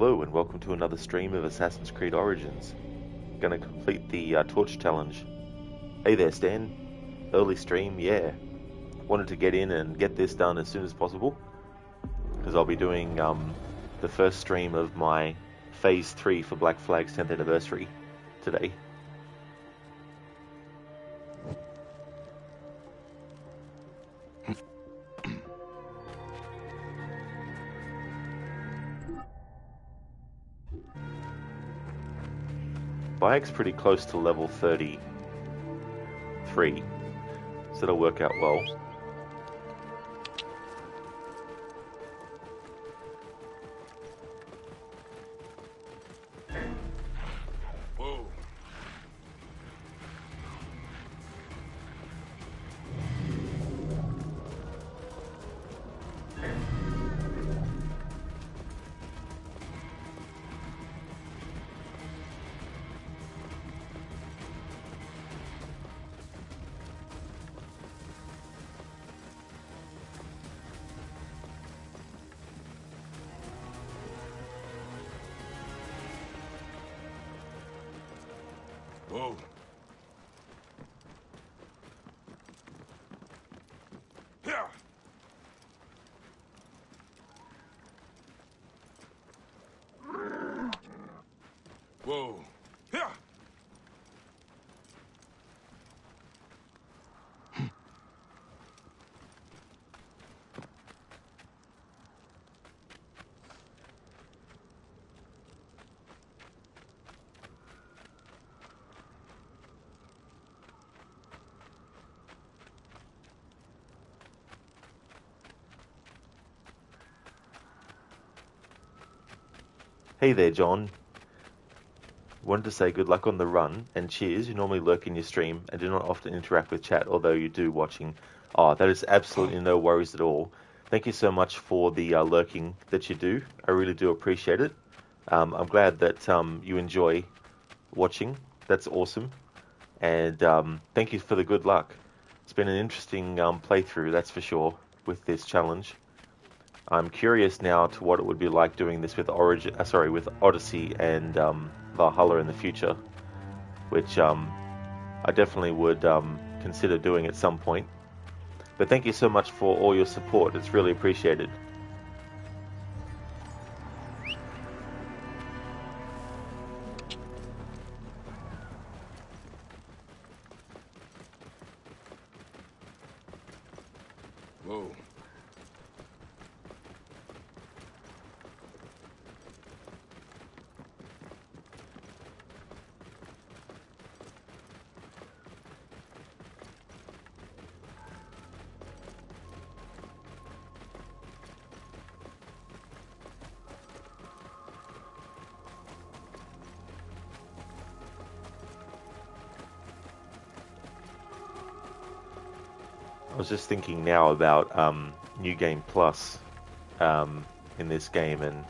Hello and welcome to another stream of Assassin's Creed Origins. Gonna complete the torch challenge. Hey there, Stan. Early stream, yeah. Wanted to get in and get this done as soon as possible, because I'll be doing the first stream of my Phase 3 for Black Flag's 10th anniversary today. Bayek's pretty close to level 33, so it'll work out well. Whoa. Whoa. Yeah. Whoa. Yeah. Hey there, John. Wanted to say good luck on the run, and cheers. You normally lurk in your stream and do not often interact with chat, although you do watching. Oh, that is absolutely no worries at all. Thank you so much for the lurking that you do. I really do appreciate it. I'm glad that you enjoy watching. That's awesome. And thank you for the good luck. It's been an interesting playthrough, that's for sure, with this challenge. I'm curious now to what it would be like doing this with with Odyssey and Valhalla in the future, which I definitely would consider doing at some point. But thank you so much for all your support. It's really appreciated. Whoa. I was just thinking now about New Game Plus in this game, and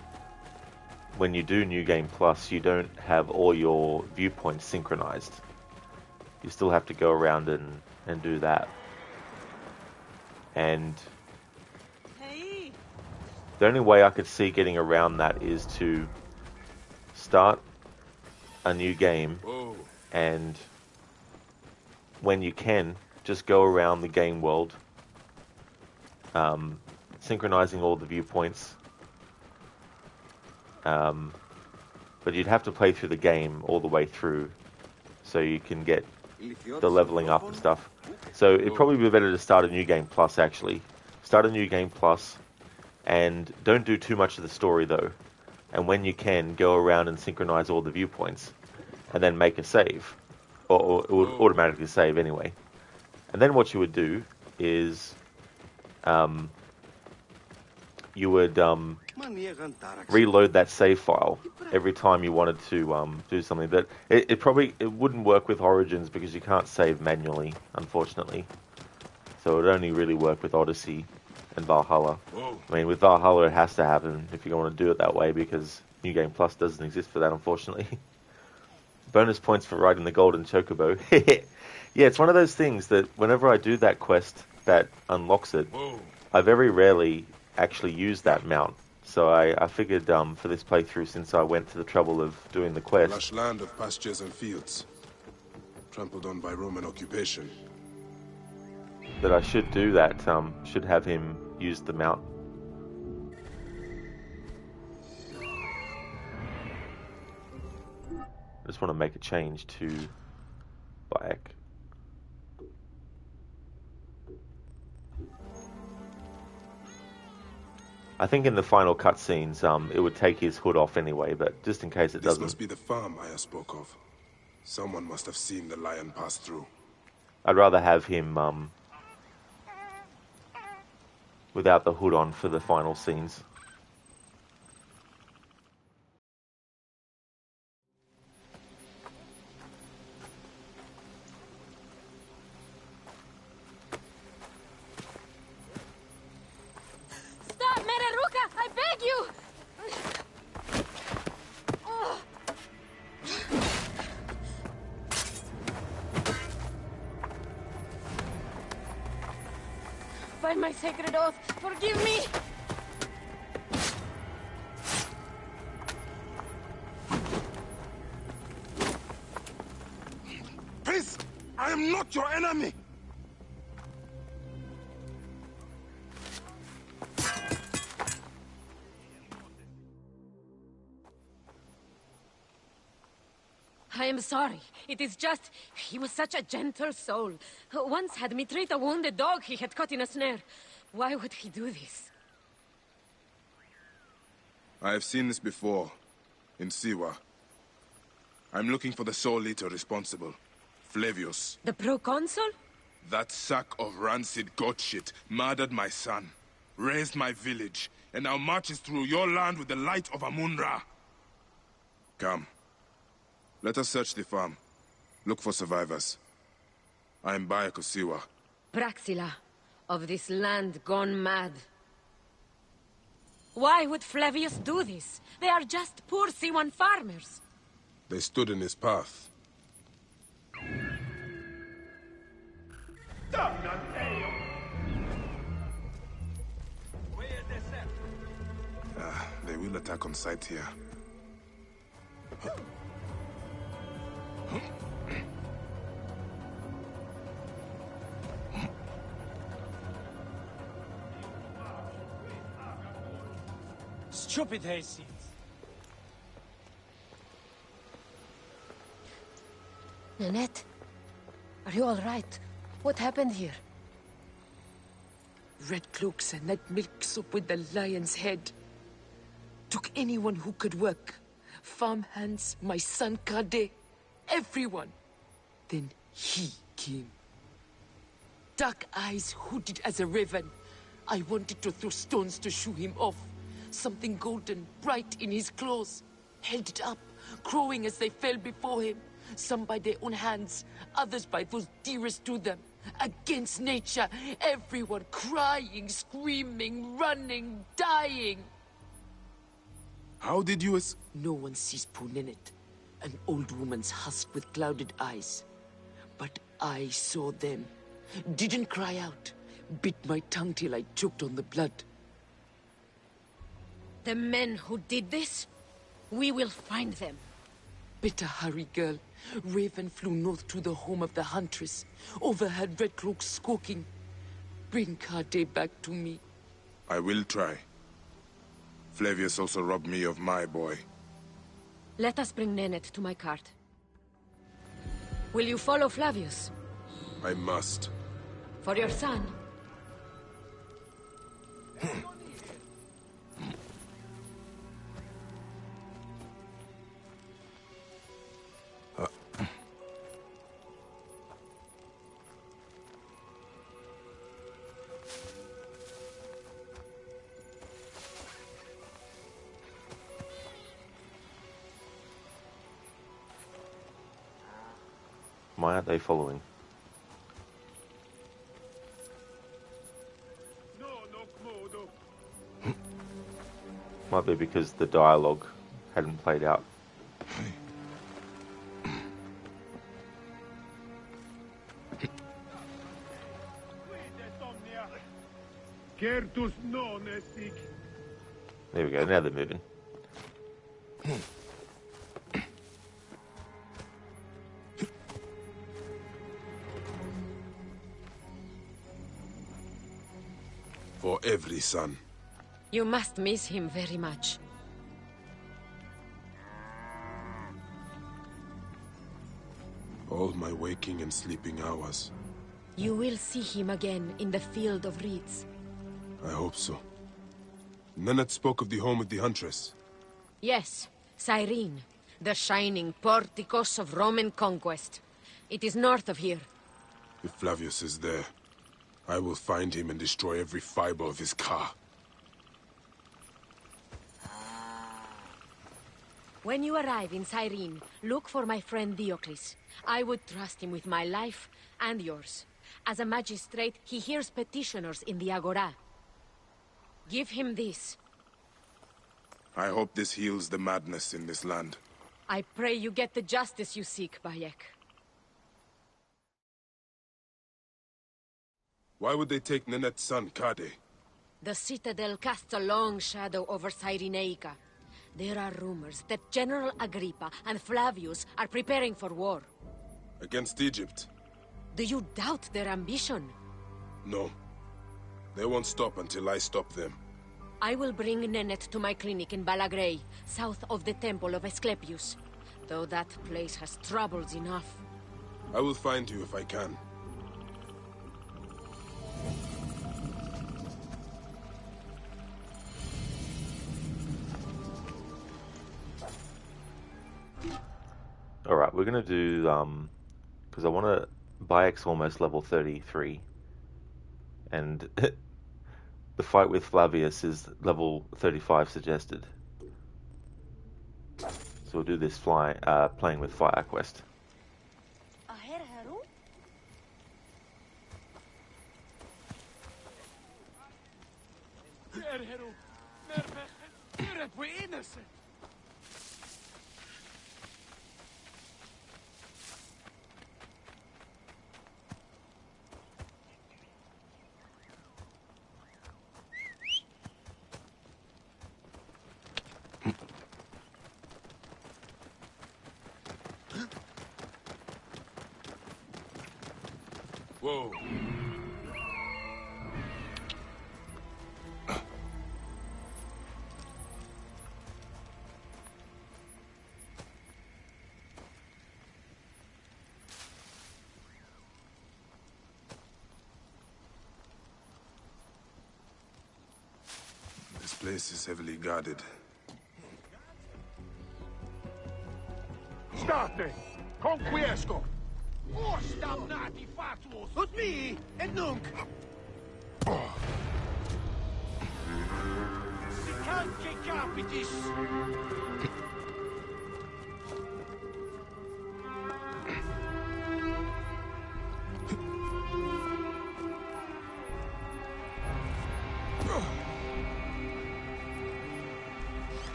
when you do New Game Plus, you don't have all your viewpoints synchronized. You still have to go around and do that. And the only way I could see getting around that is to start a new game, Whoa. and when you can, just go around the game world, synchronizing all the viewpoints. But you'd have to play through the game all the way through so you can get the leveling up and stuff. So it'd probably be better to start a New Game Plus, actually. Start a New Game Plus, and don't do too much of the story, though. And when you can, go around and synchronize all the viewpoints, and then make a save. Or it would automatically save anyway. And then what you would do is you would reload that save file every time you wanted to do something. But it wouldn't work with Origins because you can't save manually, unfortunately. So it would only really work with Odyssey and Valhalla. Whoa. I mean, with Valhalla it has to happen if you're going to do it that way, because New Game Plus doesn't exist for that, unfortunately. Bonus points for riding the golden chocobo. Yeah, it's one of those things that whenever I do that quest that unlocks it, Whoa. I very rarely actually use that mount. So I figured for this playthrough, since I went to the trouble of doing the quest, Lush land of pastures and fields, trampled on by Roman occupation. that I should do that. Should have him use the mount. I just want to make a change to Bayek. I think in the final cutscenes, it would take his hood off anyway, but just in case it This doesn't, must be the farm Aya spoke of. Someone must have seen the lion pass through. I'd rather have him without the hood on for the final scenes. Stop, Mereruka! I beg you! By my sacred oath, forgive me! Peace! I am not your enemy! I am sorry. It is just... he was such a gentle soul. Once had me treat a wounded dog he had caught in a snare. Why would he do this? I have seen this before, in Siwa. I'm looking for the sole eater responsible, Flavius. The proconsul? That sack of rancid goat shit murdered my son, raised my village, and now marches through your land with the light of Amun-Ra. Come. Let us search the farm. Look for survivors. I am Bayek of Siwa. Praxila, of this land gone mad. Why would Flavius do this? They are just poor Siwan farmers. They stood in his path. They will attack on sight here. Stupid hayseeds. Nanette, are you all right? What happened here? Red cloaks and that milk soup with the lion's head. Took anyone who could work. Farm hands, my son Kade, everyone. Then he came. Dark eyes hooded as a raven. I wanted to throw stones to shoo him off. Something golden, bright in his claws. Held it up, crowing as they fell before him. Some by their own hands, others by those dearest to them. Against nature, everyone crying, screaming, running, dying. How did you No one sees Punenet, an old woman's husk with clouded eyes. But I saw them. Didn't cry out. Bit my tongue till I choked on the blood. The men who did this? We will find them. Better hurry, girl. Raven flew north to the home of the huntress. Overheard Red Cloak squawking. Bring Kade back to me. I will try. Flavius also robbed me of my boy. Let us bring Nenet to my cart. Will you follow Flavius? I must. For your son? Why aren't they following? Might be because the dialogue hadn't played out. Certus non estig. There we go, now they're moving. For every son. You must miss him very much. All my waking and sleeping hours. You will see him again in the field of reeds. I hope so. Nennet spoke of the home of the Huntress. Yes, Cyrene, the shining porticos of Roman conquest. It is north of here. If Flavius is there, I will find him and destroy every fiber of his car. When you arrive in Cyrene, look for my friend Diocles. I would trust him with my life and yours. As a magistrate, he hears petitioners in the Agora. Give him this. I hope this heals the madness in this land. I pray you get the justice you seek, Bayek. Why would they take Nenet's son, Kade? The citadel casts a long shadow over Cyrenaica. There are rumors that General Agrippa and Flavius are preparing for war. Against Egypt? Do you doubt their ambition? No. They won't stop until I stop them. I will bring Nennet to my clinic in Balagrey, south of the temple of Asclepius. Though that place has troubles enough. I will find you if I can. Alright, we're gonna do, because I want to, Bayek's almost level 33, and the fight with Flavius is level 35 suggested. So we'll do this playing with Fire Quest. Whoa. This place is heavily guarded. State! Conquiesco! Os damnati fatuos! Ut mi! Et nunc! Sicanque capitis!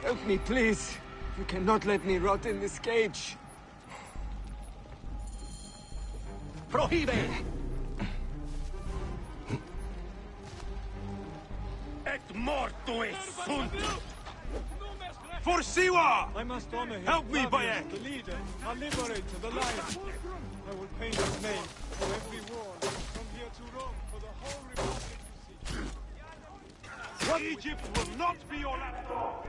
Help me, please. You cannot let me rot in this cage. Prohibe! Et mortuis sunt! For Siwa! I must honor him. Help me, Flavius, Bayek! the leader, our liberator, the lion. I will paint his name for every wall, from here to Rome, for the whole republic to see. Egypt will not be your last home!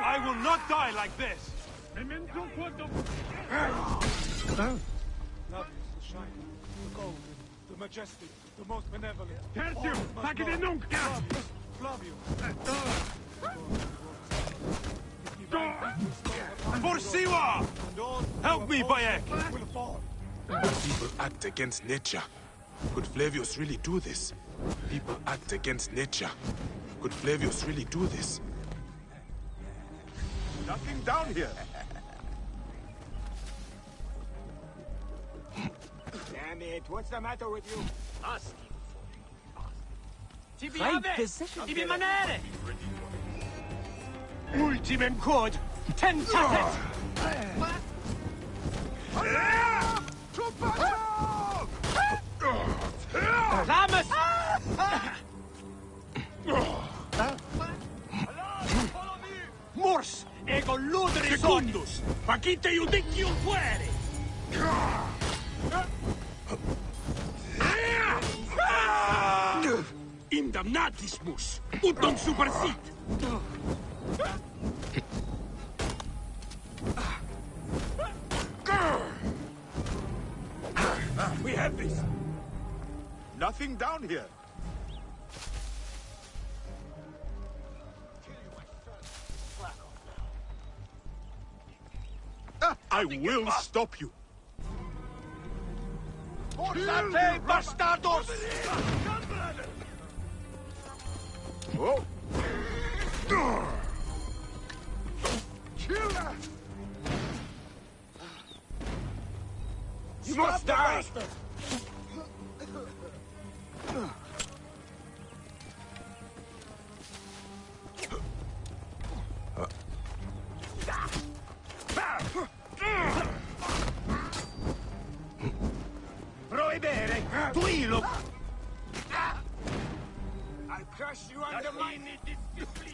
I will not die like this! Flavius, the shining, the golden, the majestic, the most benevolent. Tertium, All must take it bow. in nunc, gas! Flavius. For Siwa! Help me, Bayek! Will fall. People act against nature. Could Flavius really do this? People act against nature. Could Flavius really do this? Nothing down here! Damn it, what's the matter with you? Right position. Ultimem code! Tentatet! Lamas! Mors! Ego ludere Secundus! Facite iudicium fuere! Indamnatismus! Utum supersit! We have this! Nothing down here. I will stop you! Forzate, bastardos! Oh! You must die! Proibere! Tuilo! I crush you under my discipline!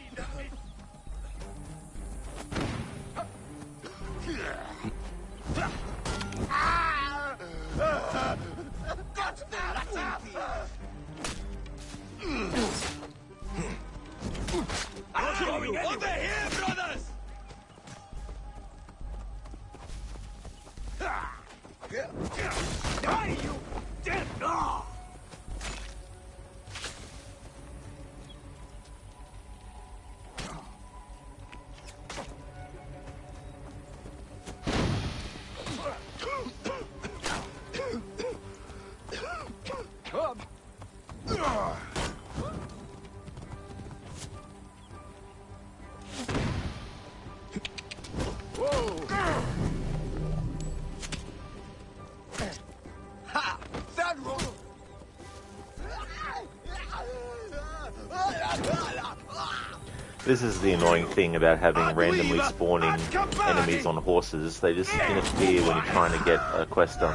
Over here, brothers! Die, you dead dog! This is the annoying thing about having randomly spawning enemies on horses. They just interfere when you're trying to get a quest done.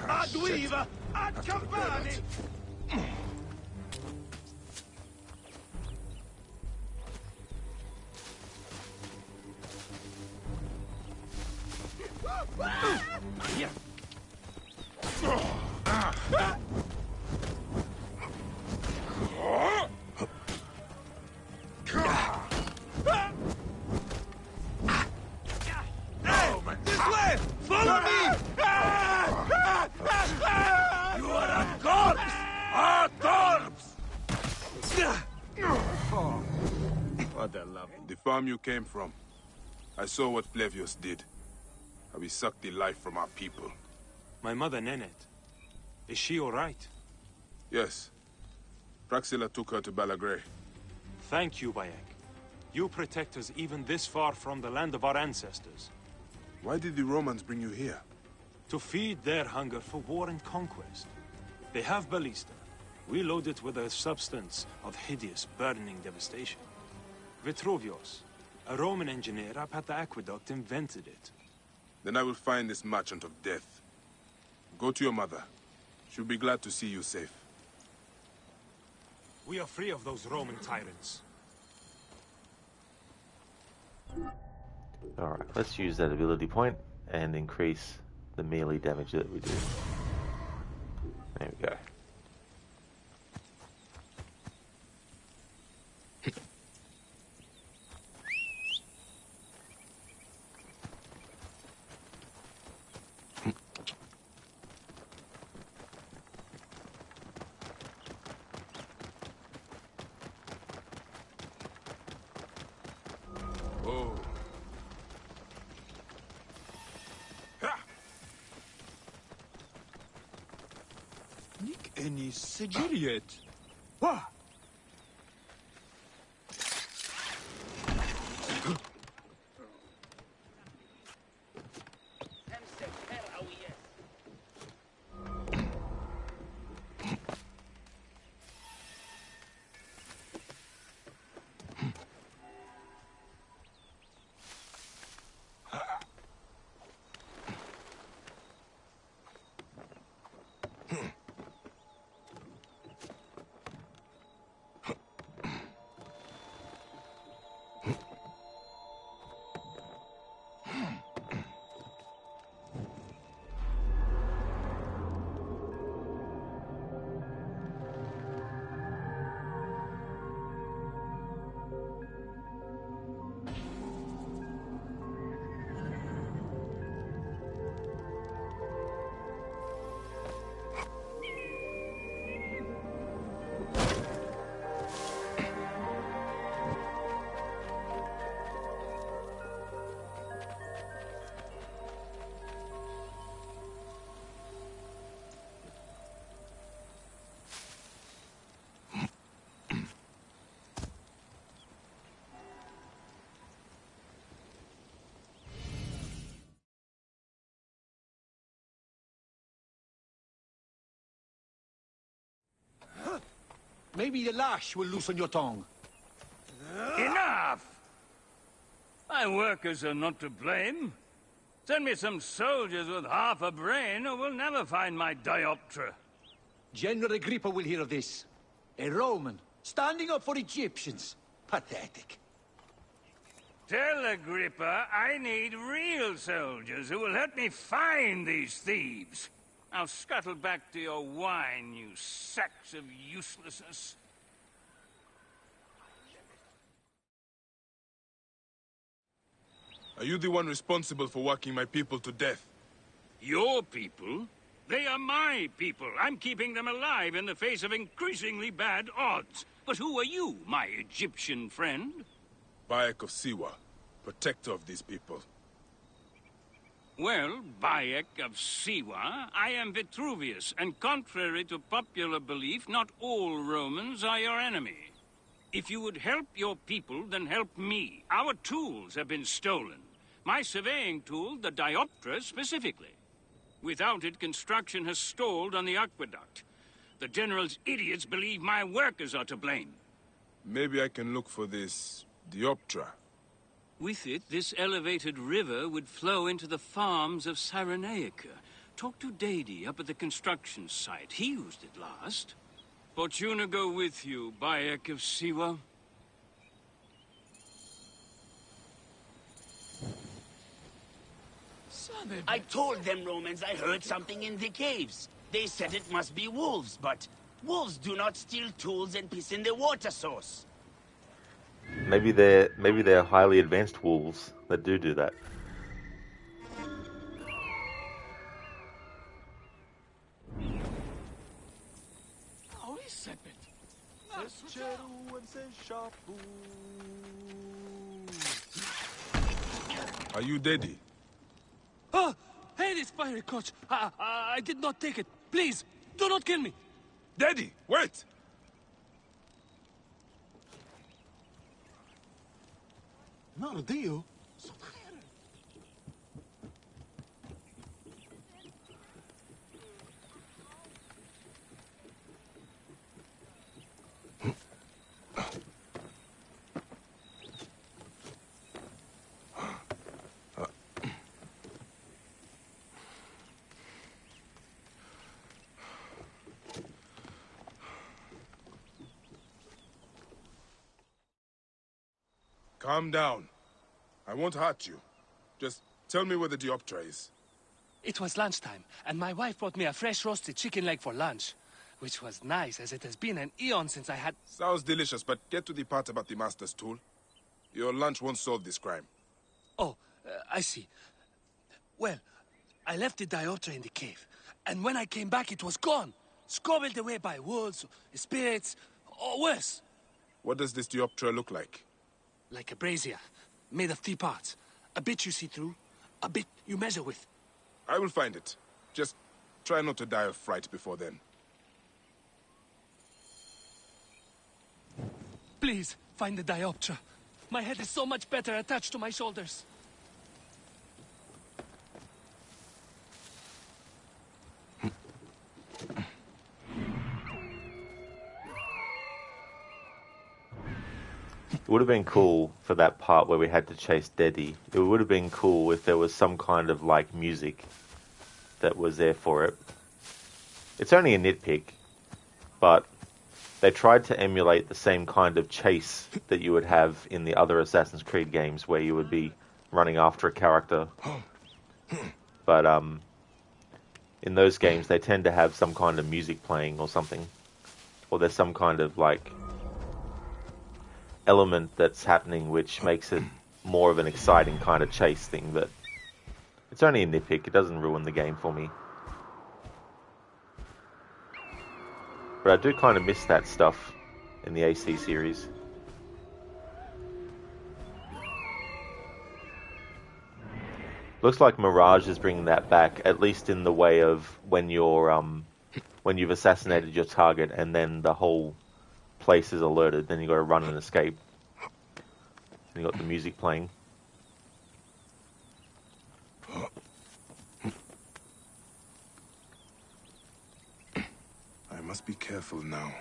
Aduiva! Ad campane! This way! Follow me! You are a corpse! A corpse! What a love. The farm you came from. I saw what Flavius did. How he sucked the life from our people. My mother, Nenet. Is she all right? Yes. Praxilla took her to Balagray. Thank you, Bayek. You protect us even this far from the land of our ancestors. Why did the Romans bring you here? To feed their hunger for war and conquest. They have ballista. We load it with a substance of hideous, burning devastation. Vitruvius, a Roman engineer up at the aqueduct, invented it. Then I will find this merchant of death. Go to your mother. She'll be glad to see you safe. We are free of those Roman tyrants. Alright, let's use that ability point and increase the melee damage that we do. There we go. Oh. Nick any Sigiriet. What? Maybe the lash will loosen your tongue. Enough! My workers are not to blame. Send me some soldiers with half a brain or we'll never find my dioptra. General Agrippa will hear of this. A Roman, standing up for Egyptians. Pathetic. Tell Agrippa I need real soldiers who will help me find these thieves. Now scuttle back to your wine, you sacks of uselessness. Are you the one responsible for working my people to death? Your people? They are my people. I'm keeping them alive in the face of increasingly bad odds. But who are you, my Egyptian friend? Bayek of Siwa, protector of these people. Well, Bayek of Siwa, I am Vitruvius, and contrary to popular belief, not all Romans are your enemy. If you would help your people, then help me. Our tools have been stolen. My surveying tool, the dioptra, specifically. Without it, construction has stalled on the aqueduct. The General's idiots believe my workers are to blame. Maybe I can look for this dioptra. With it, this elevated river would flow into the farms of Cyrenaica. Talk to Dady up at the construction site. He used it last. Fortuna go with you, Bayek of Siwa. I told them Romans I heard something in the caves. They said it must be wolves, but wolves do not steal tools and piss in the water source. Maybe they're highly advanced wolves that do that. Are you Daddy? Oh, hey, this fiery coach. I did not take it. Please, do not kill me. Daddy, wait! Mardeo? Calm down. I won't hurt you. Just tell me where the dioptra is. It was lunchtime, and my wife brought me a fresh roasted chicken leg for lunch, which was nice, as it has been an eon since I had... Sounds delicious, but get to the part about the master's tool. Your lunch won't solve this crime. Oh, I see. Well, I left the dioptra in the cave, and when I came back, it was gone. Scobbled away by wolves, spirits, or worse. What does this dioptra look like? Like a brazier, made of 3 parts. A bit you see through, a bit you measure with. I will find it. Just try not to die of fright before then. Please, find the dioptra. My head is so much better attached to my shoulders. It would have been cool for that part where we had to chase Deddy. It would have been cool if there was some kind of, like, music that was there for it. It's only a nitpick, but they tried to emulate the same kind of chase that you would have in the other Assassin's Creed games where you would be running after a character. But in those games, they tend to have some kind of music playing or something. Or there's some kind of, like, element that's happening which makes it more of an exciting kind of chase thing, but it's only a nitpick. It doesn't ruin the game for me. But I do kind of miss that stuff in the AC series. Looks like Mirage is bringing that back, at least in the way of when you're when you've assassinated your target and then the whole place is alerted, then you got to run and escape. And you got the music playing. I must be careful now.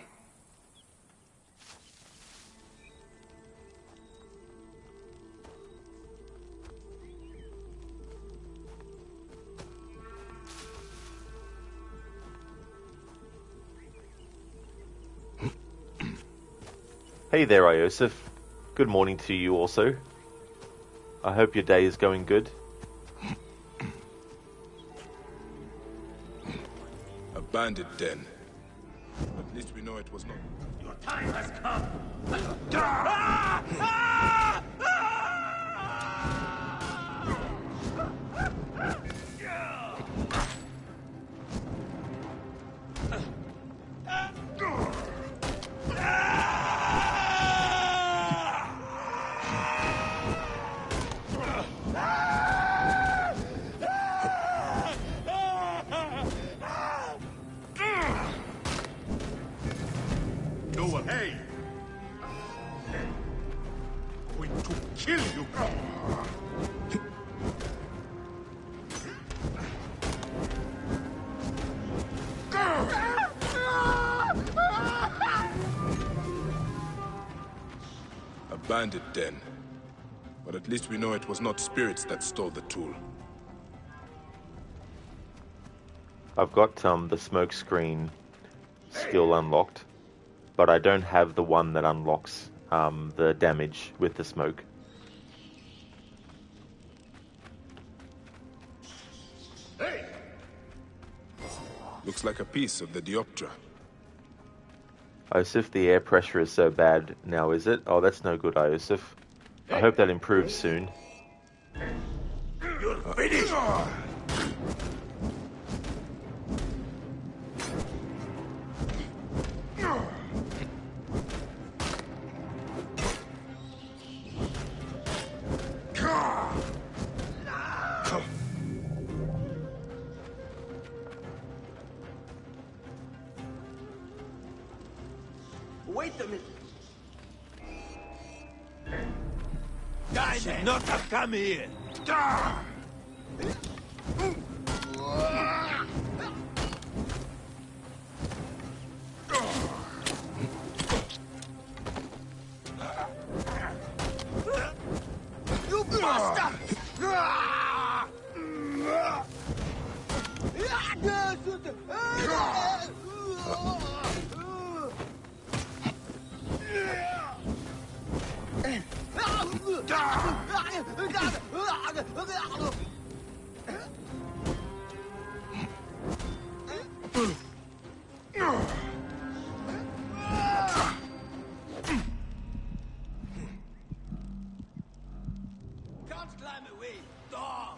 Hey there, Iosif. Good morning to you also. I hope your day is going good. A bandit den. At least we know it was not... Your time has come! No one. Hey! Going to kill you! A bandit den. But at least we know it was not spirits that stole the tool. I've got the smoke screen skill unlocked, but I don't have the one that unlocks the damage with the smoke. Hey! Looks like a piece of the Dioptra. Iosif, the air pressure is so bad now, is it? Oh, that's no good, Iosif. I hope that improves soon. You're finished! Wait a minute. I should not have come here. You bastard! Can't climb away. Dog.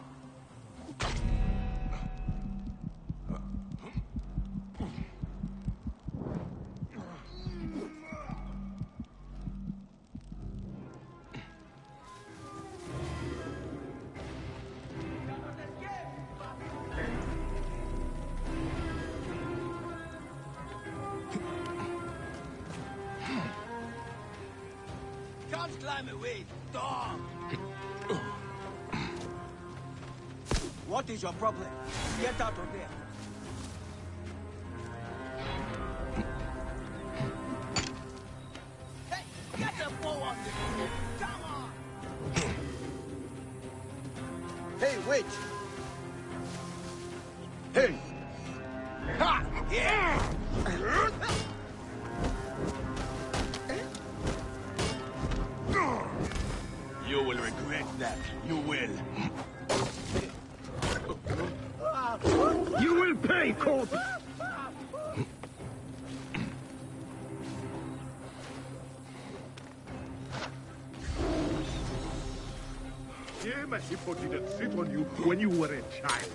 Can't climb away. Dog. What is your problem? Get out of there. Hey, get a bow on this! Come on! Hey, wait! Hey! Ha! Yeah! You will regret that. You will. You will pay, corpse! Yeah, my hippo didn't sit on you when you were a child.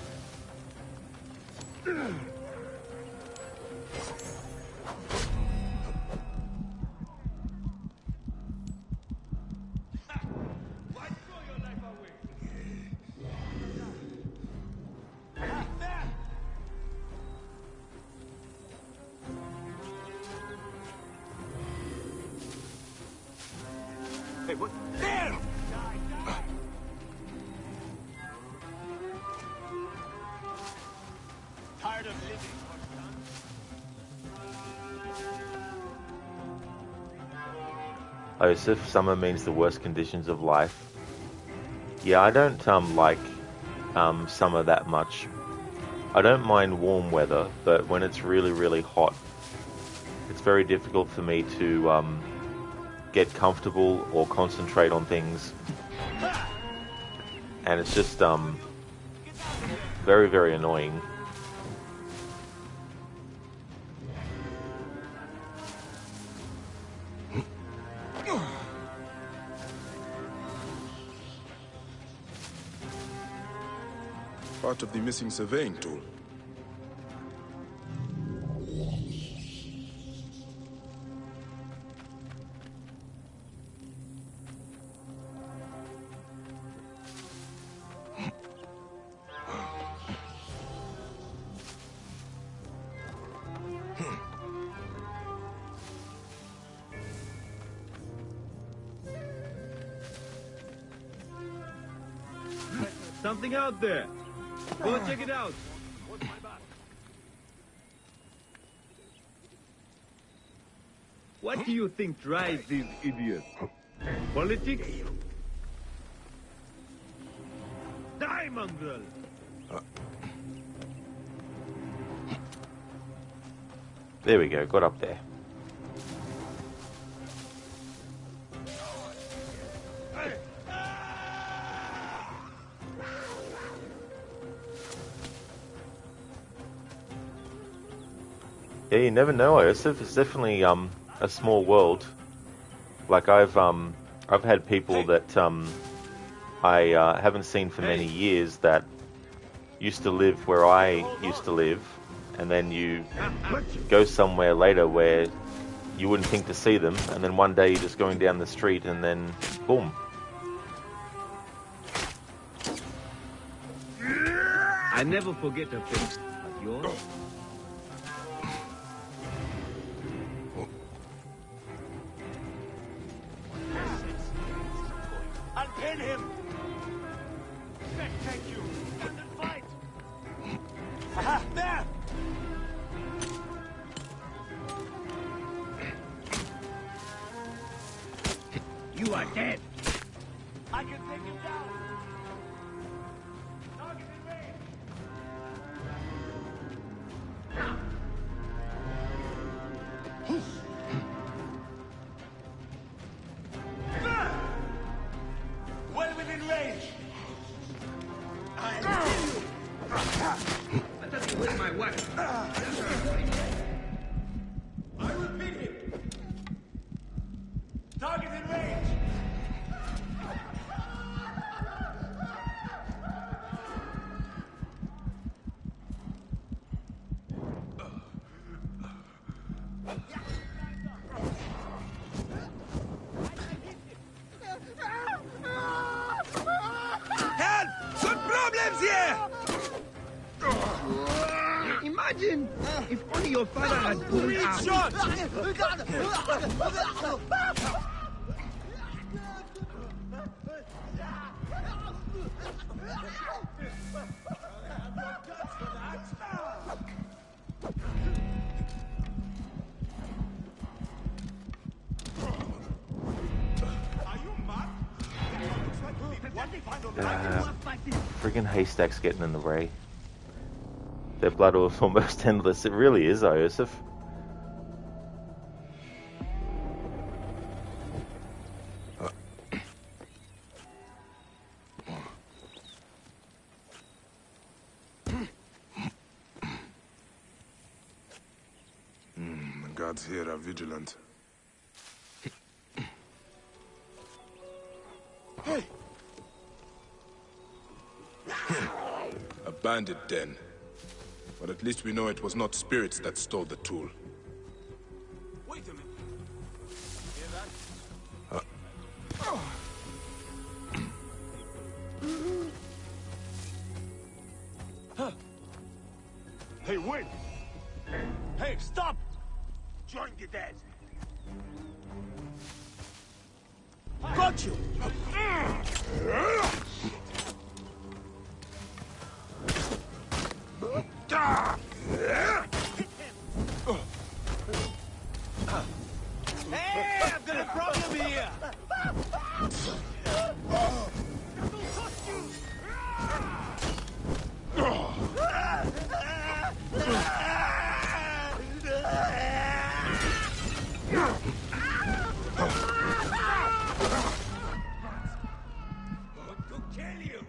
Hey, what? There! Tired of living, Iosif, summer means the worst conditions of life. Yeah, I don't like summer that much. I don't mind warm weather, but when it's really, really hot, it's very difficult for me to get comfortable or concentrate on things. And it's just very, very annoying. Part of the missing surveying tool. Something out there. Go check it out. What do you think drives these idiots? Politics? Die, mongrel! There we go, got up there. Yeah, you never know. It's definitely a small world. Like I've had people that I haven't seen for many years that used to live where I used to live, and then you go somewhere later where you wouldn't think to see them, and then one day you're just going down the street, and then boom. I never forget a face, but yours? Unpin him! Thank you. Fight! Aha! There! You are dead! I can take him down! Target in range! Well within range! I'll kill you! Let us with my weapon. I will pin him! Target in range! Help! Some problems here! Imagine if only your father had pulled out. Shot! Friggin' haystacks getting in the way. Their blood was almost endless. It really is, Iosif. The guards here are vigilant. Hey! A bandit den. But at least we know it was not spirits that stole the tool. Wait a minute. Hey, wait! Hey, stop! Join the dead. Got you! Hey, I've got a problem here! kill you!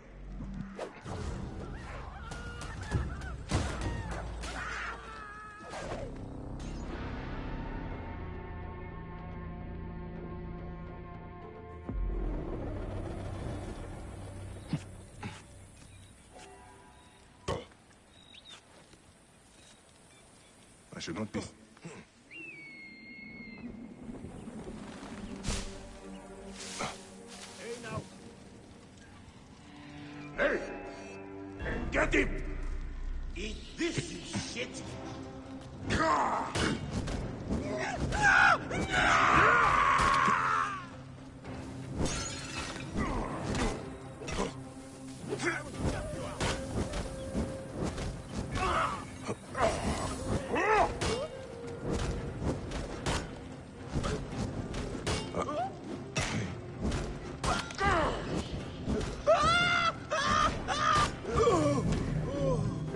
I should not be... Hey, now! Hey! Get him! Eat this, you shit!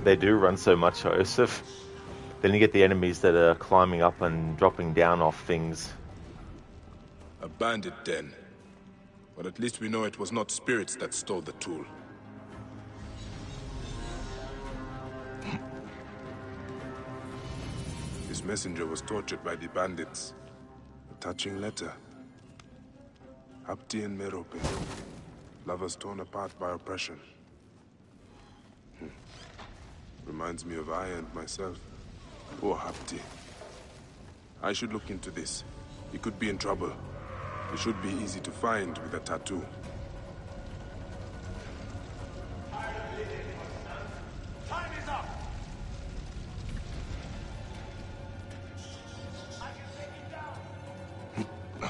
They do run so much, Joseph. Then you get the enemies that are climbing up and dropping down off things. A bandit den. But at least we know it was not spirits that stole the tool. This messenger was tortured by the bandits. A touching letter. Hapti and Merope. Lovers torn apart by oppression. Reminds me of I and myself. Poor Hapti. I should look into this. He could be in trouble. He should be easy to find with a tattoo. Time is up! I can take it down!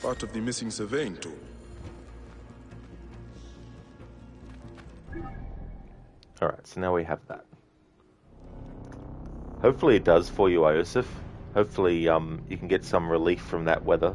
Part of the missing surveying tool. Alright, so now we have that. Hopefully it does for you, Iosif. Hopefully you can get some relief from that weather.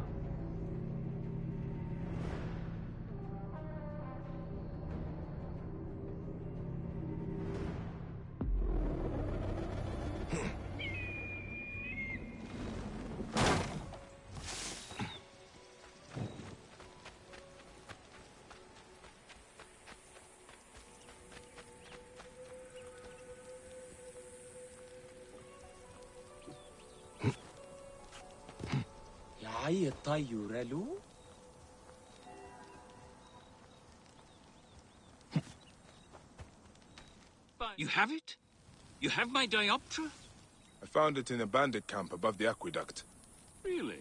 You have it? You have my dioptra? I found it in a bandit camp above the aqueduct. Really?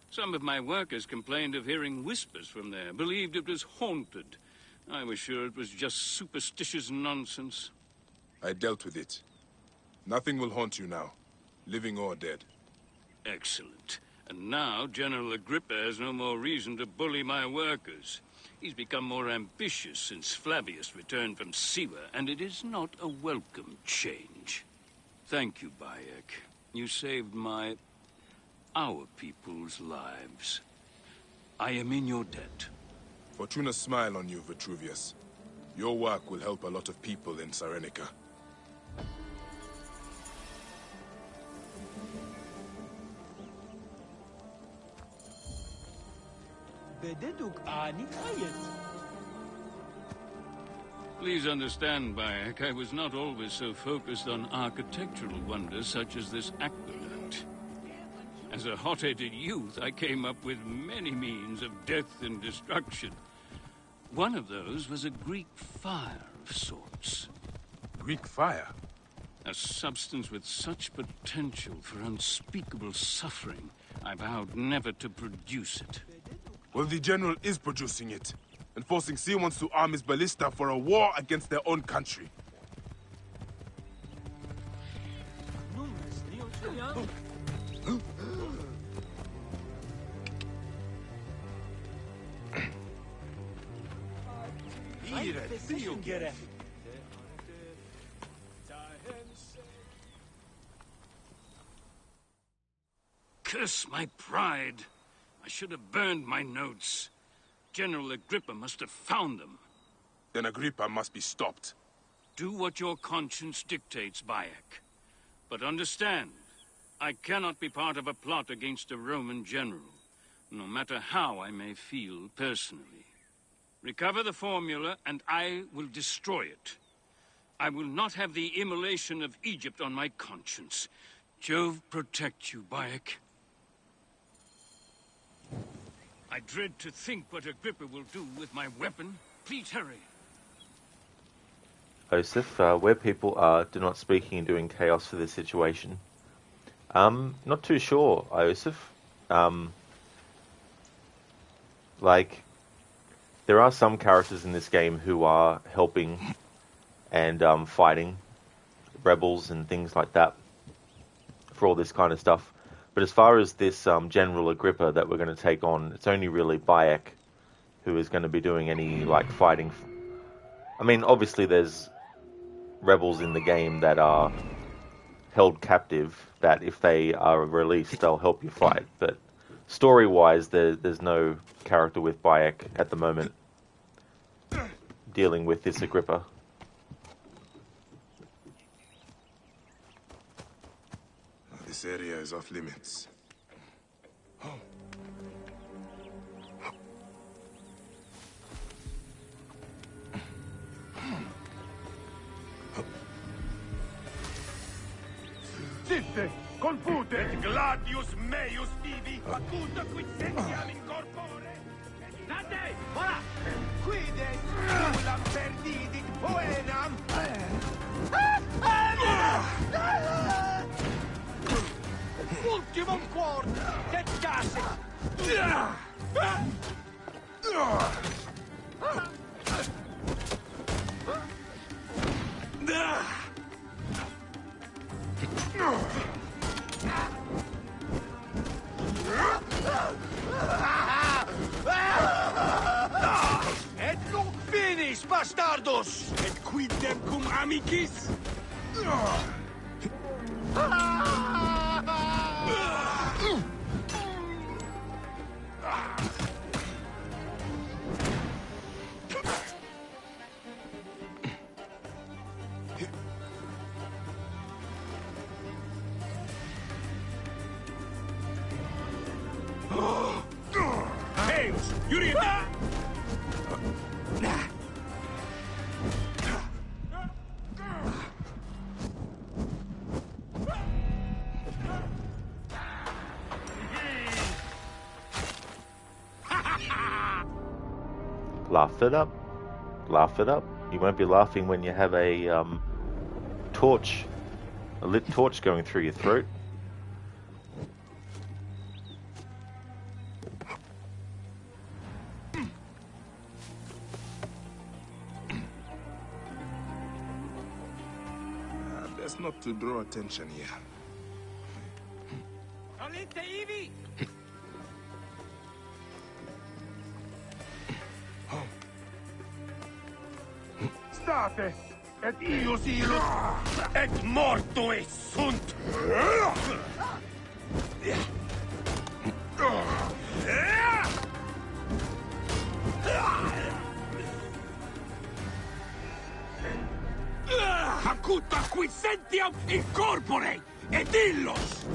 Some of my workers complained of hearing whispers from there, believed it was haunted. I was sure it was just superstitious nonsense. I dealt with it. Nothing will haunt you now, living or dead. Excellent. And now General Agrippa has no more reason to bully my workers. He's become more ambitious since Flavius returned from Siwa, and it is not a welcome change. Thank you, Bayek. You saved our people's lives. I am in your debt. Fortuna smile on you, Vitruvius. Your work will help a lot of people in Sarenica. Please understand, Bayek, I was not always so focused on architectural wonders such as this aqueduct. As a hot-headed youth, I came up with many means of death and destruction. One of those was a Greek fire of sorts. Greek fire? A substance with such potential for unspeakable suffering, I vowed never to produce it. Well, the General is producing it, and forcing Siwans to arm his ballista for a war against their own country. Curse my pride. I should have burned my notes. General Agrippa must have found them. Then Agrippa must be stopped. Do what your conscience dictates, Bayek. But understand, I cannot be part of a plot against a Roman general, no matter how I may feel personally. Recover the formula, and I will destroy it. I will not have the immolation of Egypt on my conscience. Jove protect you, Bayek. I dread to think what Agrippa will do with my weapon. Please hurry. Joseph, where people are, do not speaking and doing chaos for this situation. Not too sure, Joseph. Like, there are some characters in this game who are helping and fighting rebels and things like that for all this kind of stuff. But as far as this General Agrippa that we're going to take on, it's only really Bayek who is going to be doing any, like, fighting. I mean, obviously there's rebels in the game that are held captive, that if they are released, they'll help you fight. But story-wise, there's no character with Bayek at the moment dealing with this Agrippa. This area is off limits. Sitte! Confute! Et gladius meius vivi, acuta quid sentiam in corpore! Nate! Ora! Quides, nulam perdidit poenam! Ultimum quort! Et case! Et nunc finis, bastardos! Et quidem cum amicis? Heus, Yuri! Laugh it up. Laugh it up. You won't be laughing when you have a torch, a lit torch going through your throat. Best not to draw attention here. Alite ivi! State, et ius ilus, et mortuis sunt! Acuta quid sentiam in corpore, et illos!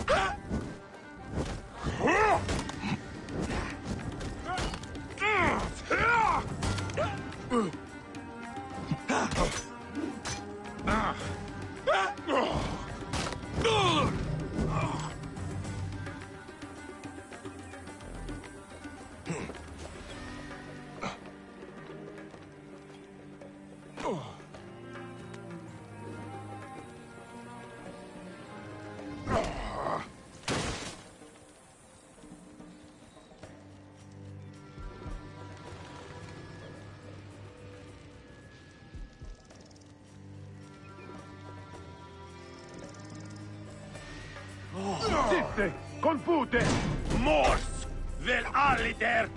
Sitte! Confute! Mors! Vel aliter!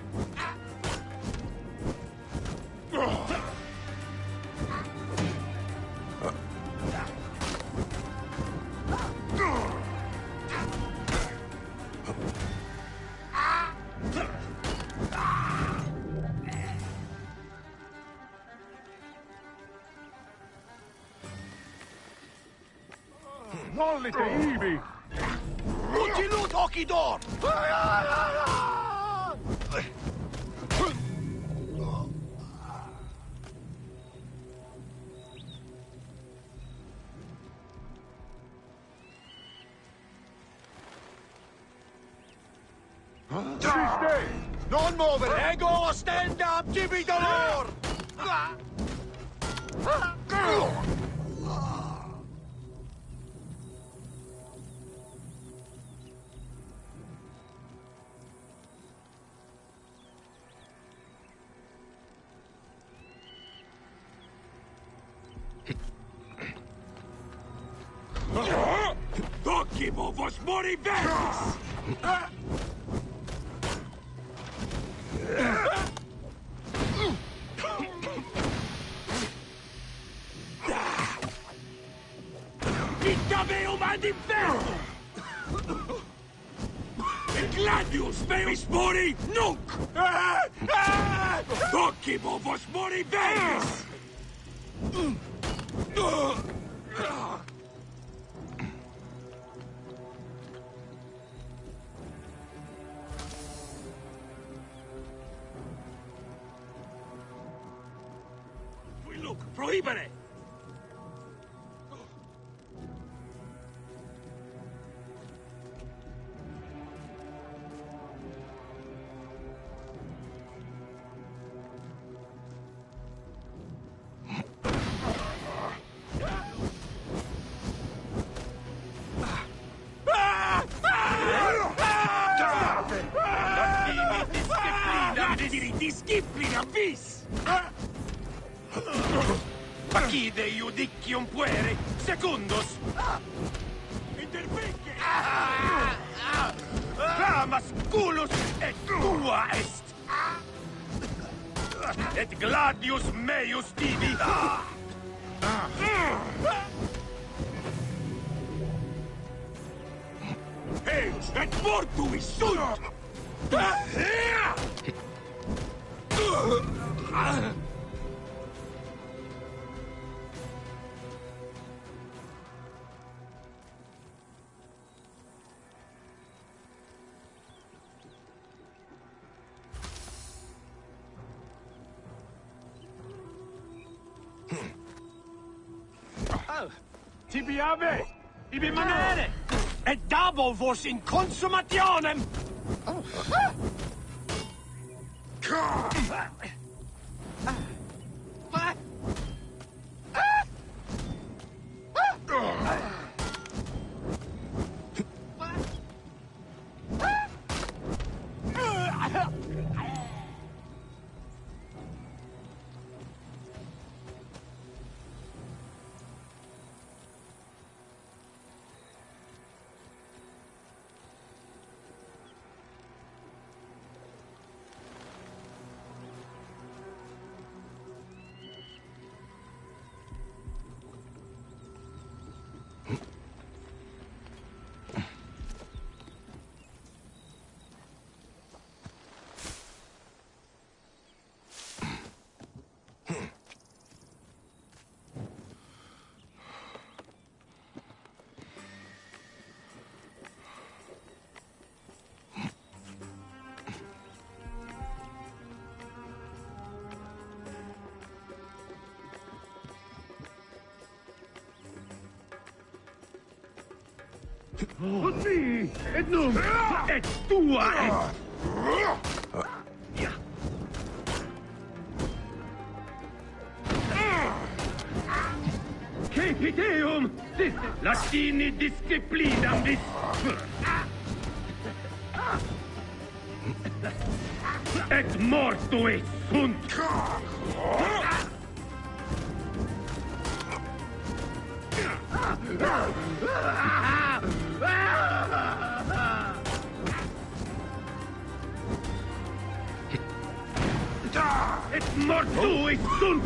Nollite ibi! Gilut Okidor! Non muovere! Ego, stand up, Jimmy Dolor! Dokimo vos mori venis! Vittaveo ad inferno! E gladius veus mori nunc! Dokimo vos mori venis! Prohibere! Disciplina vis! Facide iudicium puere, secundus! Intervenke! Clamas culus et tua est! Et gladius meus tibi! Eus et mortuis sunt! Tibi ave! Ibi manere! Et dabo vos in consumationem! Così! Et nunc! Et tua est! Cepiteum! Latini disciplinam vis! Et mortuis sunt! Et mortuis sunt!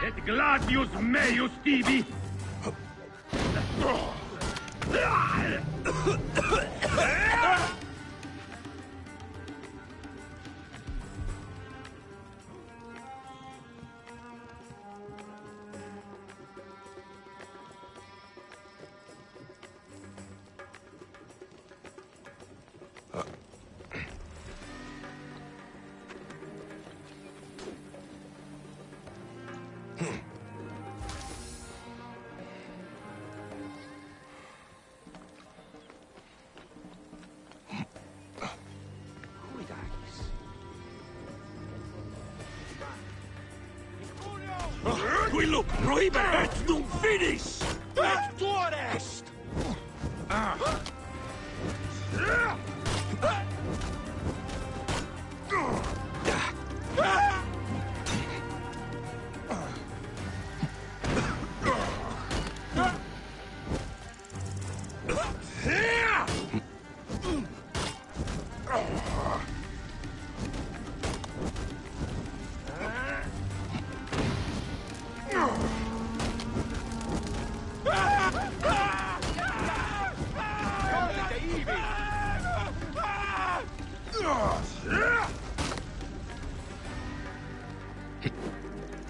Et gladius meus tibi! Illuc, prohibere et nunc finis! Et tuor est!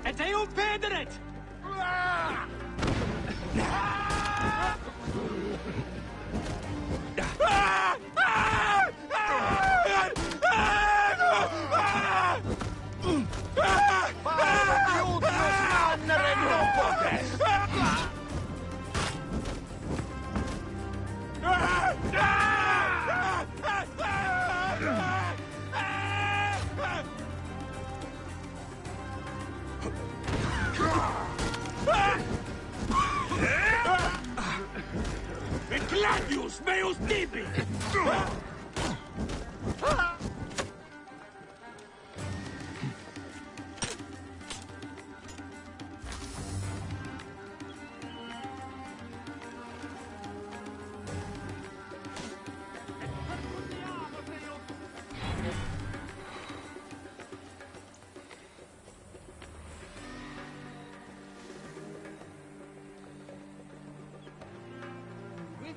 Et eum pederet! Gladius meus tibi!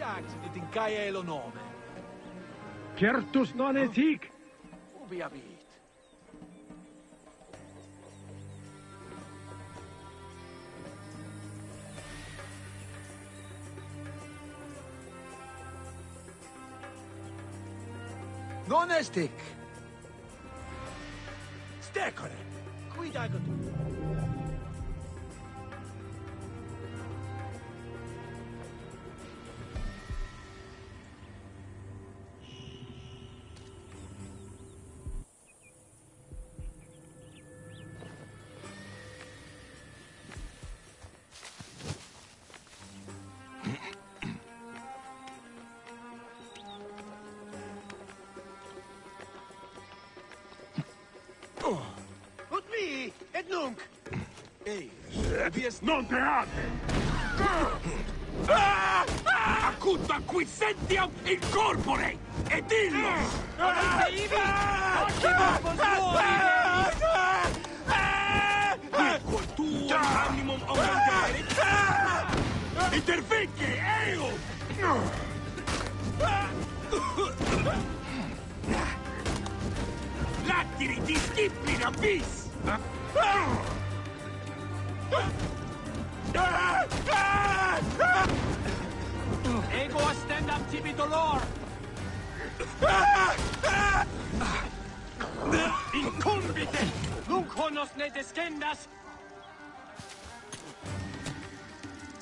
Accident in Caia lo nome. Certus non est hic! Ubi habit? Non est hic. Stecore. Quid ago tu? Ut mi, et nunc! Ei, vies Non teate! acuta qui sentiam in corpore, et illos! Ibi! Ocibus vos muori! Quid tuum animum aumenterit? Intervince, eo! Latiri disciplina bis! Ego ostendam tibi dolor! Incumbite! Nunc honos ne descendas!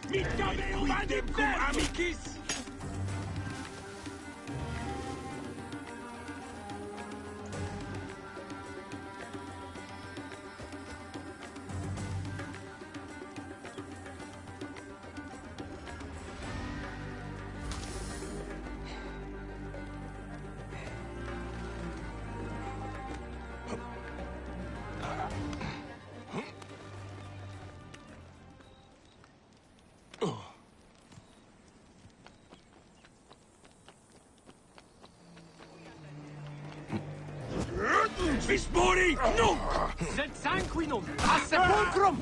Mica quidem cum amicis! Vis mori nunc! Sed sanguinum! A sepulcrum!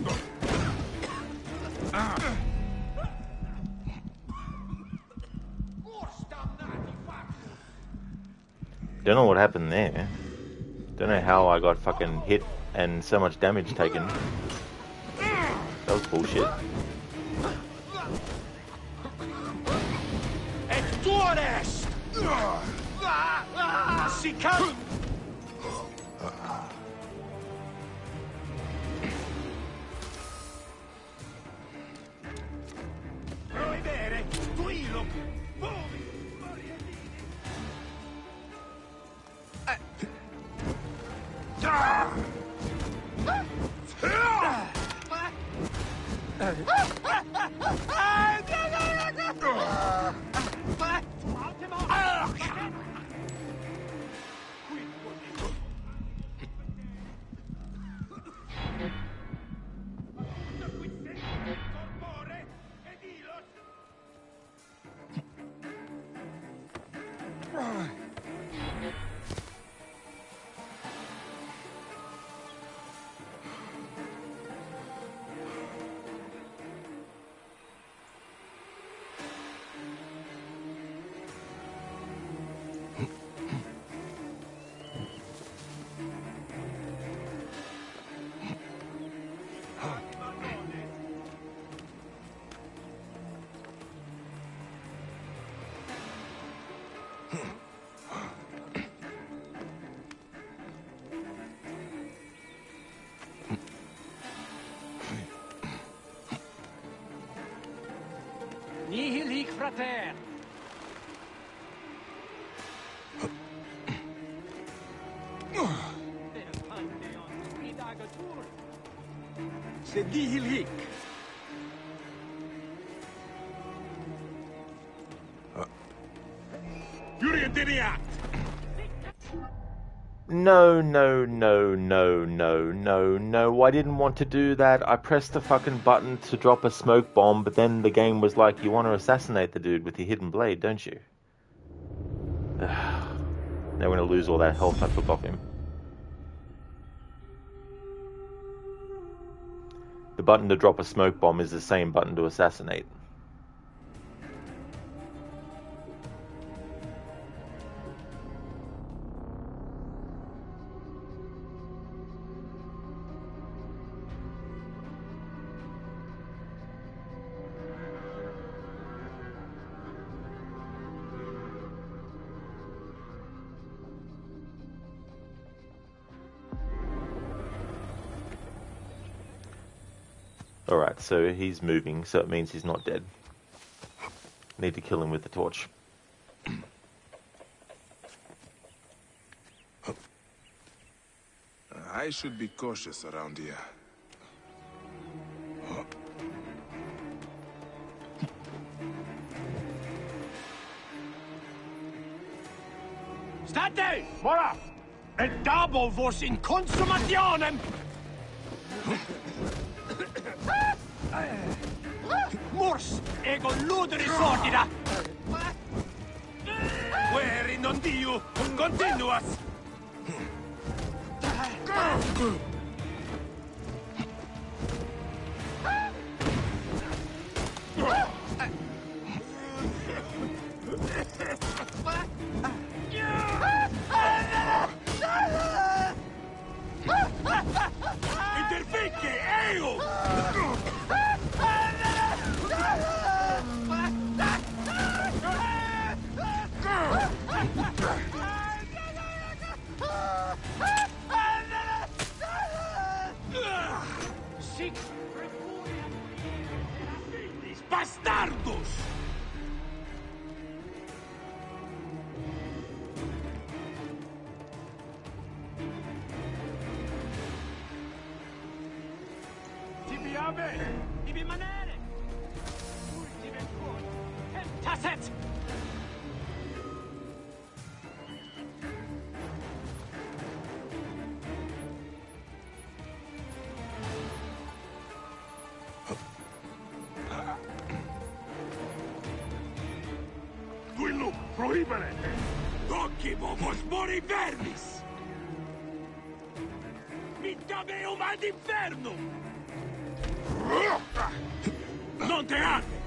Don't know what happened there. Don't know how I got fucking hit and so much damage taken. That was bullshit. Et tuor est! Si can... Prohibere! Tuilo! Movi! Nihil hic frater. Sed nihil hic. No, no, no, no, no, no, no. I didn't want to do that. I pressed the fucking button to drop a smoke bomb, but then the game was like, you want to assassinate the dude with your hidden blade, don't you? Now we're going to lose all that health I took off him. The button to drop a smoke bomb is the same button to assassinate. Alright, so he's moving, so it means he's not dead. Need to kill him with the torch. I should be cautious around here. State! Mora! Et dabo vos in consumationem! Mors, ego ludere sordida! Where in non diu, continuas! Interfique, ego! Bastardos! Tibi ave! Ibi manere! Ultime quod! Tacet! Prohibere! Docimo vos mori vermis! Vita meum ad infernum! Non te arde!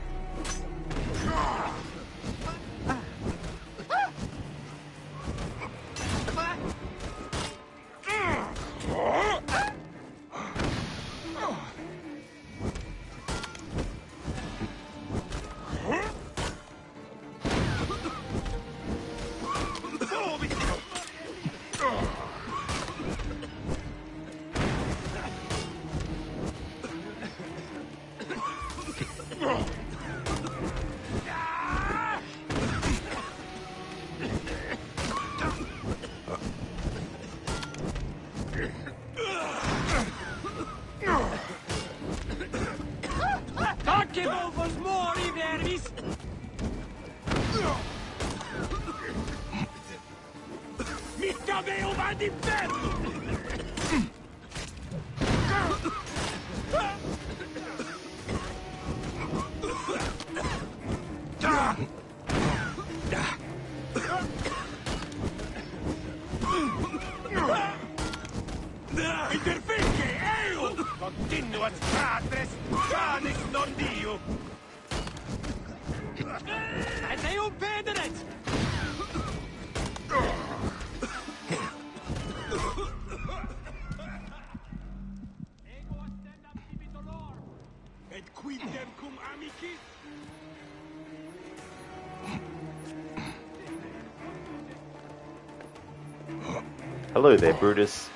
Ficcavevo va d'inferno! Interficche, eo! Continuat fratres, canis non dio! E sei un pederet! Ego astendam tibi dolor! Et quidem cum amici? Hello there, Brutus.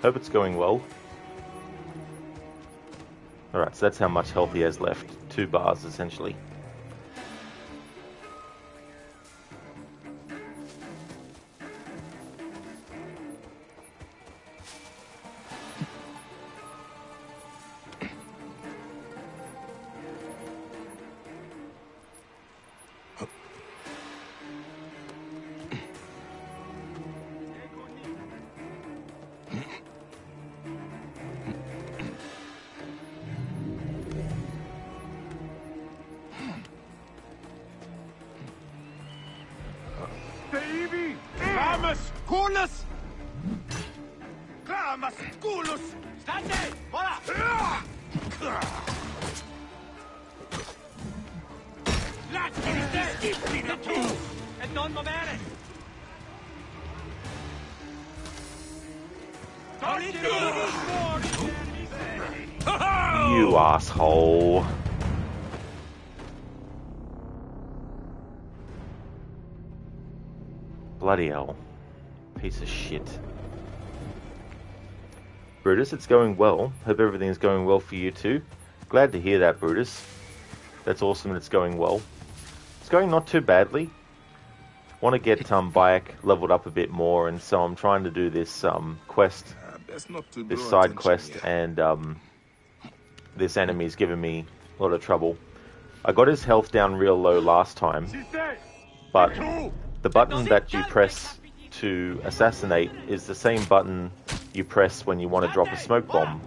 Hope it's going well. Alright, so that's how much health he has left. 2 bars, essentially. Baby! Clamus! Culus! Clamus! Culus! Stande! Voila! Lasciami te! Disciplina tu! E non movere! You asshole. Bloody hell. Piece of shit. Brutus, it's going well. Hope everything's going well for you too. Glad to hear that, Brutus. That's awesome that it's going well. It's going not too badly. Want to get Bayek leveled up a bit more, and so I'm trying to do this quest, this side quest, and this enemy's giving me a lot of trouble. I got his health down real low last time, but the button that you press to assassinate is the same button you press when you want to drop a smoke bomb.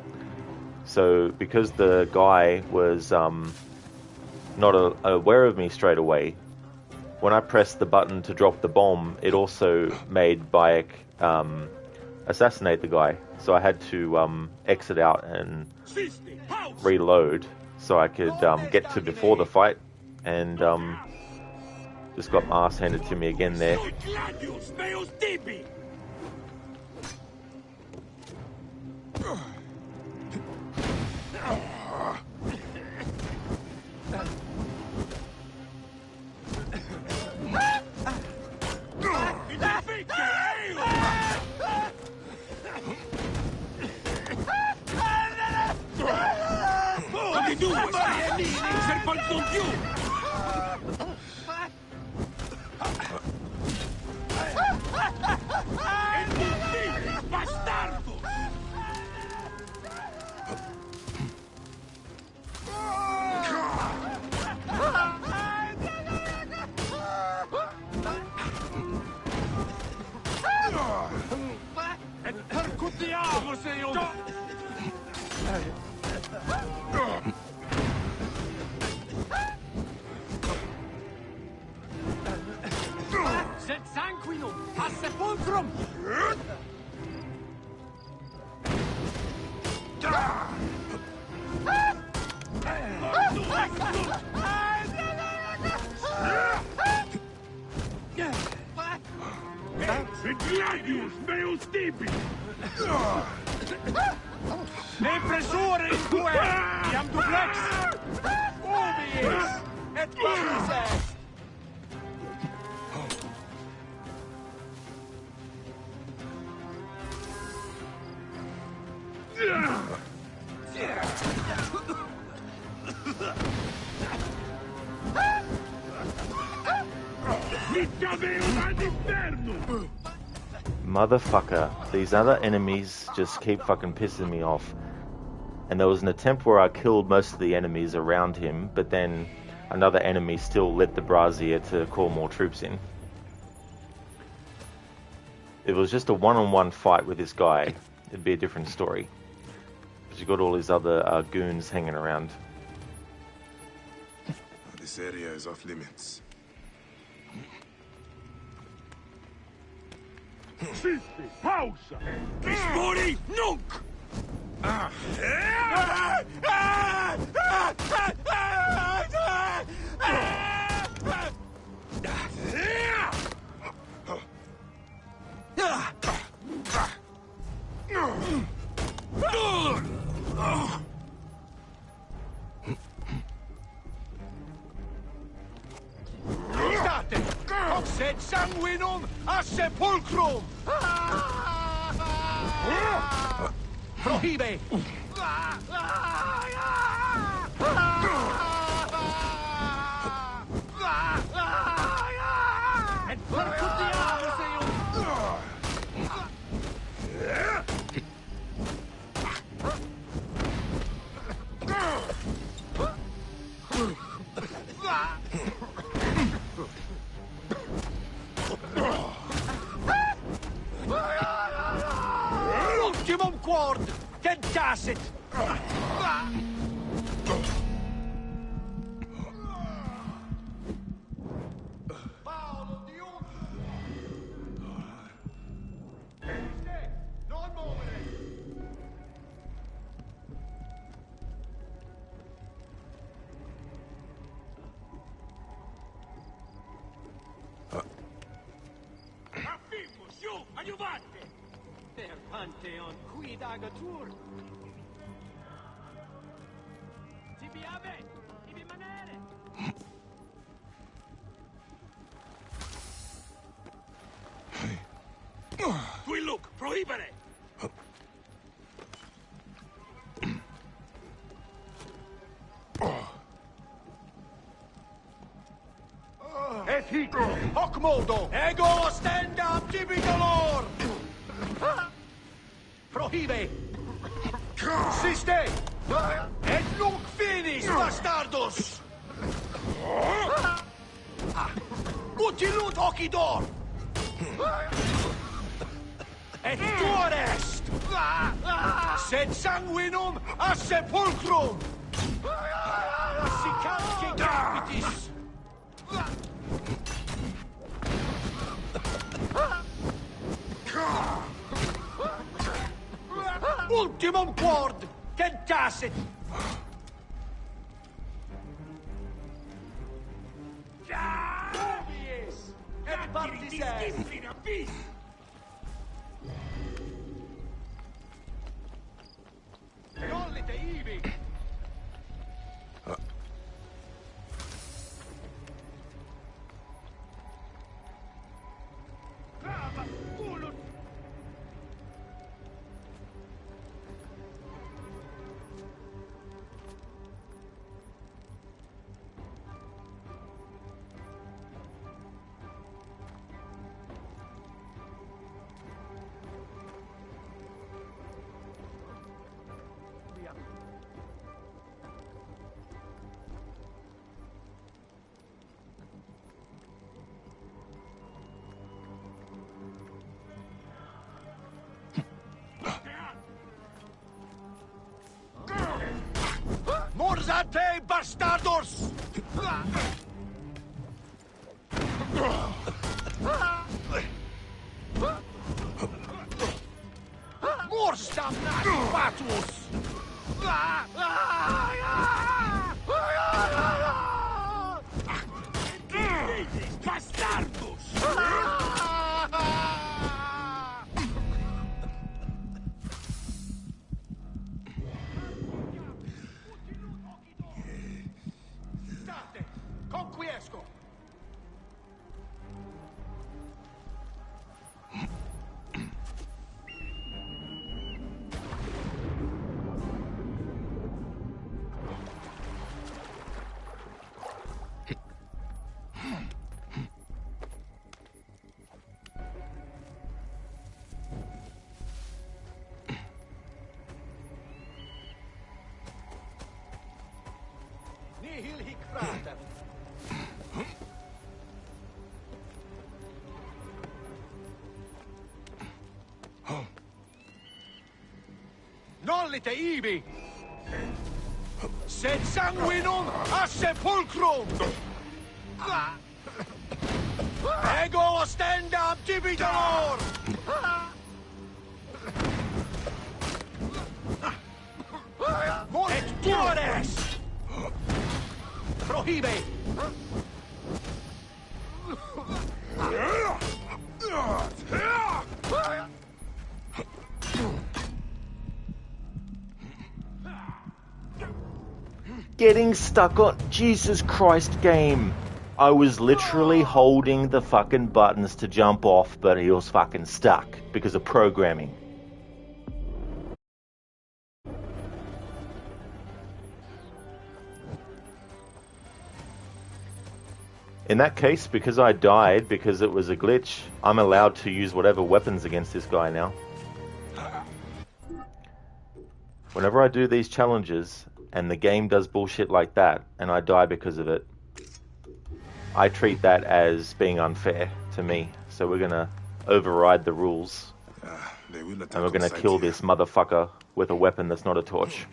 So because the guy was not aware of me straight away, when I pressed the button to drop the bomb, it also made Bayek assassinate the guy. So I had to exit out and reload so I could get to before the fight, and just got my ass handed to me again there. Motherfucker, these other enemies just keep fucking pissing me off. And there was an attempt where I killed most of the enemies around him, but then another enemy still lit the brazier to call more troops in. If it was just a one-on-one fight with this guy, it'd be a different story. Because you've got all his other goons hanging around. This area is off limits. Pausa! Dispori nunc! State! Sed sanguinum a sepulcrum! Prohibe! Et percutiamus eum! Ultimum quord! Tentacit! Affimus, iu, adiuvante! Per Pantheon, quid agatur? Tibi ave, ibi manere! Qui look, prohibere! Et hic, hoc modo, ego ostendam tibi dolor! Prohibe! Siste! Et nunc finis, bastardos! Utilut occidor! Et tuor est! Sed sanguinum a sepulcrum! Sicance capitis! Ultimum quord! Tentacit! Mobies! Et partisans! Gollite ibi! Brava, ulut! Morzate, bastardos! Mors damnati patus! Bastardos! State! Conquiesco! Nollite ibi! Sed sanguinum a sepulcrum! Ego ostendam tibitor! Et tuores! Prohibe! Getting stuck on... Jesus Christ, game. I was literally holding the fucking buttons to jump off, but he was fucking stuck because of programming. In that case, because I died because it was a glitch, I'm allowed to use whatever weapons against this guy now. Whenever I do these challenges, and the game does bullshit like that, and I die because of it, I treat that as being unfair to me. So we're gonna override the rules, and we're gonna kill this motherfucker with a weapon that's not a torch.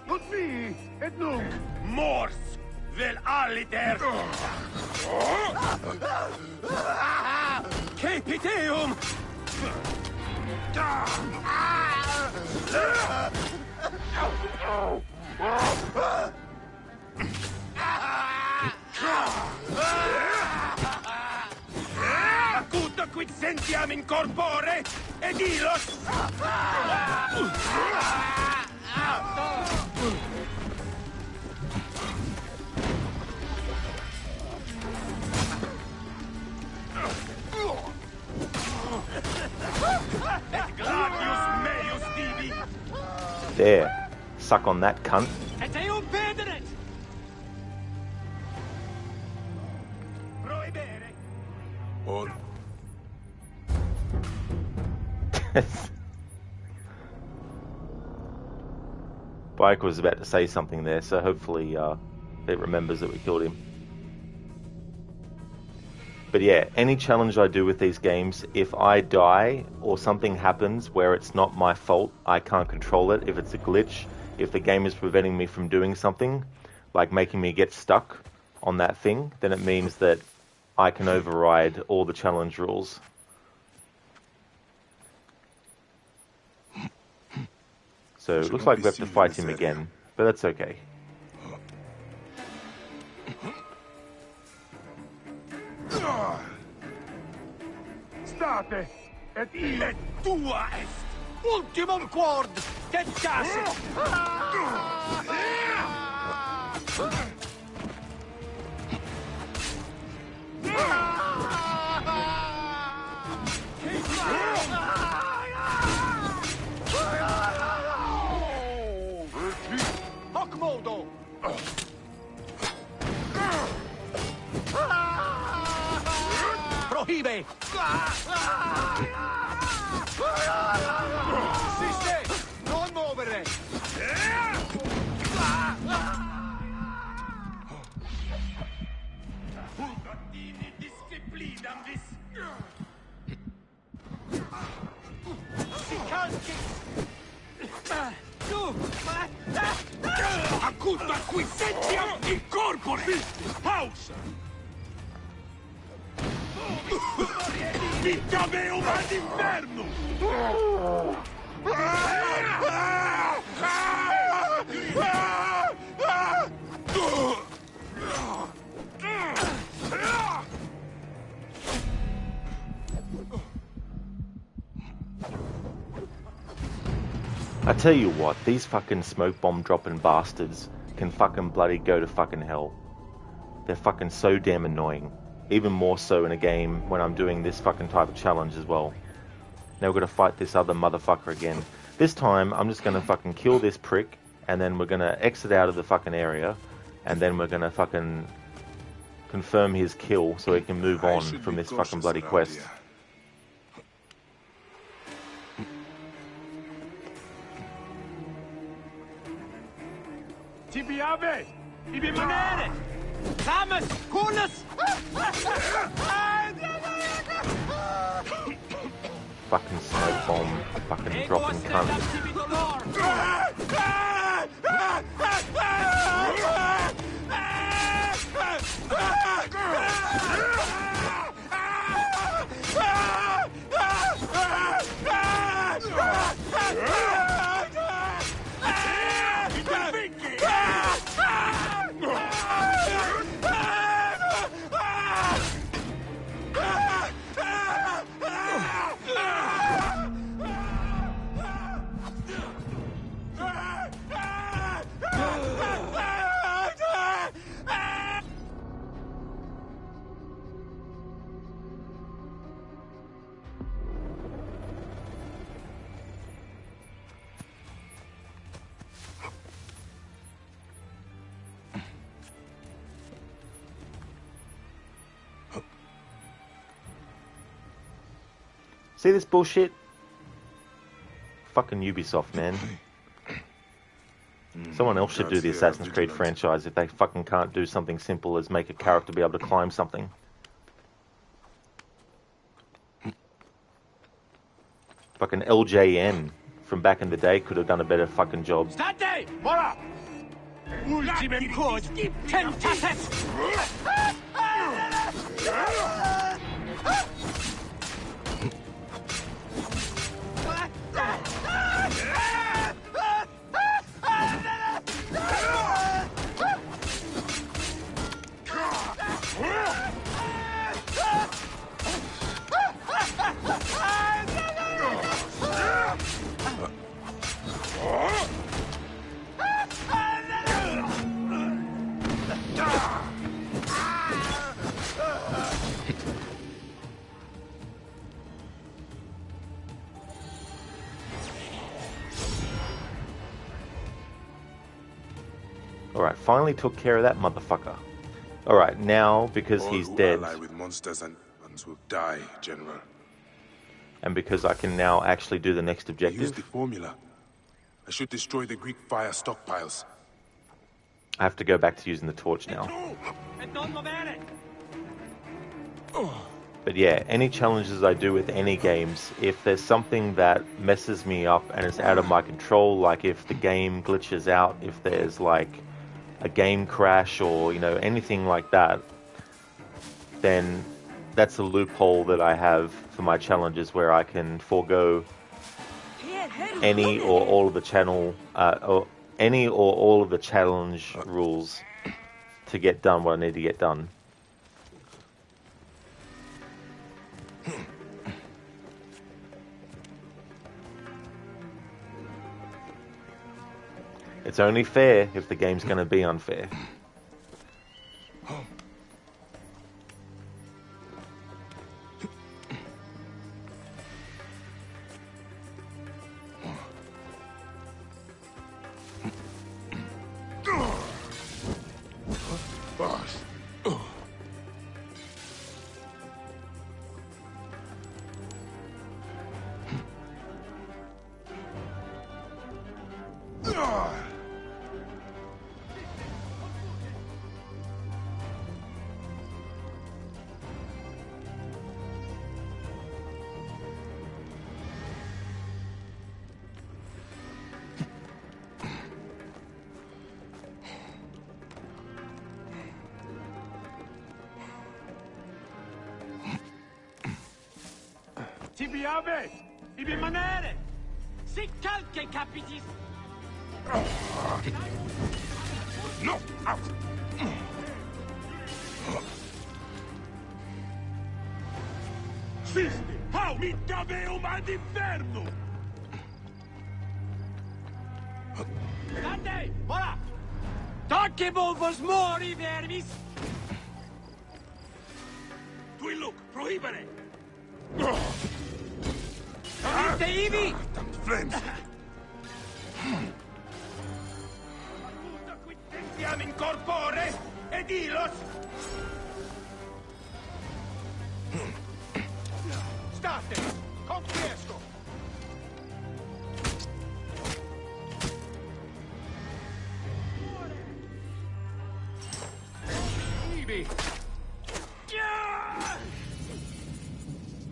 Not me, et nunc. Mors, vel aliter. Capiteum! Acuta quid sentiam in corpore, ed illos! There. Suck on that, cunt. Bayek was about to say something there, so hopefully it remembers that we killed him. But yeah, any challenge I do with these games, if I die or something happens where it's not my fault, I can't control it, if it's a glitch, if the game is preventing me from doing something, like making me get stuck on that thing, then it means that I can override all the challenge rules. So it looks like we have to fight him again, but that's okay. State, et ille tua est. Ultimum quord, tentasse! Hoc modo! Prohibe! Siste! Non muovere! Pulgatini disciplinam vis. Si canti! Tu! Acuta qui sentiam in corpore! Pausa! Vita meum ad infernum! I tell you what, these fucking smoke bomb dropping bastards can fucking bloody go to fucking hell. They're fucking so damn annoying. Even more so in a game when I'm doing this fucking type of challenge as well. Now we're gonna fight this other motherfucker again. This time I'm just gonna fucking kill this prick, and then we're gonna exit out of the fucking area, and then we're gonna fucking confirm his kill so he can move on from this fucking bloody quest. Tibiave! Ibi manere! Thomas! Coolness! Fucking smoke bomb. Fucking dropping cunt. See this bullshit? Fucking Ubisoft, man. Someone else should do the Assassin's Creed franchise if they fucking can't do something simple as make a character be able to climb something. Fucking LJN from back in the day could have done a better fucking job. State! Mora! Ultimate code! Tentates! Alright, finally took care of that motherfucker. Alright, now, because All he's who dead, ally with monsters and will die, General. and because I can now actually do the next Use objective, the formula. I should destroy the Greek fire stockpiles. I have to go back to using the torch now. But yeah, any challenges I do with any games, if there's something that messes me up and it's out of my control, like if the game glitches out, if there's like a game crash or, you know, anything like that, then that's a loophole that I have for my challenges where I can forego any or all of the challenge rules to get done what I need to get done. It's only fair if the game's going to be unfair. Tibiabe! Ibi manere! Si calche capitis! No! Out! Sisti! How? Mitabeum ad inferno! Dante! Ora! Docebo vos mori verbis! Tui look! Prohibere! Venite ivi! Damned flames! Siamo in corpore ed ilos! State! Confiesco! me!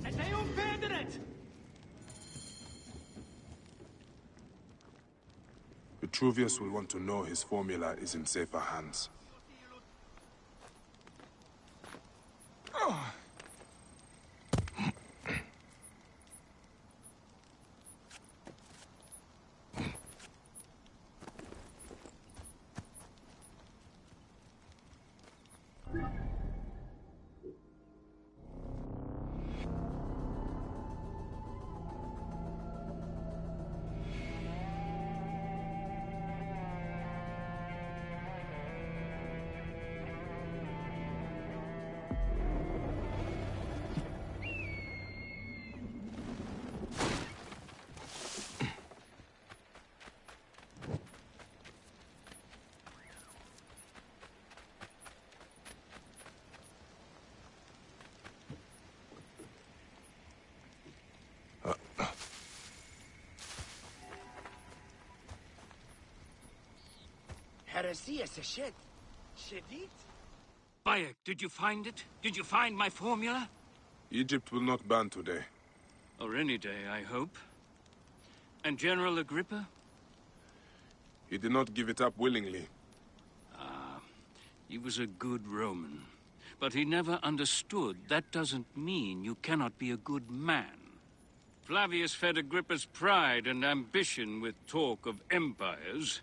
And they unbanded it! Vitruvius will want to know his formula is in safer hands. Heresy Seshet. Shedit? Bayek, did you find it? Did you find my formula? Egypt will not ban today. Or any day, I hope. And General Agrippa? He did not give it up willingly. He was a good Roman. But he never understood that doesn't mean you cannot be a good man. Flavius fed Agrippa's pride and ambition with talk of empires.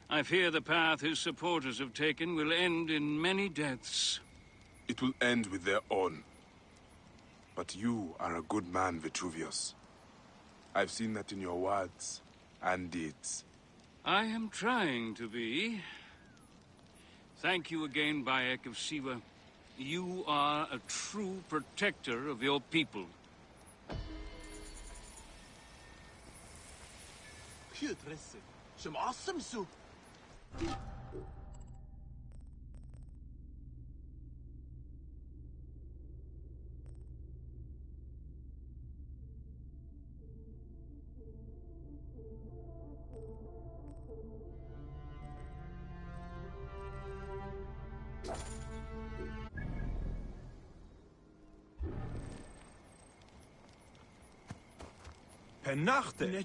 I fear the path his supporters have taken will end in many deaths. It will end with their own. But you are a good man, Vitruvius. I've seen that in your words and deeds. I am trying to be. Thank you again, Bayek of Siwa. You are a true protector of your people. Some awesome soup. Pennachte!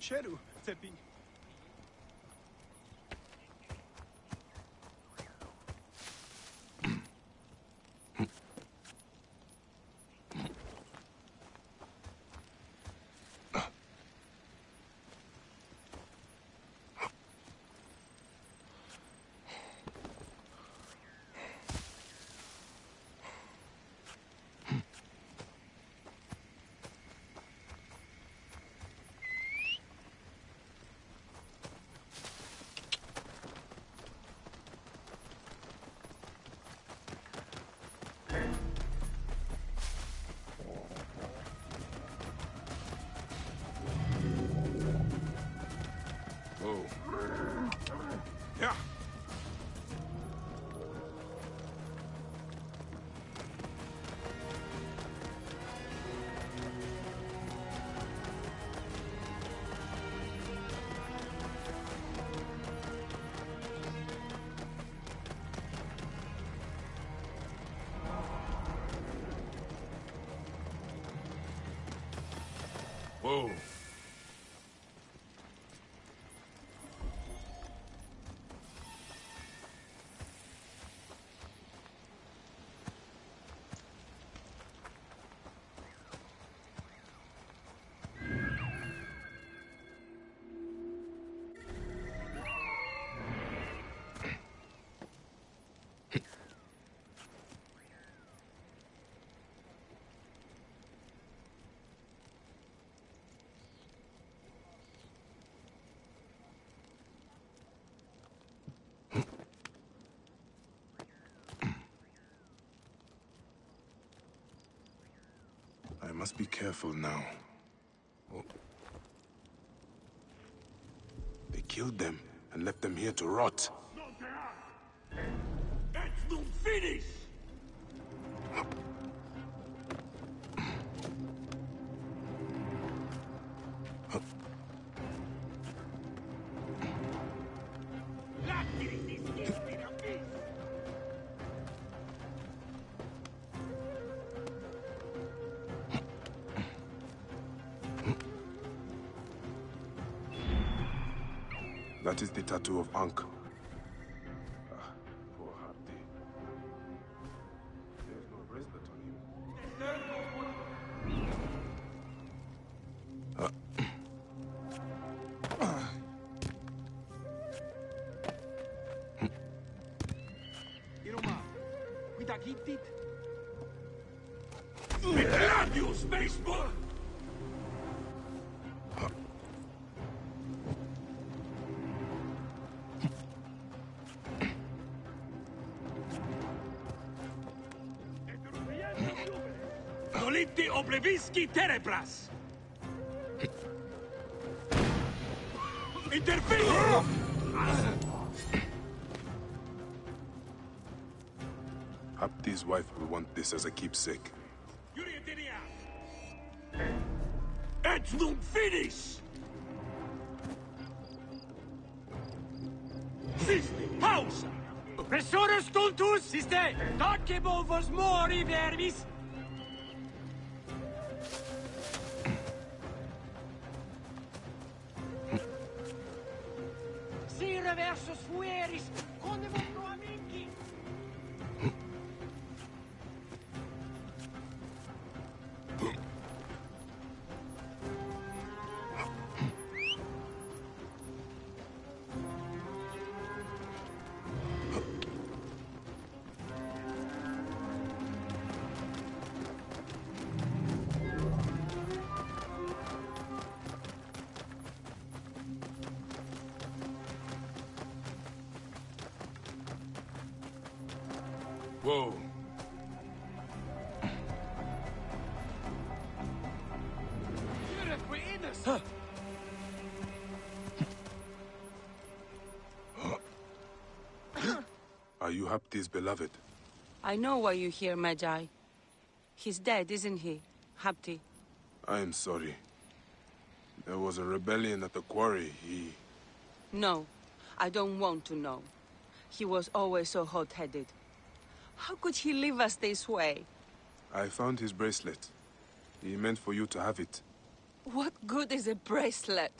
Oh. Yeah. Whoa. I must be careful now. Oh. They killed them and left them here to rot. It's not finished! That is the tattoo of Ankh. Ah, poor Hapti. There's no bracelet on him. Iroma, quita gittit. Gladius, baseball! Dolitti obleviski terebras! Intervene! Hapti's wife will want this as a keepsake. Et nunc finis! Siste, pausa! Pressurus cultus, siste! Docebo vos mori verbis! Si reversus fueris, conde vostro amici! Whoa. Are you Hapti's beloved? I know why you're here, Magi. He's dead, isn't he, Hapti? I am sorry. There was a rebellion at the quarry. No, I don't want to know. He was always so hot-headed. How could he leave us this way? I found his bracelet. He meant for you to have it. What good is a bracelet?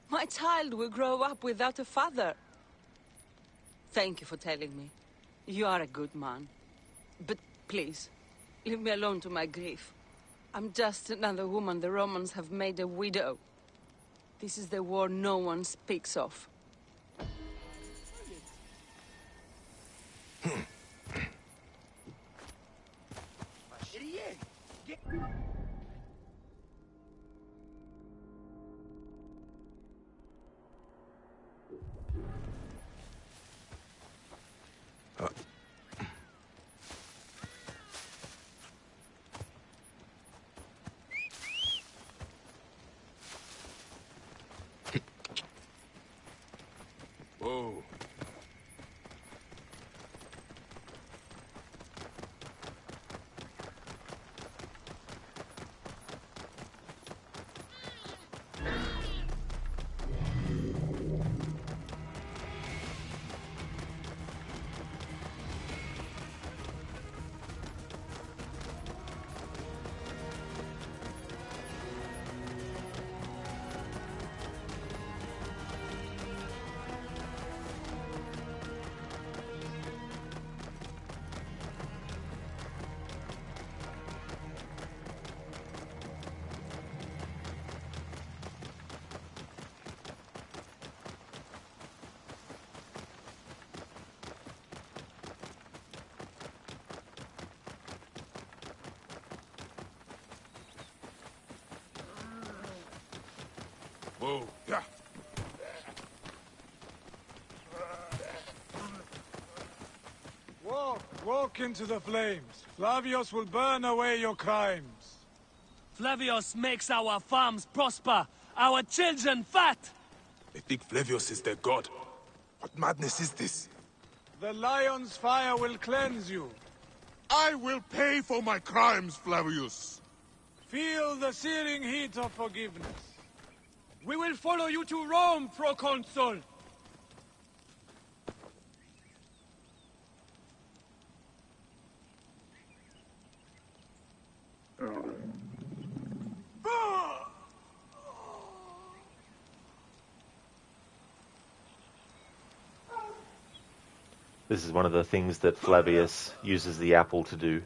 My child will grow up without a father. Thank you for telling me. You are a good man. But please, leave me alone to my grief. I'm just another woman the Romans have made a widow. This is the war no one speaks of. Whoa. Whoa. Yeah. Walk into the flames. Flavius will burn away your crimes. Flavius makes our farms prosper, our children fat! They think Flavius is their god. What madness is this? The lion's fire will cleanse you. I will pay for my crimes, Flavius. Feel the searing heat of forgiveness. We will follow you to Rome, Proconsul! This is one of the things that Flavius uses the apple to do.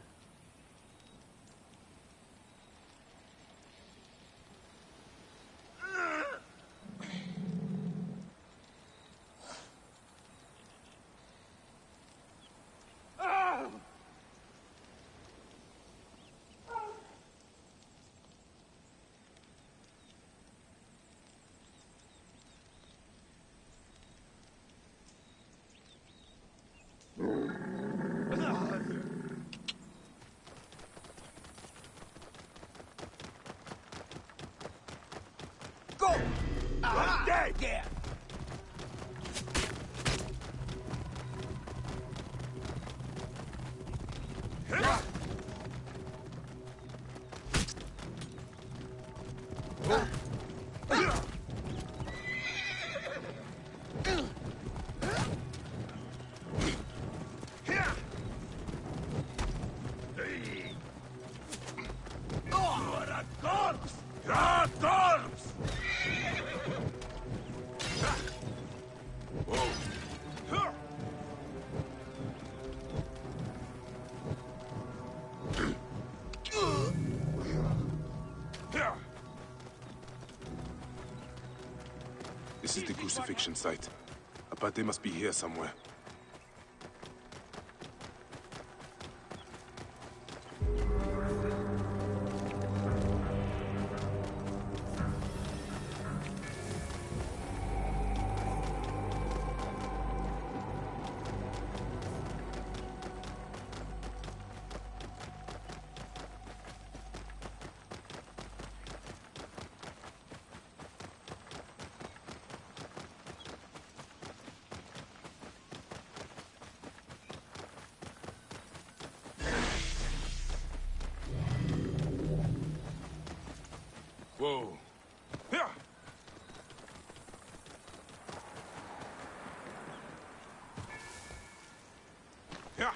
Go! There! There! This is the crucifixion site. Apate must be here somewhere. Whoa. Yeah. Yeah.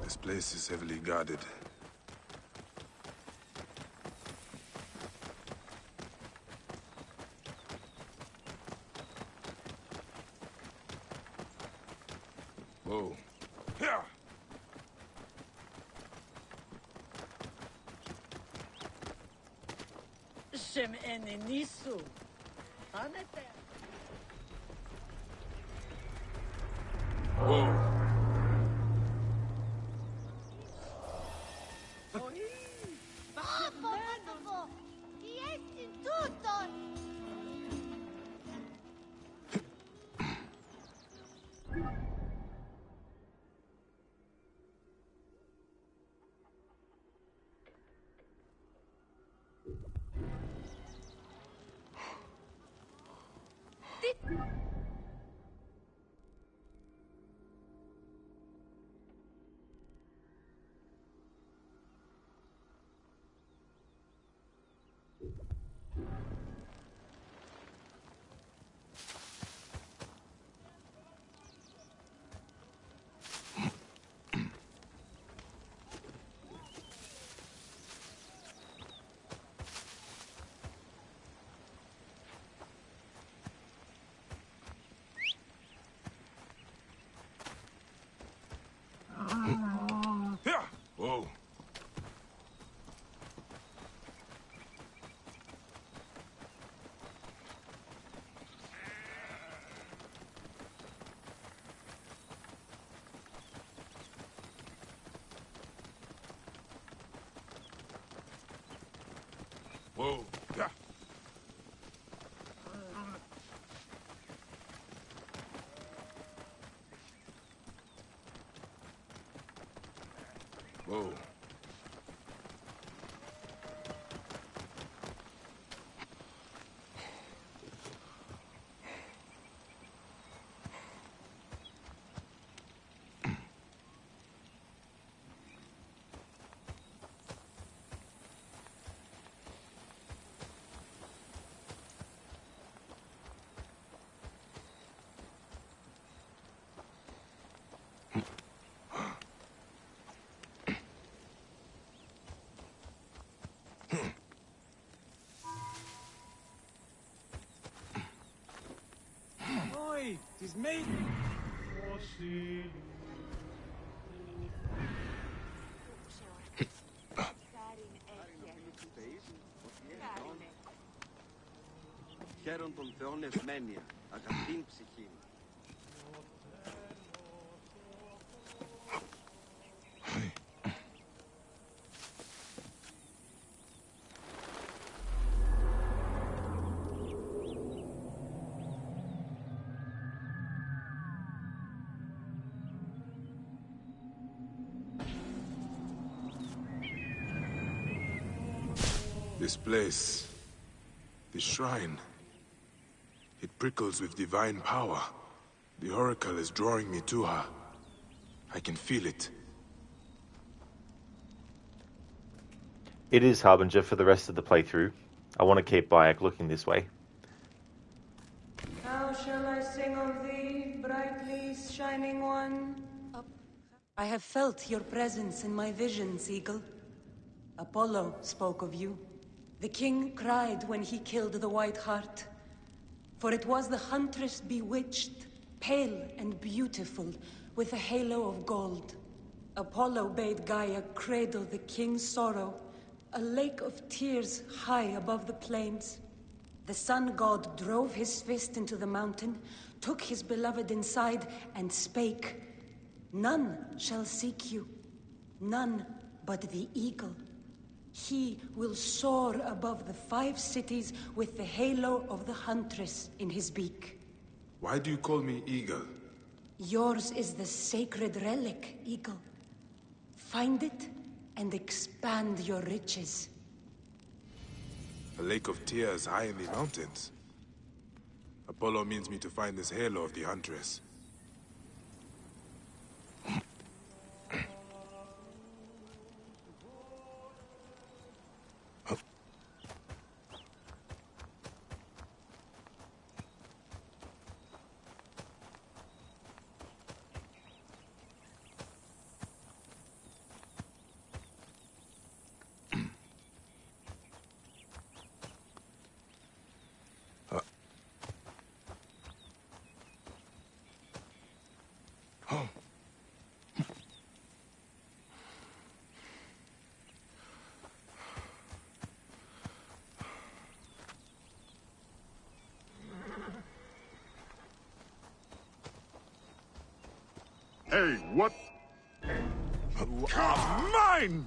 This place is heavily guarded. Whoa. Yeah. Shem enenisu. Anete. Whoa. Yeah. Whoa. Whoa. Yeah. Whoa. 'Tis me. Χαίρον των θεών ευμένεια, αγαπήν ψυχήν. This place, this shrine, it prickles with divine power. The Oracle is drawing me to her. I can feel it. It is Harbinger for the rest of the playthrough. I want to keep Bayek looking this way. How shall I sing of thee, brightly shining one? I have felt your presence in my visions, Eagle. Apollo spoke of you. The king cried when he killed the White Hart. For it was the huntress bewitched, pale and beautiful, with a halo of gold. Apollo bade Gaia cradle the king's sorrow, a lake of tears high above the plains. The sun god drove his fist into the mountain, took his beloved inside, and spake, "None shall seek you, none but the eagle. He will soar above the 5 cities with the halo of the huntress in his beak." Why do you call me Eagle? Yours is the sacred relic, Eagle. Find it and expand your riches. A lake of tears high in the mountains. Apollo means me to find this halo of the Huntress. Hey, what? You are mine!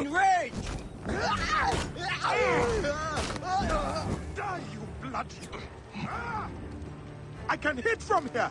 Enraged! Die, you bloody! I can hit from here!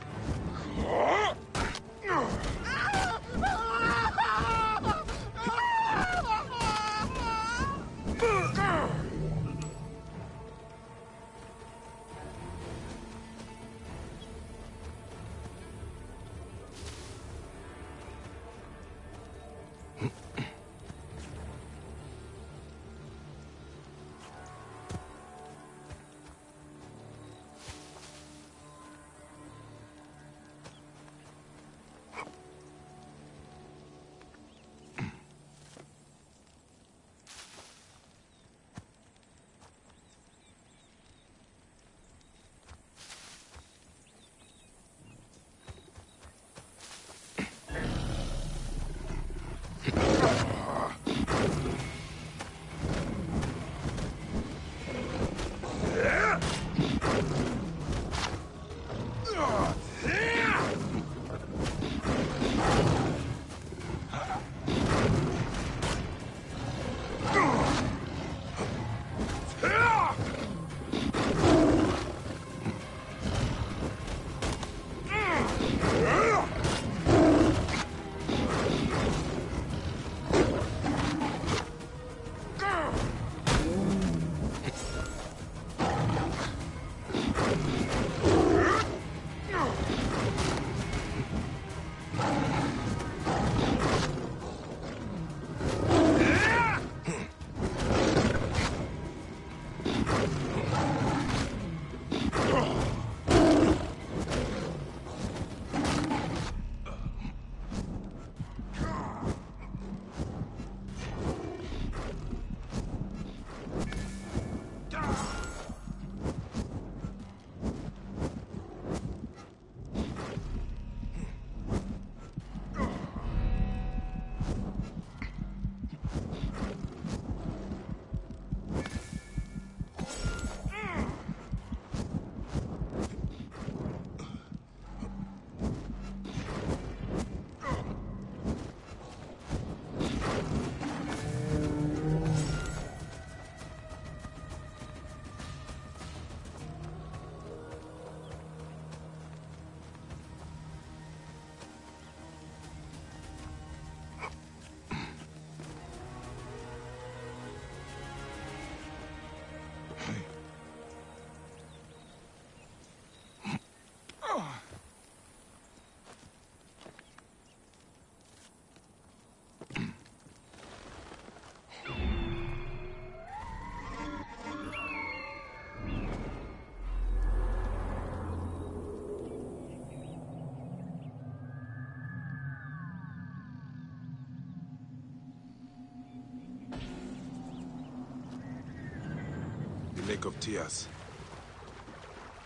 Lake of Tears.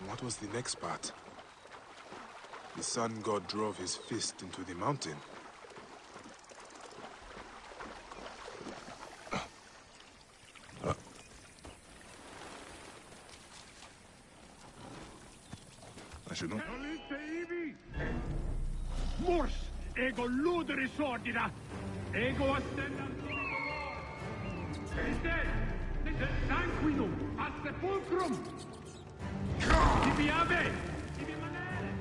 What was the next part? The sun god drove his fist into the mountain. I should not... Mors, ego ludere sordida, ego ascendam Iste sanguinum a sepulcrum. Ibi ave, ibi manere.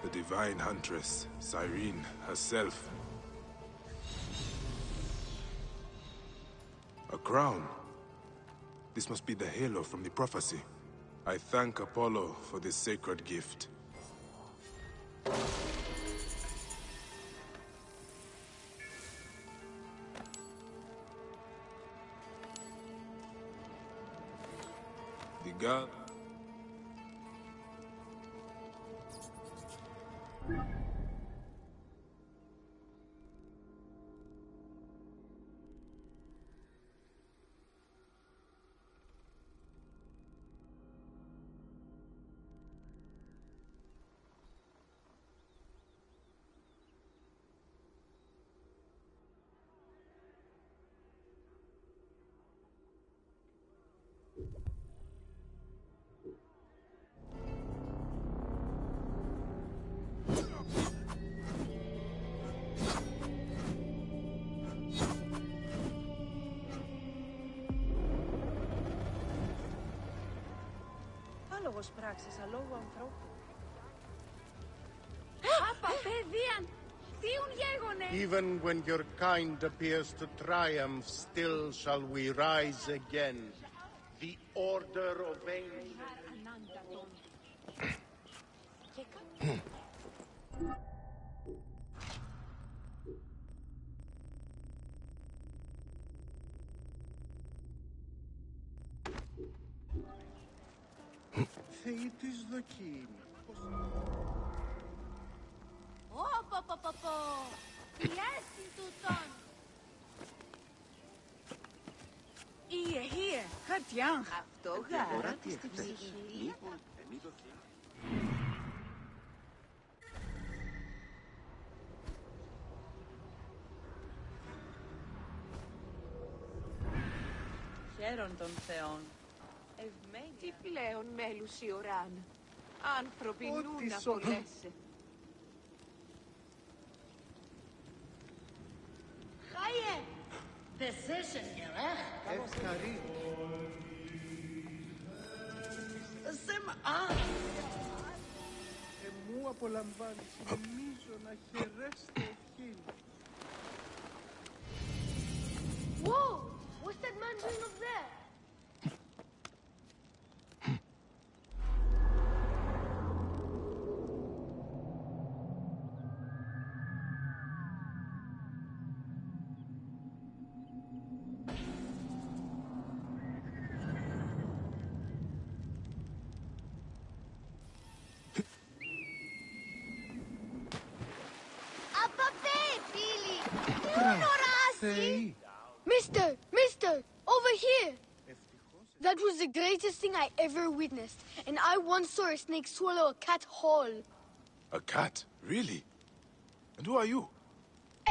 The divine huntress, Cyrene herself. A crown. This must be the halo from the prophecy. I thank Apollo for this sacred gift. The god... Άλογος πράξεις αλόγου ανθρώπου. Απαπέδιαν! Θείουν γέγονε! Even when your kind appears to triumph, still shall we rise again. The order of ancient... Θεή της δοκίμη. Πω! Πιέστη τούτον! Hier, χαρτιάν. Αυτό γάρα στην ψυχή. Χαίρον των θεών. Ευμένια. Τι πλέον μέλους η οράν. Άνθρωποι νου να απολέσαι. Χάιε! Decision, gerecht. Ευχαρίστω. Εμού απολαμβάνεις, νομίζω να χαιρέστε ευχήν. Whoa! What's that man doing up there? Mister, over here! That was the greatest thing I ever witnessed, and I once saw a snake swallow a cat whole. A cat? Really? And who are you?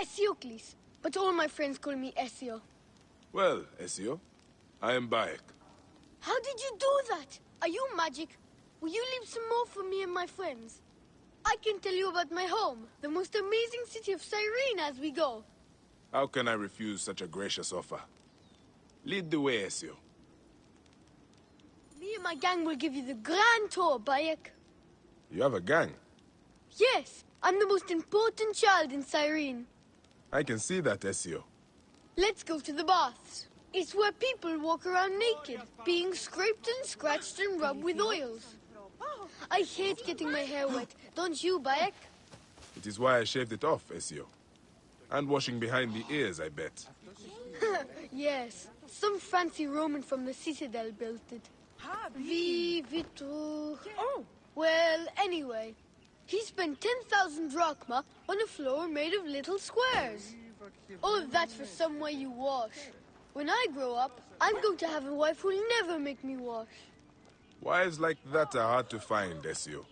Esiocles, but all my friends call me Esio. Well, Ezio, I am Bayek. How did you do that? Are you magic? Will you leave some more for me and my friends? I can tell you about my home, the most amazing city of Cyrene as we go. How can I refuse such a gracious offer? Lead the way, Ezio. Me and my gang will give you the grand tour, Bayek. You have a gang? Yes, I'm the most important child in Cyrene. I can see that, Ezio. Let's go to the baths. It's where people walk around naked, being scraped and scratched and rubbed with oils. I hate getting my hair wet, don't you, Bayek? It is why I shaved it off, Ezio. And washing behind the ears, I bet. Yes, some fancy Roman from the Citadel built it. Vitu. Oh, well, anyway, He spent 10,000 drachma on a floor made of little squares. All of that for somewhere you wash. When I grow up, I'm going to have a wife who'll never make me wash. Wives like that are hard to find, Ezio.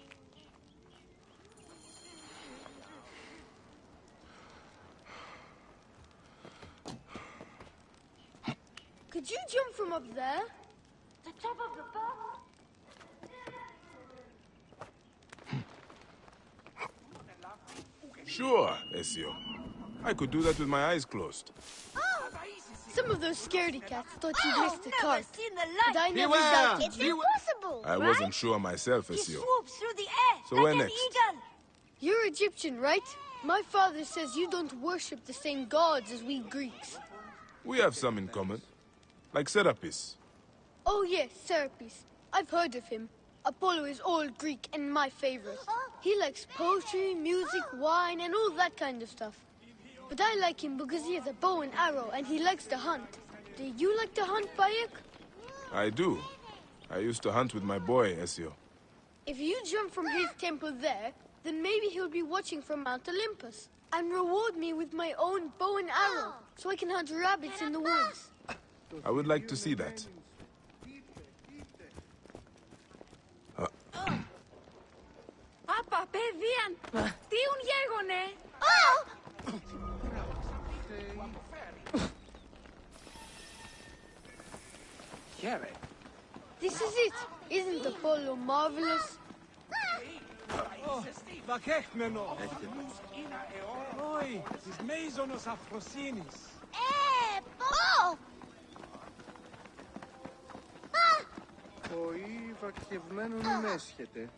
Could you jump from up there? The top of the boat? Sure, Ezio. I could do that with my eyes closed. Some of those scaredy cats thought you'd missed the cart. But I never Beware! doubted It's you. impossible, I wasn't sure myself, He Ezio. swoops through the air So like where an next? eagle. You're Egyptian, right? My father says you don't worship the same gods as we Greeks. We have some in common. Like Serapis. Oh yes, Serapis. I've heard of him. Apollo is all Greek and my favorite. He likes poetry, music, wine, and all that kind of stuff. But I like him because he has a bow and arrow and he likes to hunt. Do you like to hunt, Bayek? I do. I used to hunt with my boy, Ezio. If you jump from his temple there, then maybe he'll be watching from Mount Olympus and reward me with my own bow and arrow so I can hunt rabbits in the woods. I would like to see that. Papa, παιδίαν! Τι ουν γέγονε! This is it. Isn't Apollo marvelous? Βακέχμενο! Όχι, της μέιζωνος αφροσύνης. Ποή βακευμένον μέσχεται.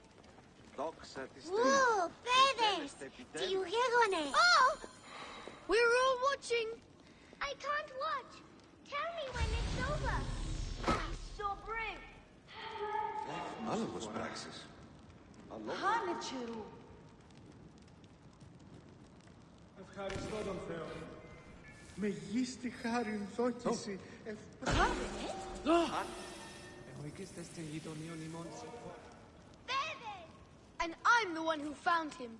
Δόξα της Whoa, παιδες! Τι γέγονε! We're all watching. I can't watch. Tell me when it's over. So brave. Άλογος πράξης. Χάνετσερου. Ευχαριστώ τον Θεό. Μεγίστη χάριν δόκηση. Εγώ οικείστε στην γειτονίων ημών σε And I'm the one who found him.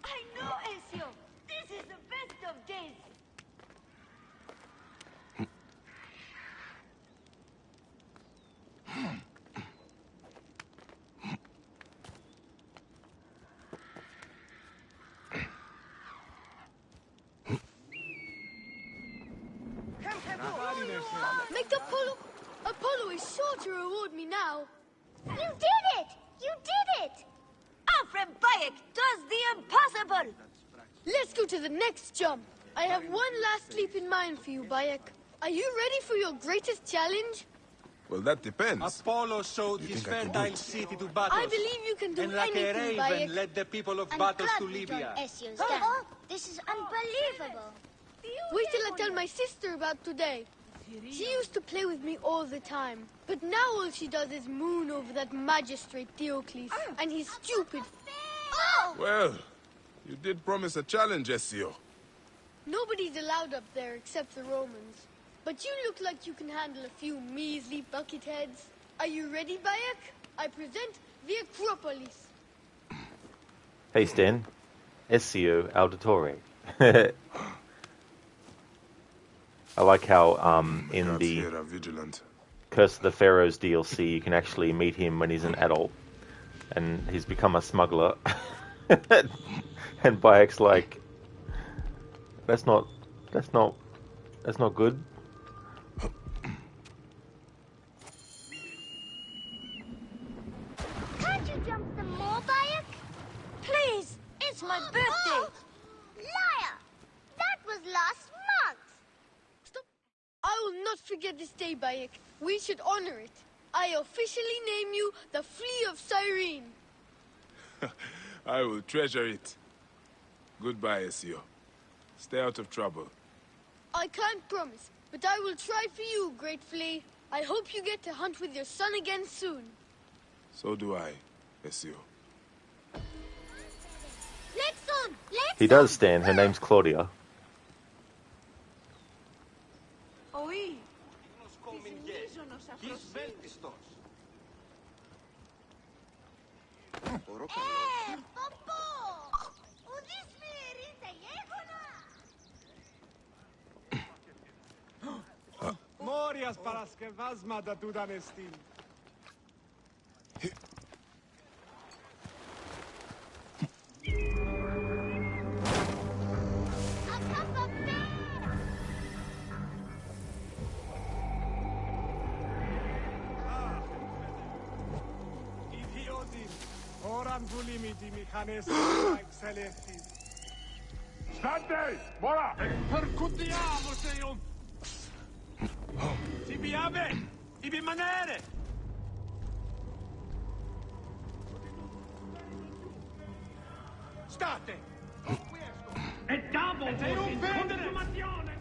I know, Ezio. This is the best of days. Make Apollo. Apollo is sure to reward me now. You did it! You did it! Our friend Bayek does the impossible! Let's go to the next jump. I have one last leap in mind for you, Bayek. Are you ready for your greatest challenge? Well, that depends. Apollo showed his fertile city to battles. I believe you can do and like anything, a raven Bayek. led the people of I'm battles glad to we Libya. joined Ezio's gang. This is unbelievable. Wait till I tell my sister about today. She used to play with me all the time. But now all she does is moon over that magistrate Diocles and his stupid... Well, you did promise a challenge, Ezio. Nobody's allowed up there except the Romans. But you look like you can handle a few measly bucket heads. Are you ready, Bayek? I present the Acropolis. Hey Stan, Ezio Auditore. I like how in the Here are vigilant. Curse of the Pharaohs DLC you can actually meet him when he's an adult and he's become a smuggler. And Bayek's like, that's not good. Can't you jump some more, Bayek? Please, it's my birthday. Liar! That was last month. Stop. I will not forget this day, Bayek. We should honor it. I officially name you the Flea of Cyrene. I will treasure it. Goodbye, Ezio. Stay out of trouble. I can't promise, but I will try for you, Great Flea. I hope you get to hunt with your son again soon. So do I, Ezio. Let's on! Let's He does, Stan. Her name's Claudia. Όχι. Χεις βέλτιστος. Ποπό! Dias paraskevasma da dudanestin. Oran bulimiti michanes excellentin. State! Mora! Percutiamo, Seon! Si biave! Ibi manere! State! E double Sei un federe! consumazione!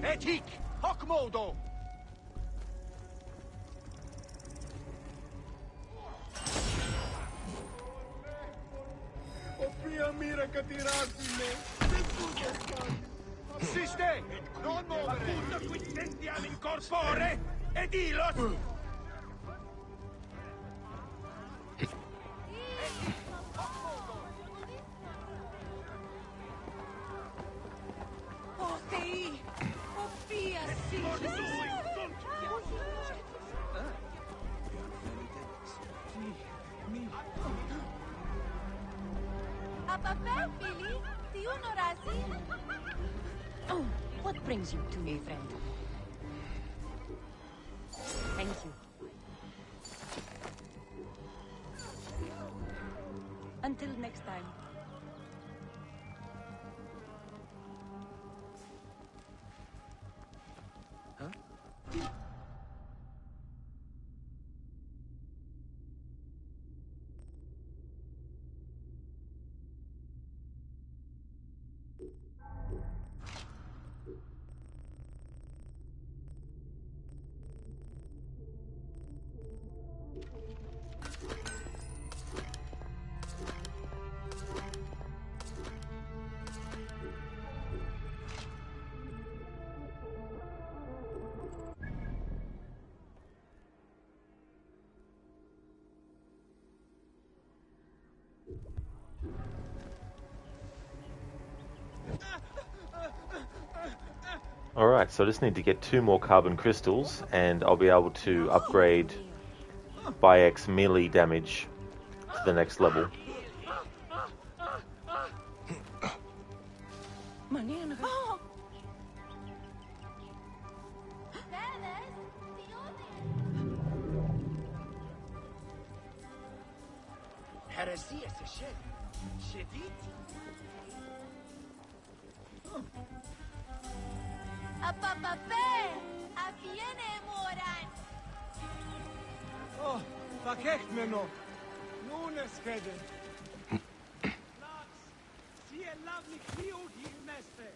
Etik! Hoc modo! Oppia mira che tirartine! Siste! Non muovere! Appunto qui sentiamo in corpore! Ed ilos! Ostei! Oppia si! Apapel, Billy? Tiuno Razi? Oh, what brings you to me, friend? Thank you. Until next time. Alright, so I just need to get 2 more carbon crystals and I'll be able to upgrade Bayek's melee damage to the next level. Heresia se shed. Shedit? Apapape! Aviene moran! Oh, fakekt meno! Nun es kede! Si è lovely cute il meste!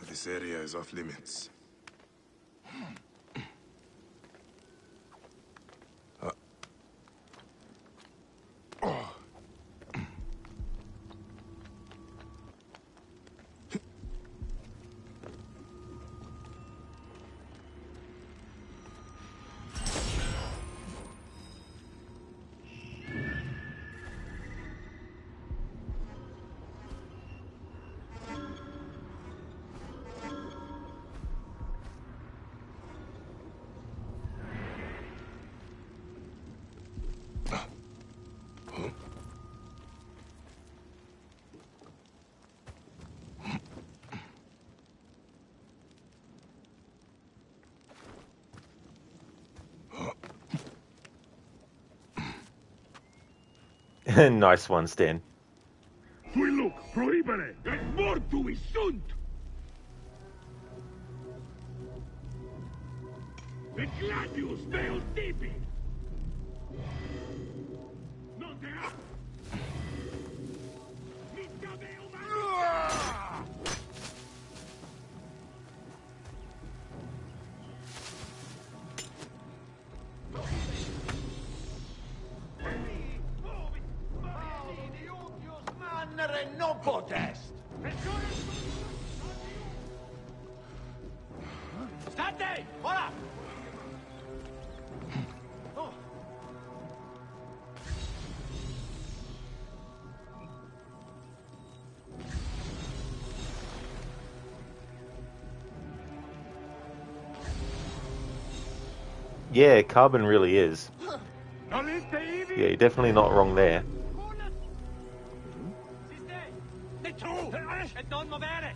This area is off limits. Nice one, Stan. Sui look, prohibere, et mortui sunt! Et gladius deus tibi! Non te ha! Mannere non potest! State! Ora! Yeah, Carbon really is. Yeah, you're definitely not wrong there. Et non movere!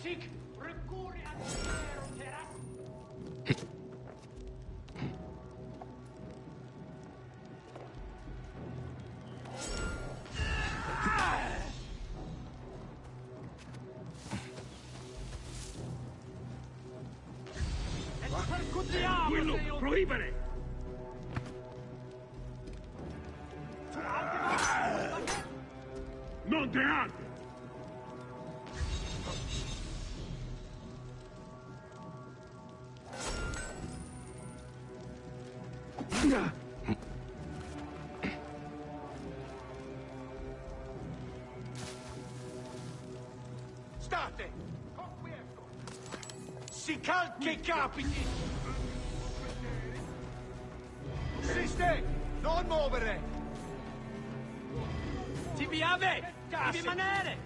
Sic recuriat Sui look, prohibere! Non te ha! State! Si cal che capiti! Siste! Non muovere! Tibi ave! Tibi manere!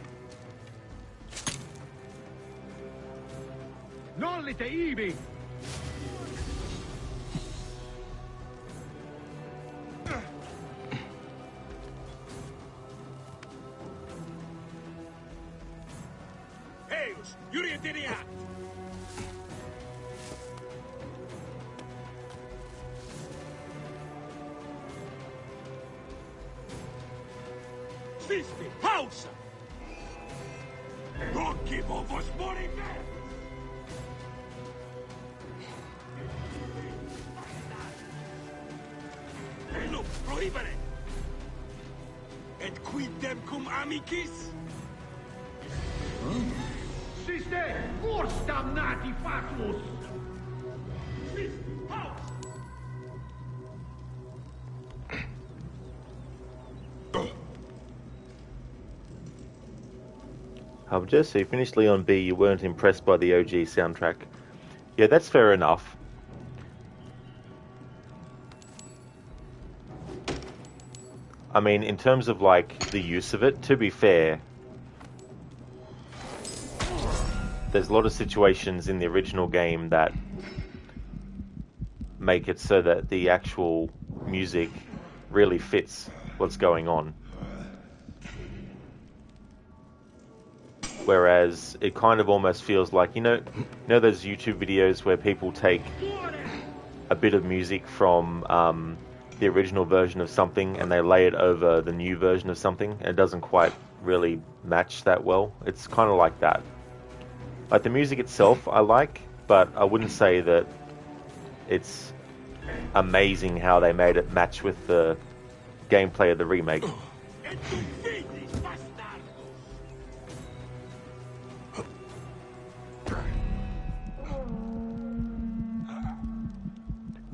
Non li te ibi! Eus! Urietiria! Sisti! Pausa! Occhi vos morite! Look, prohibere! Et quidem cum amicis? Siste! Urs damnati fatuus! Sisti! Pausa! Jesse, you finished Leon B. You weren't impressed by the OG soundtrack. Yeah, that's fair enough. I mean, in terms of, like, the use of it, to be fair, there's a lot of situations in the original game that make it so that the actual music really fits what's going on. Whereas it kind of almost feels like, you know those YouTube videos where people take a bit of music from the original version of something and they lay it over the new version of something, and it doesn't quite really match that well? It's kind of like that. Like, the music itself I like, but I wouldn't say that it's amazing how they made it match with the gameplay of the remake.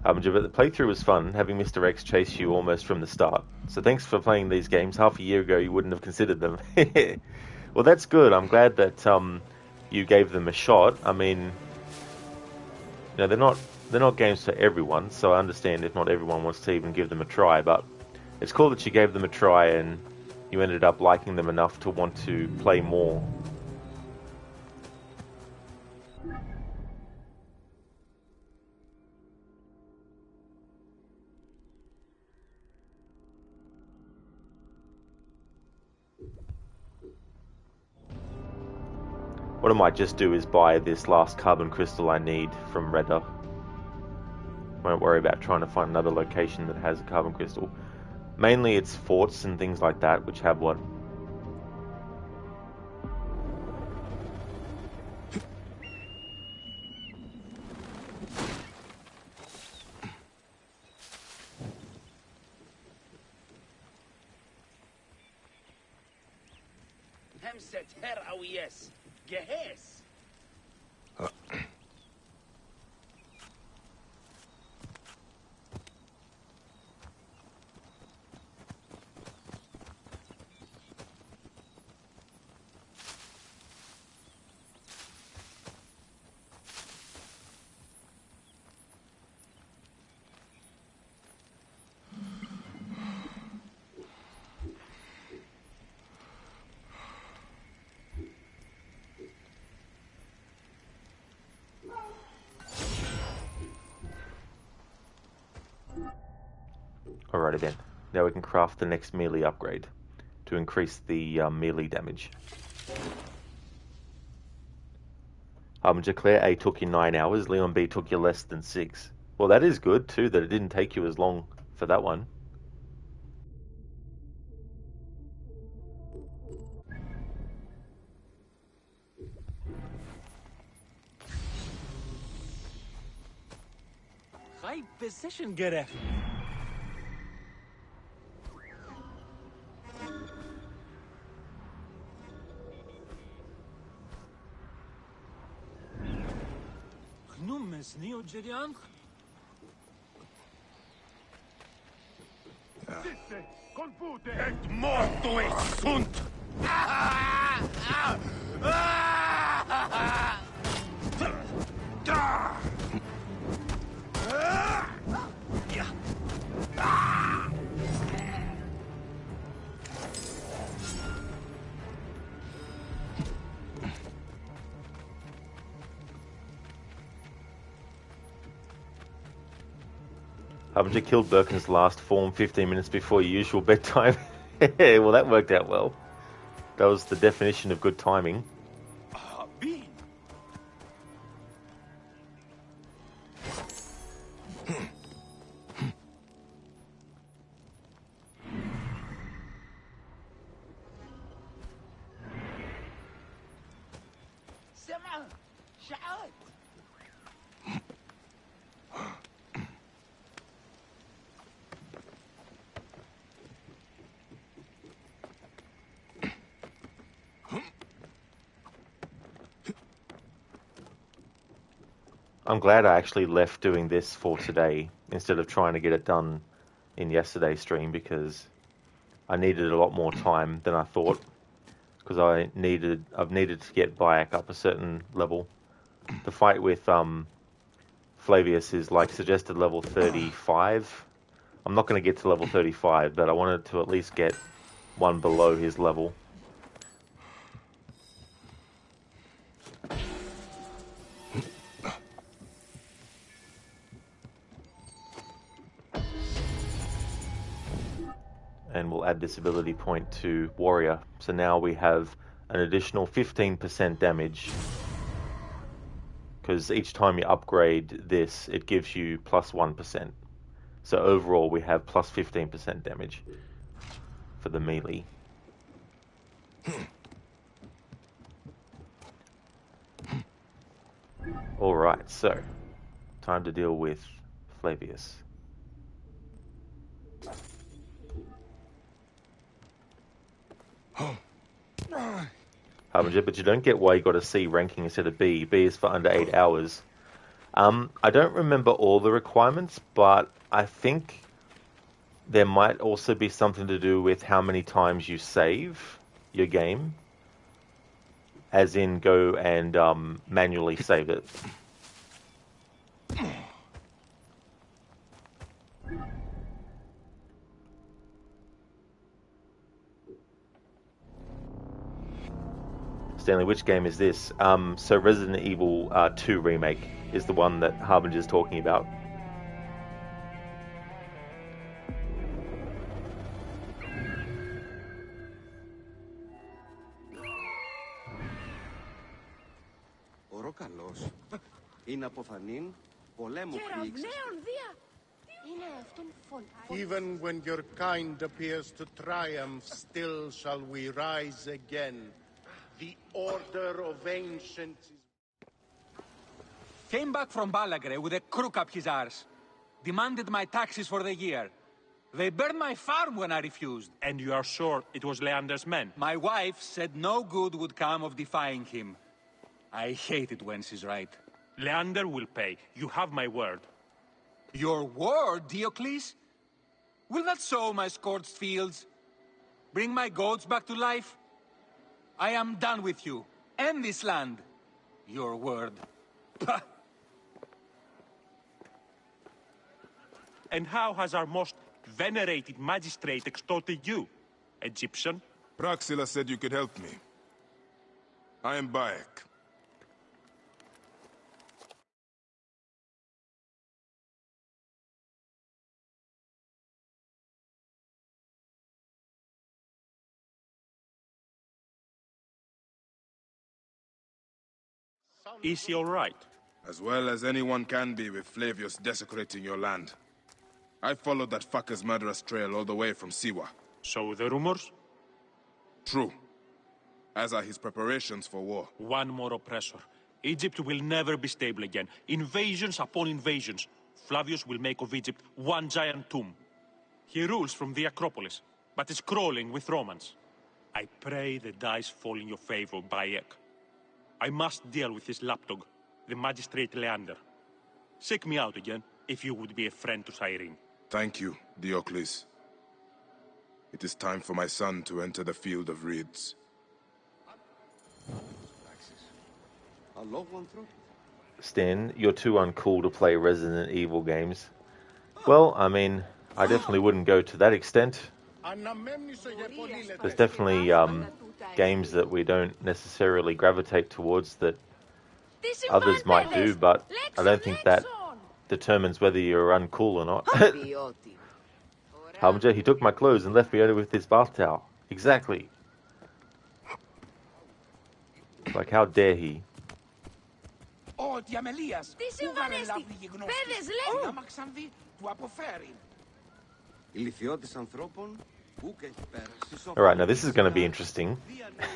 But the playthrough was fun, having Mr. X chase you almost from the start. So thanks for playing these games. Half a year ago you wouldn't have considered them. Well, that's good. I'm glad that you gave them a shot. I mean, you know, they're not games for everyone, so I understand if not everyone wants to even give them a try, but it's cool that you gave them a try and you ended up liking them enough to want to play more. What I might just do is buy this last carbon crystal I need from Redder. Won't worry about trying to find another location that has a carbon crystal. Mainly it's forts and things like that which have one. Hemset her awiyes. Gehes. Alrighty then. Now we can craft the next melee upgrade to increase the melee damage. Harbinger Claire A took you 9 hours, Leon B took you less than 6. Well, that is good too, that it didn't take you as long for that one. High position, Geref. Gnumes neo Jerian. Confute! Et morto e sunt! Harbinger killed Birkin's last form 15 minutes before your usual bedtime. Well, that worked out well. That was the definition of good timing. Sema! Sha'at! I'm glad I actually left doing this for today instead of trying to get it done in yesterday's stream, because I needed a lot more time than I thought, because I've needed to get Bayek up a certain level. The fight with Flavius is like suggested level 35. I'm not going to get to level 35, but I wanted to at least get one below his level. And we'll add this ability point to Warrior. So now we have an additional 15% damage, because each time you upgrade this, it gives you plus 1%. So overall, we have plus 15% damage for the melee. Alright, so time to deal with Flavius. Harbinger, but you don't get why you got a C ranking instead of B. B is for under 8 hours. I don't remember all the requirements, but I think there might also be something to do with how many times you save your game. As in, go and manually save it. Stanley, which game is this? So Resident Evil 2 Remake is the one that Harbinger's talking about. Oro καλός. Είναι από φανήν. Even when your kind appears to triumph, still shall we rise again. The order of ancients is... Came back from Balagre with a crook up his arse. Demanded my taxes for the year. They burned my farm when I refused. And you are sure it was Leander's men? My wife said no good would come of defying him. I hate it when she's right. Leander will pay. You have my word. Your word, Diocles? Will that sow my scorched fields? Bring my goats back to life? I am done with you, and this land. Your word. Pah! And how has our most venerated magistrate extorted you, Egyptian? Praxilla said you could help me. I am Bayek. Is he all right? As well as anyone can be with Flavius desecrating your land. I followed that fucker's murderous trail all the way from Siwa. So the rumors? True. As are his preparations for war. One more oppressor. Egypt will never be stable again. Invasions upon invasions. Flavius will make of Egypt one giant tomb. He rules from the Acropolis, but is crawling with Romans. I pray the dice fall in your favor, Bayek. I must deal with this lapdog, the magistrate Leander. Seek me out again, if you would be a friend to Cyrene. Thank you, Diocles. It is time for my son to enter the field of reeds. Stan, you're too uncool to play Resident Evil games. Well, I mean, I definitely wouldn't go to that extent. There's definitely games that we don't necessarily gravitate towards that others might do, but I don't think that determines whether you're uncool or not. Hamja, he took my clothes and left me only with this bath towel. Exactly. Like, how dare he? Alright, now this is going to be interesting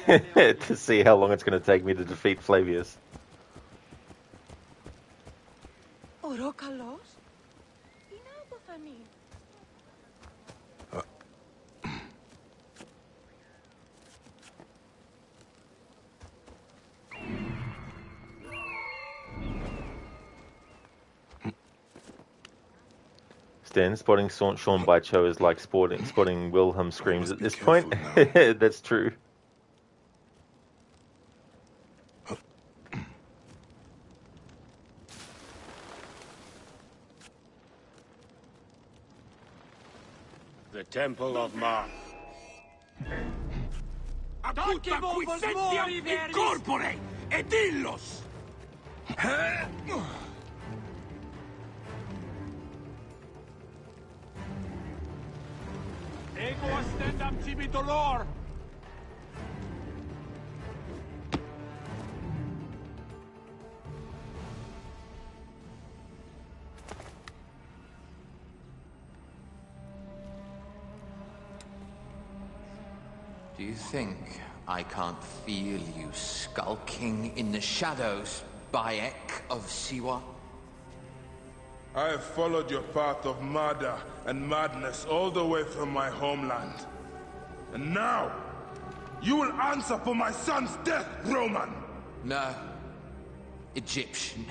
to see how long it's going to take me to defeat Flavius. Stan, spotting Sean Baicho is like spotting Wilhelm screams at this point. That's true. The Temple of Mars. Incorpore et illos! Ego ostendam tibi dolor! Do you think I can't feel you skulking in the shadows, Bayek of Siwa? I have followed your path of murder and madness all the way from my homeland. And now, you will answer for my son's death, Roman! No. Egyptian.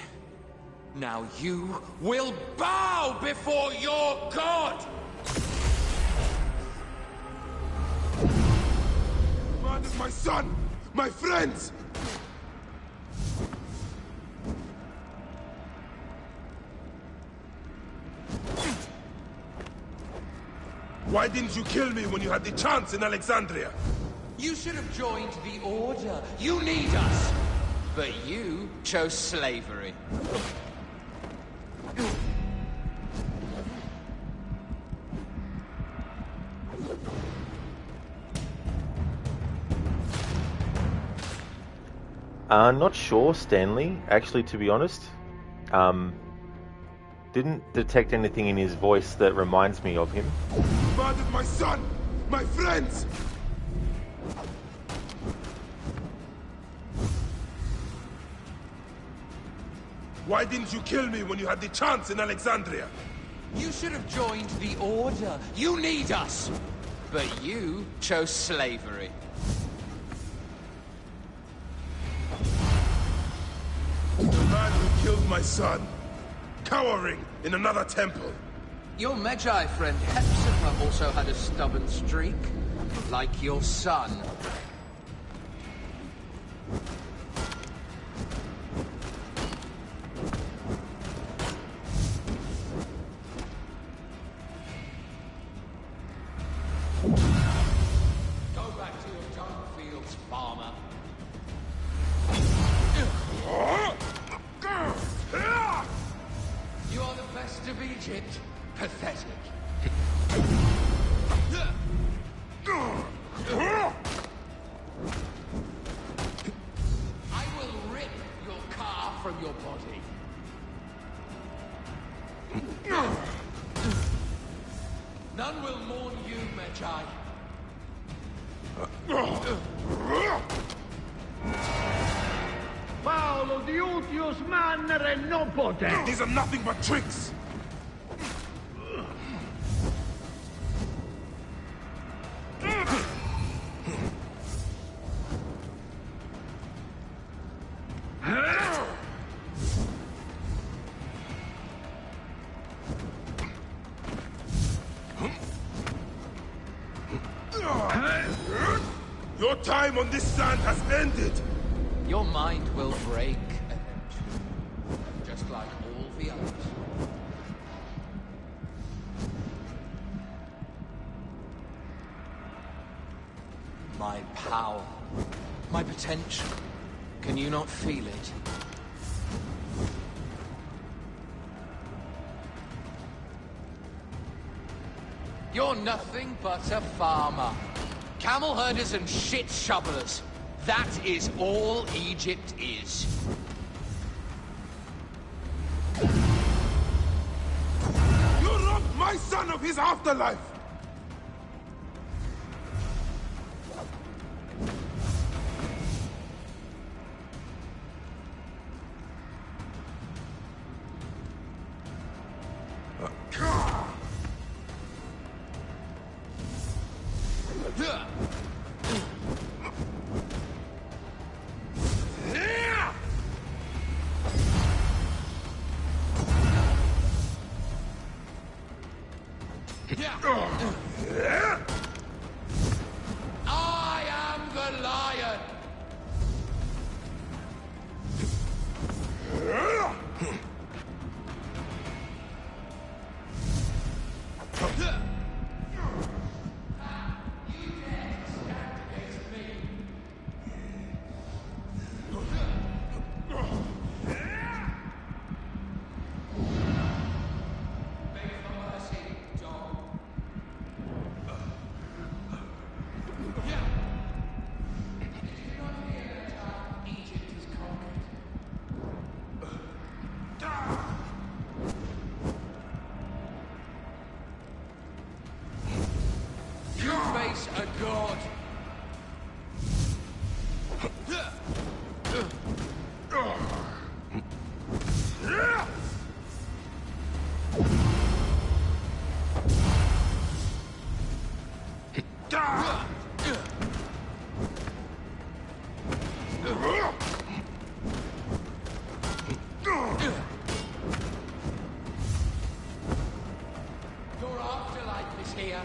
Now you will bow before your god! Murdered my son! My friends! Why didn't you kill me when you had the chance in Alexandria? You should have joined the Order. You need us. But you chose slavery. Not sure, Stanley, actually, to be honest. Didn't detect anything in his voice that reminds me of him. Murdered my son! My friends! Why didn't you kill me when you had the chance in Alexandria? You should have joined the Order. You need us. But you chose slavery. The man who killed my son, cowering in another temple. Your Magi friend Hepzibah also had a stubborn streak, like your son. Go back to your dung fields, farmer. You are the best of Egypt. Pathetic. I will rip your car from your body. None will mourn you, Magi. Paolo Diutius mannere non pote. These are nothing but tricks. Your time on this sand has ended. Your mind will break eventually, just like all the others. My power, my potential. Can you not feel it? You're nothing but a farmer. Camel herders and shit shovelers. That is all Egypt is. You robbed my son of his afterlife! I am the lion! You face a god. Your afterlife is here.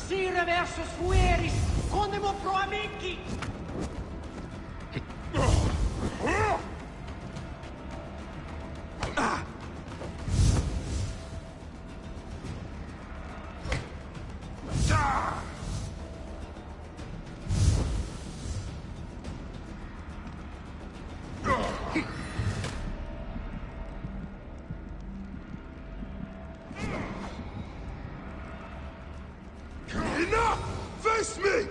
Si reversus fueris, condemo pro amici! Enough! Face me!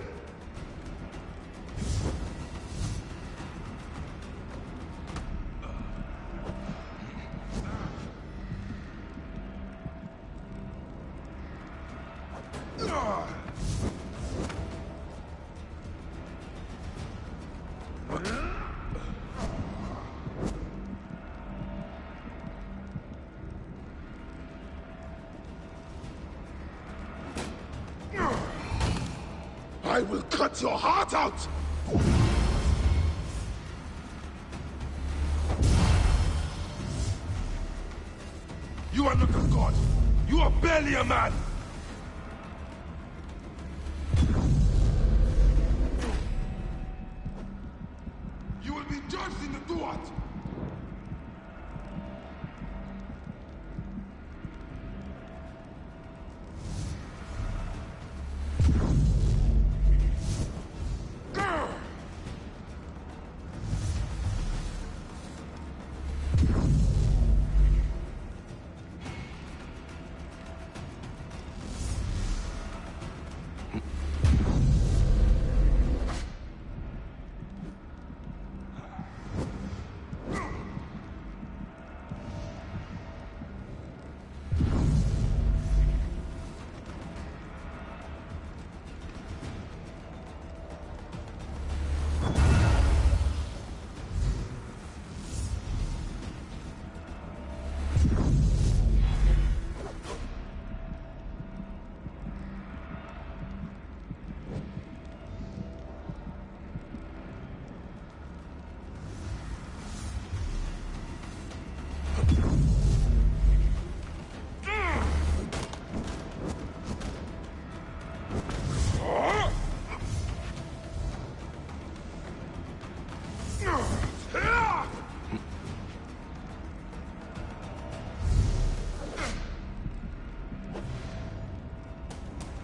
I will cut your heart out! You are not a god! You are barely a man! You will be judged in the Duat!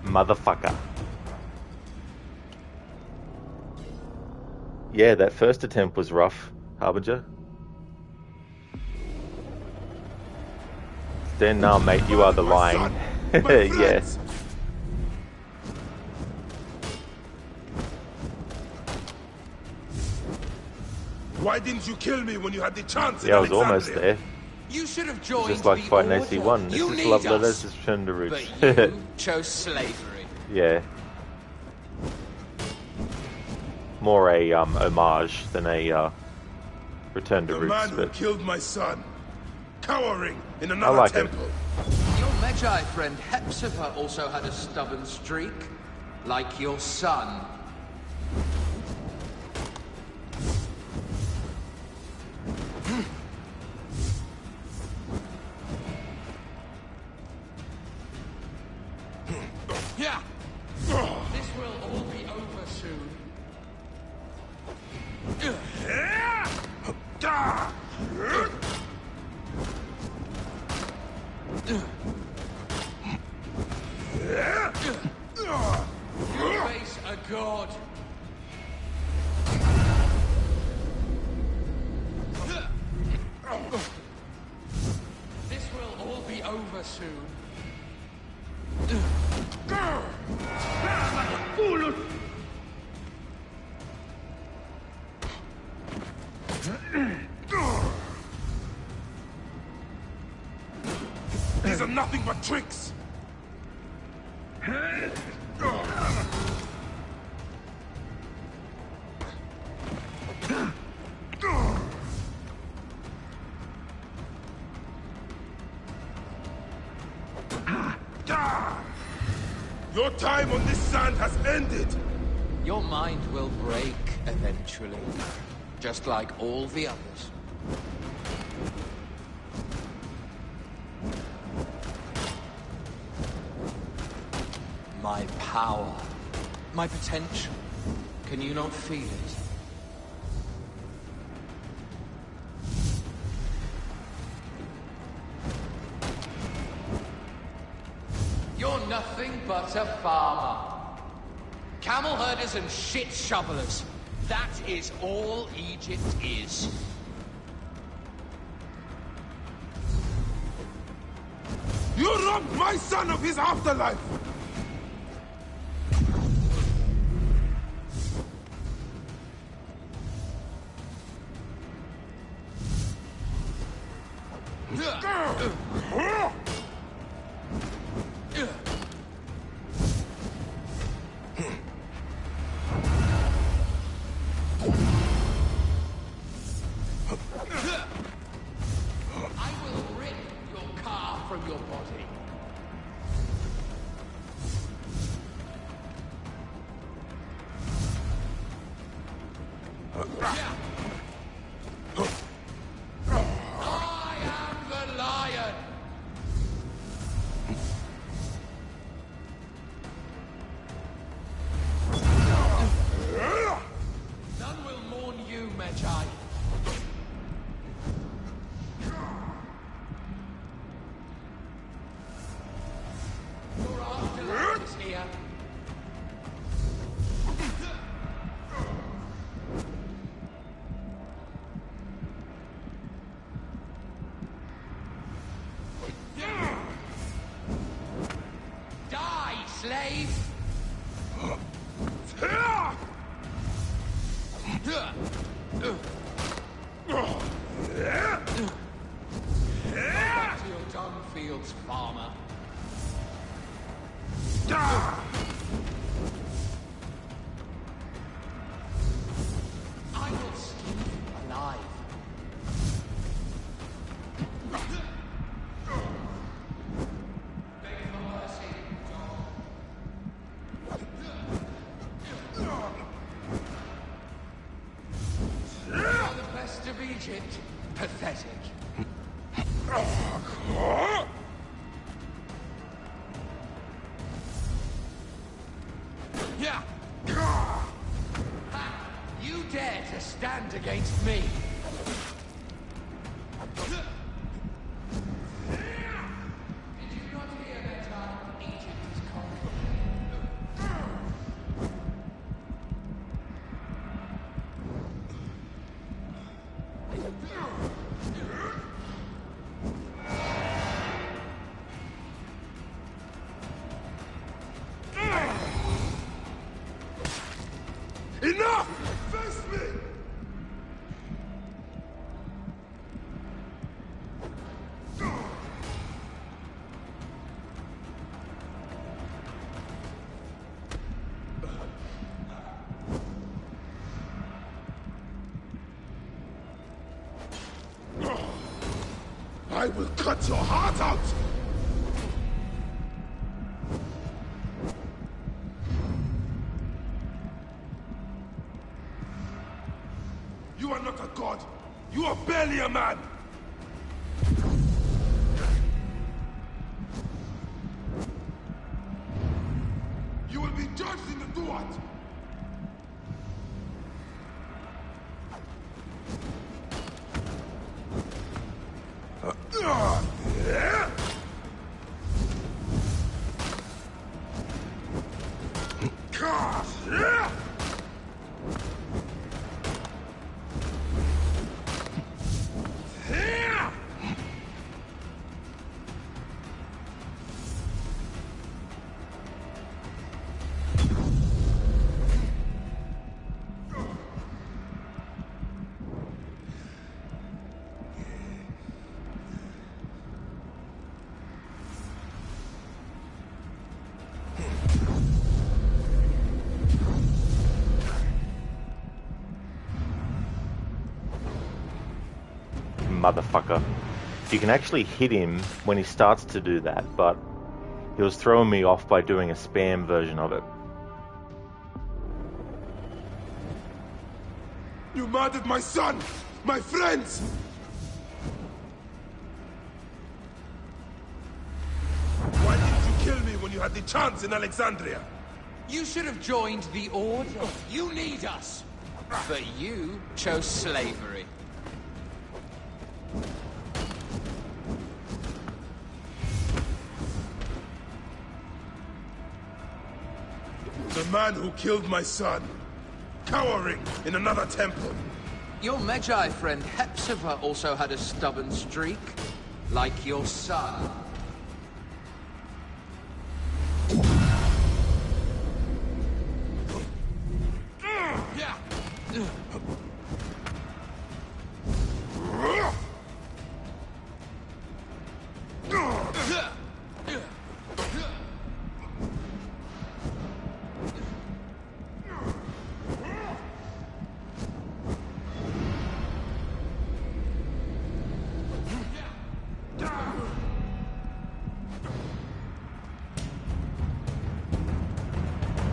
Motherfucker. Yeah, that first attempt was rough, Harbinger. Then, nah, mate, you are the lying. Yeah. Why didn't you kill me when you had the chance? Yeah, I was almost there. You should have joined Just like the fighting order. AC1. This You is need love us, letters, just return to roots. but you chose slavery. Yeah. More a homage than a return to The roots. man who But killed my son, cowering in I another like it. temple. Your Magi friend Hepzibah also had a stubborn streak, like your son. Yeah. This will all be over soon. You face a god. This will all be over soon. These are nothing but tricks. Your time on this sand has ended. Your mind will break eventually, just like all the others. My power, my potential. Can you not feel it? You're nothing but a farmer. Camel herders and shit shovelers. That is all Egypt is. You robbed my son of his afterlife! I will rip your car from your body. I am the lion. None will mourn you, Magi. Your afterlife is here. Die, slave! Back to your dung fields, farmer. I will skin you alive. Beg for mercy, You're the best of Egypt. Pathetic. Yeah. Ha! You dare to stand against me? Did you not hear that Egypt is conquered? Enough! Face me! I will cut your heart out! You are not a god! You are barely a man! You will be judged in the Duat! Motherfucker. You can actually hit him when he starts to do that, but he was throwing me off by doing a spam version of it. You murdered my son! My friends! had the chance in Alexandria. You should have joined the Order. You need us. But you chose slavery. The man who killed my son, cowering in another temple. Your Magi friend Hepzibah also had a stubborn streak, like your son.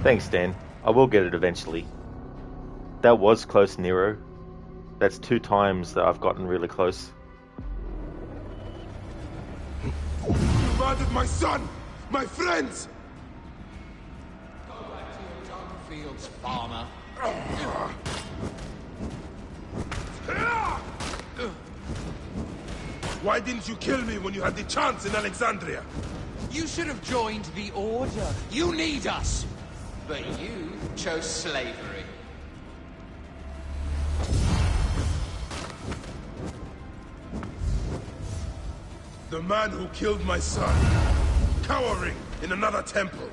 Thanks, Dan. I will get it eventually. That was close, Nero. That's 2 times that I've gotten really close. You murdered my son! My friends! Go back to your dung fields, farmer. Why didn't you kill me when you had the chance in Alexandria? You should have joined the Order. You need us. But you chose slavery. The man who killed my son, cowering in another temple.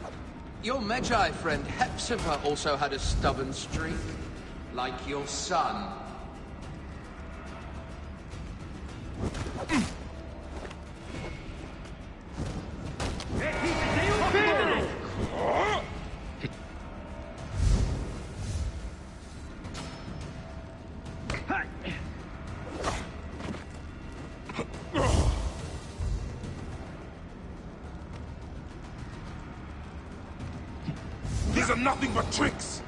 Your Magi friend Hepzibah also had a stubborn streak, like your son. These are nothing but tricks!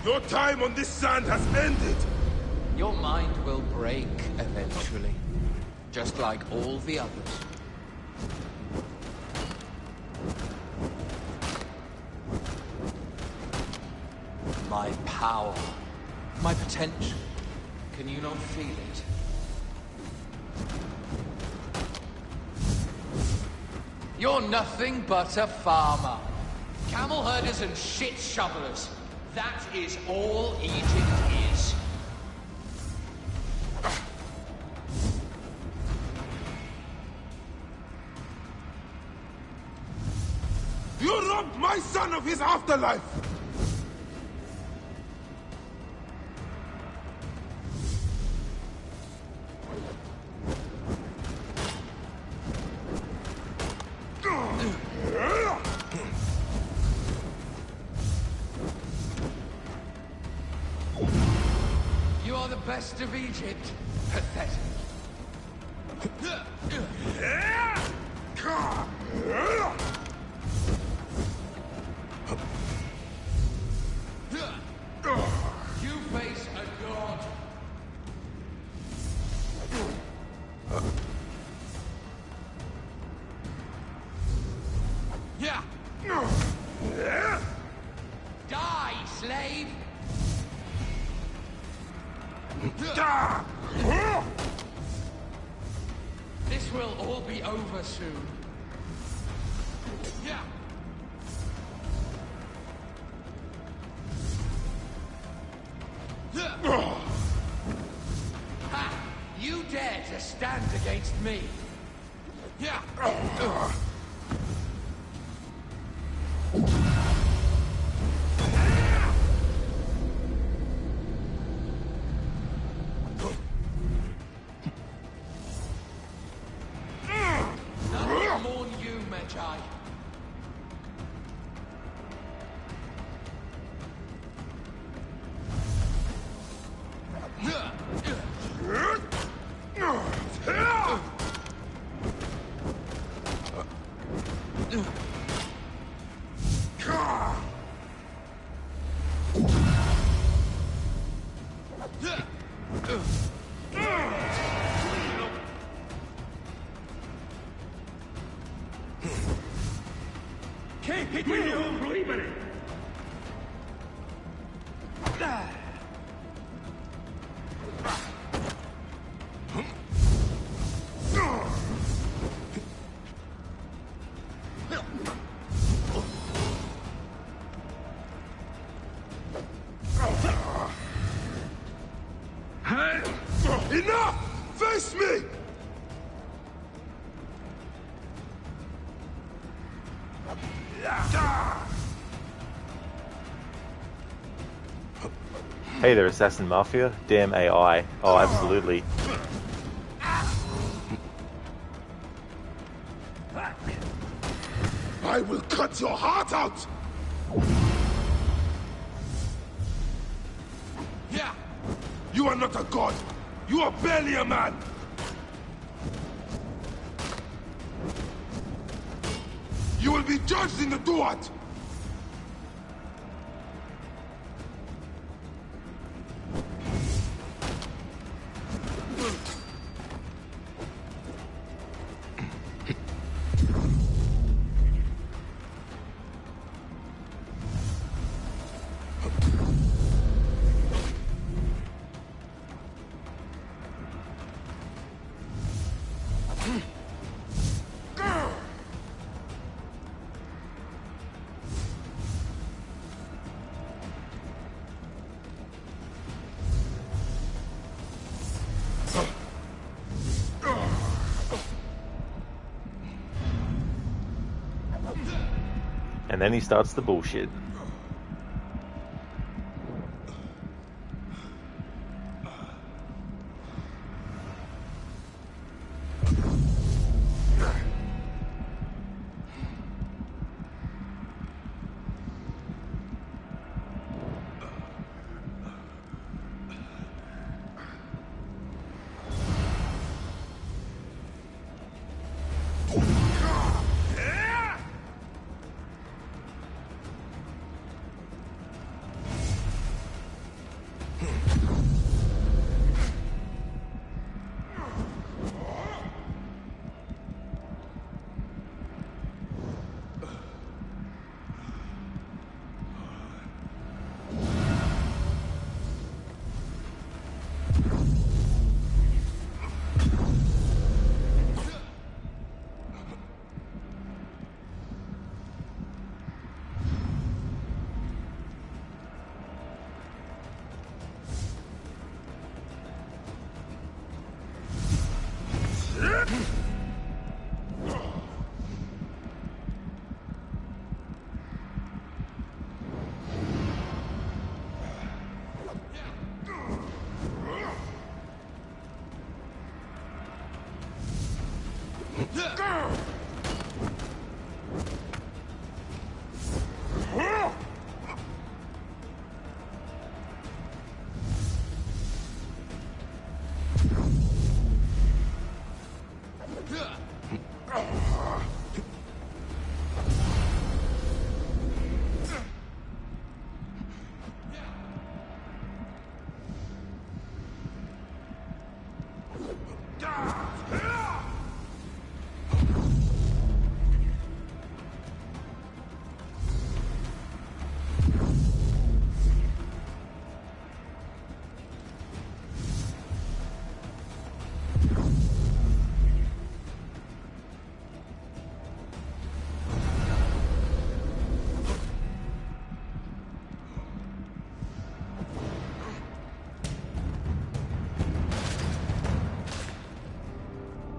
Your time on this sand has ended! Your mind will break eventually, just like all the others. My power, my potential, can you not feel it? You're nothing but a farmer. Camel herders and shit shovelers. That is all Egypt is. You robbed my son of his afterlife! You are the best of Egypt. Pathetic. You face a god. Yeah. Die, slave. This will all be over soon. Yeah. Ha! You dare to stand against me? Yeah. None mourn you, Magi. Che pigliamo liberi! Enough! Face me! Hey there, Assassin Mafia. Damn AI. Oh, absolutely. I will cut your heart out! Yeah! You are not a god! You are barely a man! You will be judged in the Duat! And then he starts the bullshit.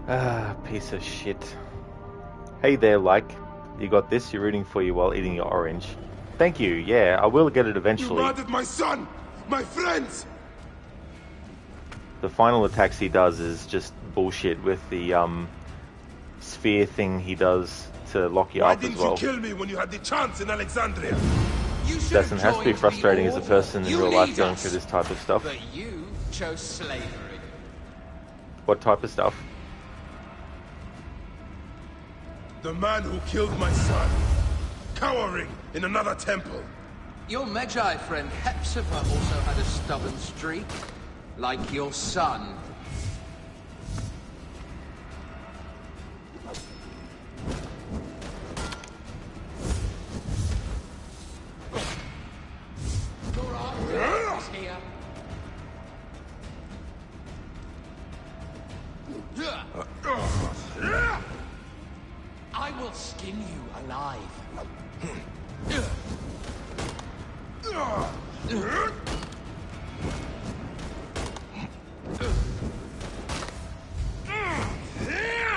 Ah, piece of shit. Hey there, like, you got this, you're rooting for you while eating your orange. Thank you, yeah, I will get it eventually. You murdered my son! My friends! The final attacks he does is just bullshit with the, sphere thing he does to lock you up as well. Why didn't you kill me when you had the chance in Alexandria? Doesn't have to be frustrating as a person in real life going through this type of stuff. But you chose slavery. What type of stuff? The man who killed my son, cowering in another temple. Your Magi friend Hepzibah also had a stubborn streak. Like your son. Here. I will skin you alive.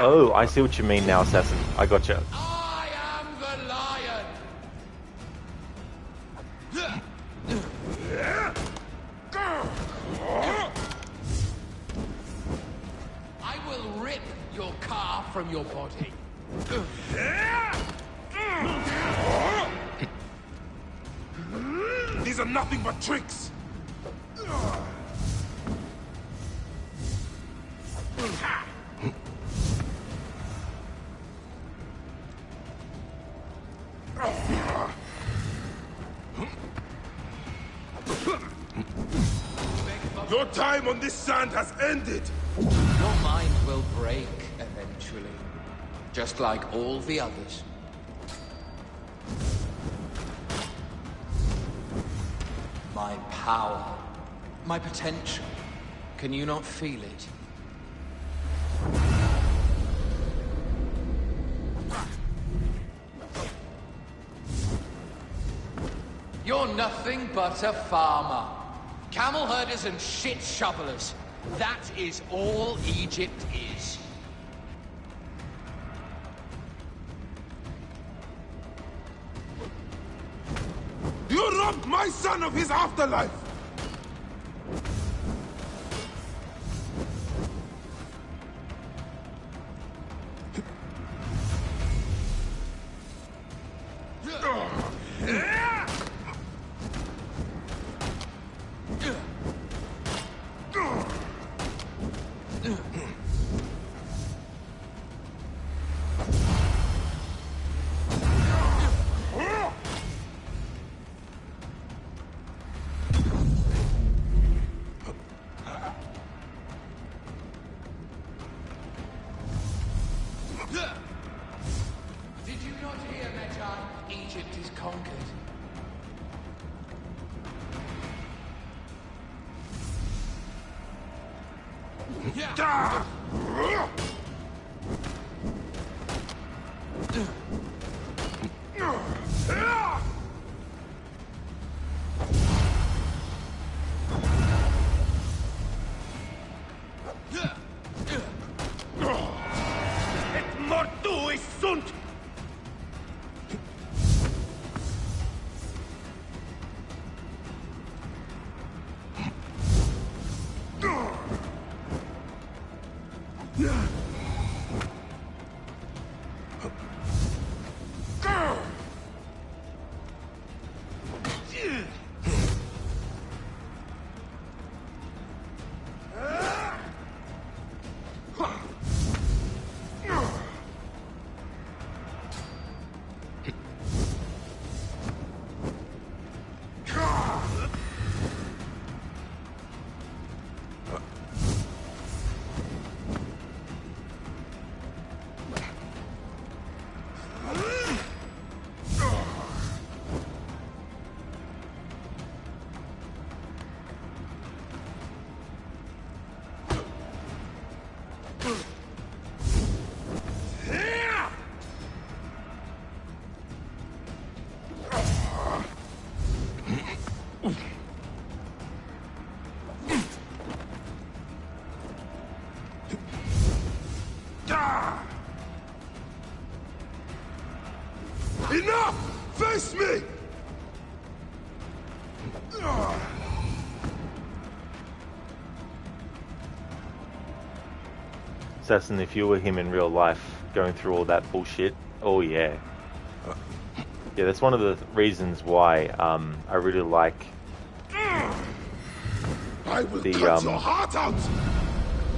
Oh, I see what you mean now, Assassin. I gotcha. I am the lion. I will rip your car from your body. These are nothing but tricks. Your time on this sand has ended. Your mind will break eventually, just like all the others. My power, my potential. Can you not feel it? You're nothing but a farmer. Camel herders and shit shovelers. That is all Egypt is. You robbed my son of his afterlife! Did you not hear, Metan? Egypt is conquered. Et mortu sunt! Enough! Face me! Assassin, if you were him in real life, going through all that bullshit, oh yeah. Yeah, that's one of the reasons why I really like I will cut your heart out!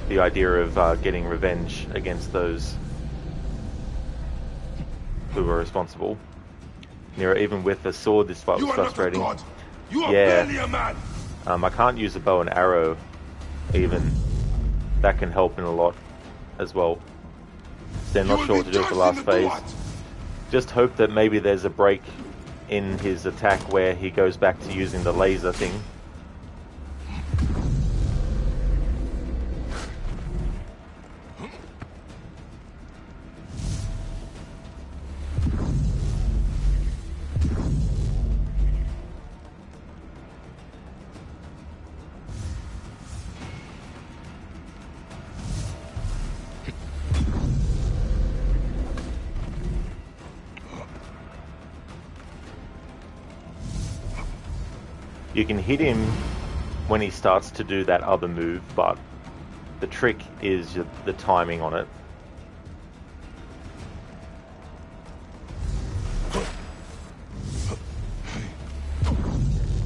The idea of getting revenge against those who were responsible. You know, even with the sword, this fight was frustrating. You are not a god. You are yeah. barely a man. I can't use a bow and arrow even. That can help in a lot as well. So they're not sure what to do with the last phase. Just hope that maybe there's a break in his attack where he goes back to using the laser thing. You can hit him when he starts to do that other move, but the trick is the timing on it.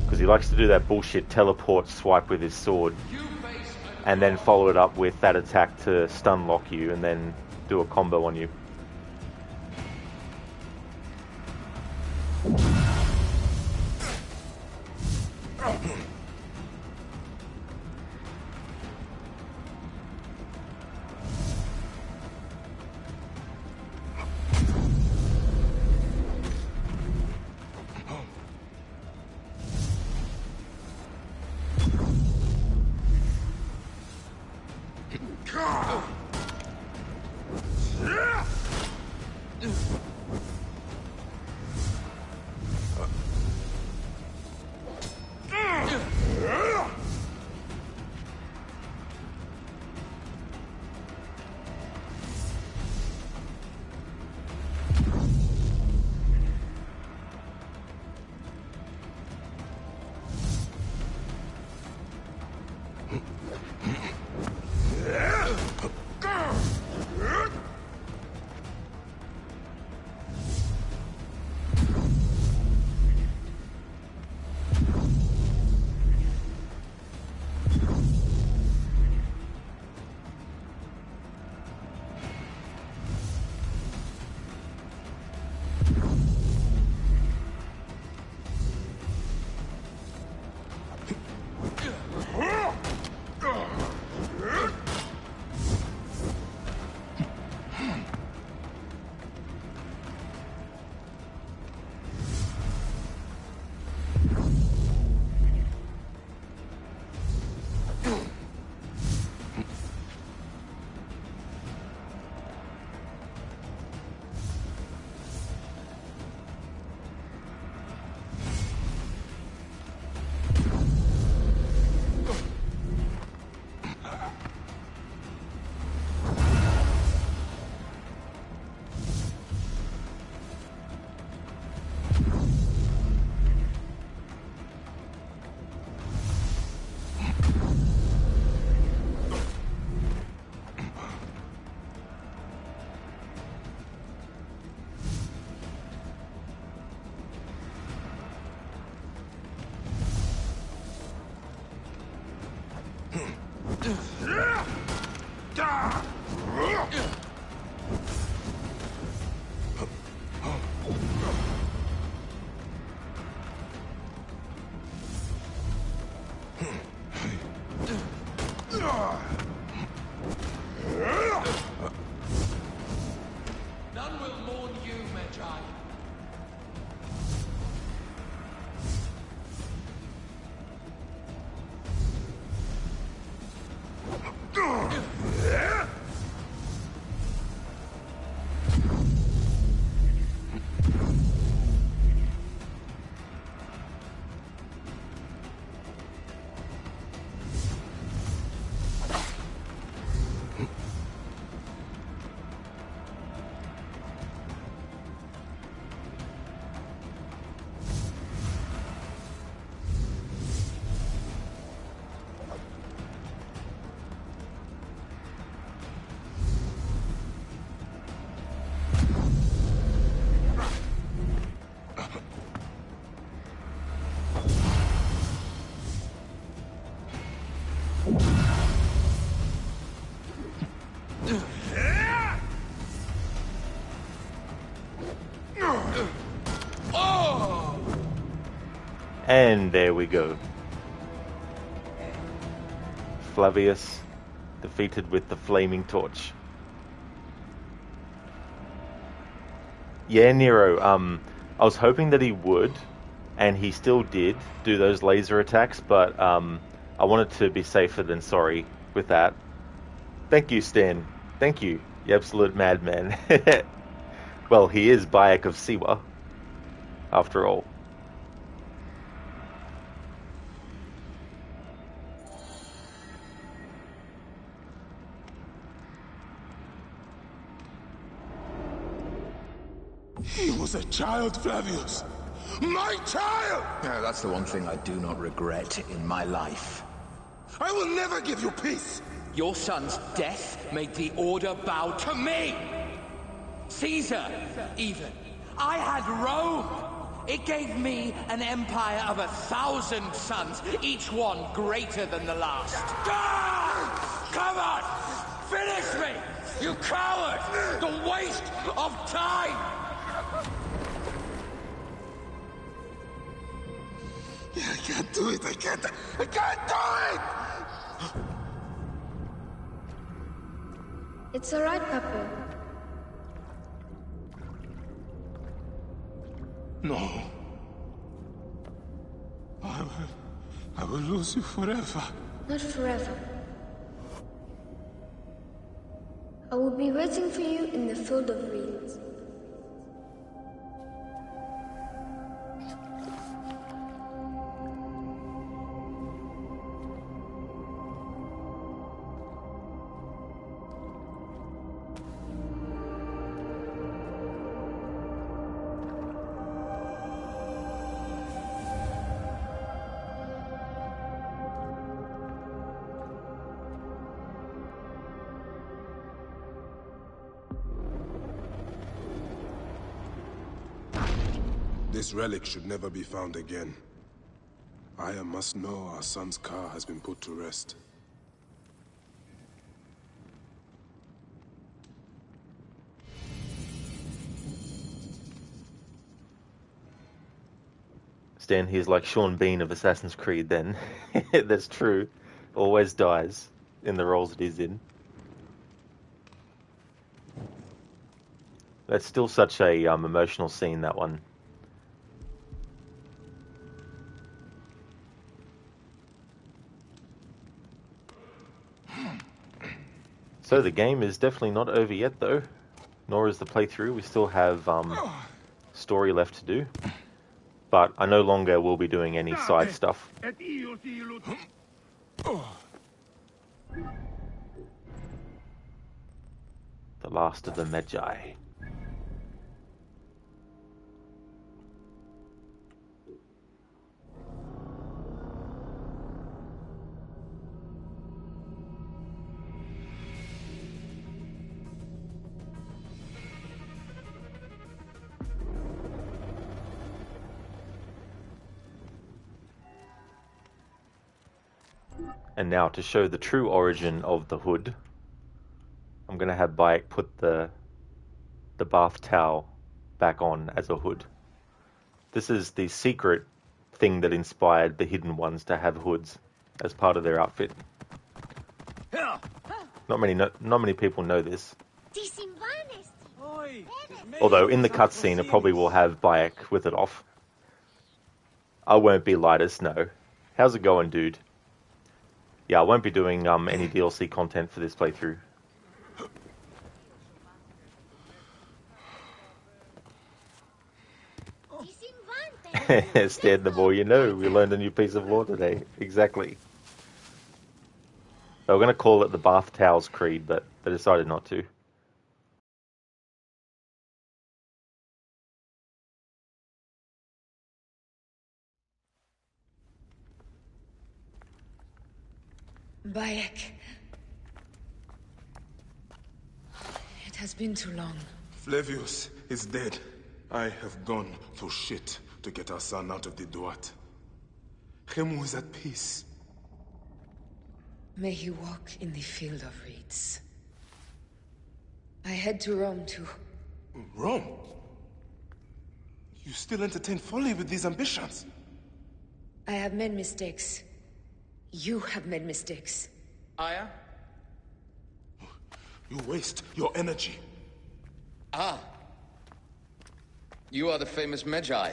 Because he likes to do that bullshit teleport swipe with his sword and then follow it up with that attack to stun lock you and then do a combo on you. None will mourn you, Magi. And there we go. Flavius defeated with the flaming torch. Yeah, Nero, I was hoping that he would, and he still did do those laser attacks, but I wanted to be safer than sorry with that. Thank you, Stan. Thank you, you absolute madman. Well, he is Bayek of Siwa, after all. He was a child, Flavius. My child! Yeah, that's the one thing I do not regret in my life. I will never give you peace! Your son's death made the Order bow to me! Caesar, even. I had Rome! It gave me an empire of 1,000 sons, each one greater than the last. Ah! Come on! Finish me! You coward! The waste of time! I can't do it, I can't do it! It's alright, Papa. No. I will lose you forever. Not forever. I will be waiting for you in the field of reeds. This relic should never be found again. Aya must know our son's car has been put to rest. Stan, he's like Sean Bean of Assassin's Creed then. That's true. Always dies in the roles that he's in. That's still such a emotional scene, that one. So the game is definitely not over yet, though. Nor is the playthrough. We still have story left to do. But I no longer will be doing any side stuff. The last of the Magi. And now, to show the true origin of the hood, I'm going to have Bayek put the bath towel back on as a hood. This is the secret thing that inspired the hidden ones to have hoods as part of their outfit. Not many people know this. Although in the cutscene it probably will have Bayek with it off. I won't be Lightus, no. How's it going, dude? Yeah, I won't be doing any DLC content for this playthrough. Stan the more you know. We learned a new piece of lore today. Exactly. They were going to call it the Bath Towels Creed, but they decided not to. Bayek. It has been too long. Flavius is dead. I have gone through shit to get our son out of the Duat. Khemu is at peace. May he walk in the field of reeds. I head to Rome too. Rome? You still entertain folly with these ambitions? I have made mistakes. You have made mistakes. Aya? You waste your energy. Ah. You are the famous Magi.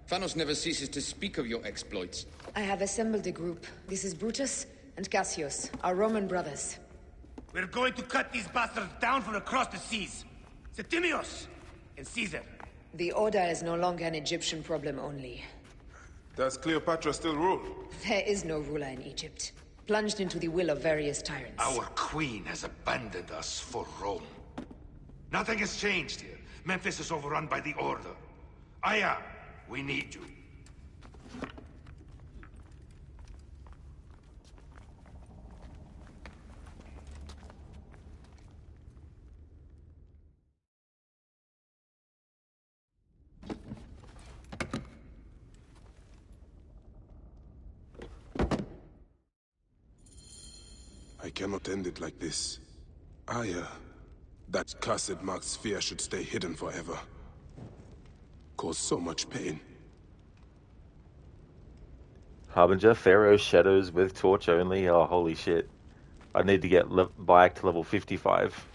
Thanos never ceases to speak of your exploits. I have assembled a group. This is Brutus and Cassius, our Roman brothers. We're going to cut these bastards down from across the seas. Septimius and Caesar. The Order is no longer an Egyptian problem only. Does Cleopatra still rule? There is no ruler in Egypt. Plunged into the will of various tyrants. Our queen has abandoned us for Rome. Nothing has changed here. Memphis is overrun by the Order. Aya, we need you. I cannot end it like this. Aya, that cursed marked sphere should stay hidden forever. Cause so much pain. Harbinger, Pharaoh's shadows with torch only. Oh, holy shit. I need to get Bayek to level 55.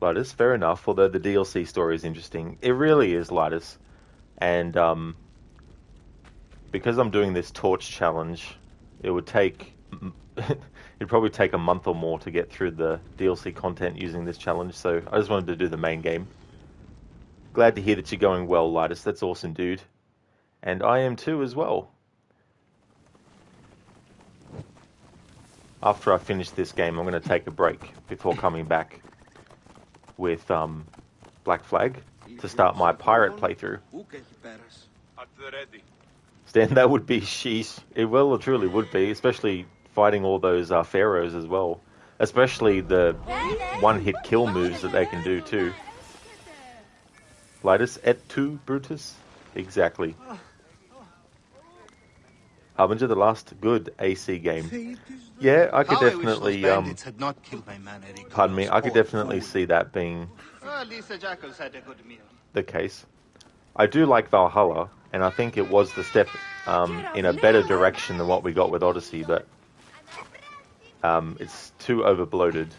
Lidus, fair enough, although the DLC story is interesting. It really is, Lidus. And, because I'm doing this torch challenge, it would take... it'd probably take a month or more to get through the DLC content using this challenge, so I just wanted to do the main game. Glad to hear that you're going well, Lidus. That's awesome, dude. And I am too as well. After I finish this game, I'm going to take a break before coming back with Black Flag to start my pirate playthrough. Stan, that would be sheesh. It well or truly would be, especially fighting all those pharaohs as well. Especially the one-hit kill moves that they can do too. Lidus et tu, Brutus? Exactly. Harbinger, the last good AC game. Yeah, I could definitely, pardon me, I could definitely see that being the case. I do like Valhalla, and I think it was the step in a better direction than what we got with Odyssey, but it's too overbloated.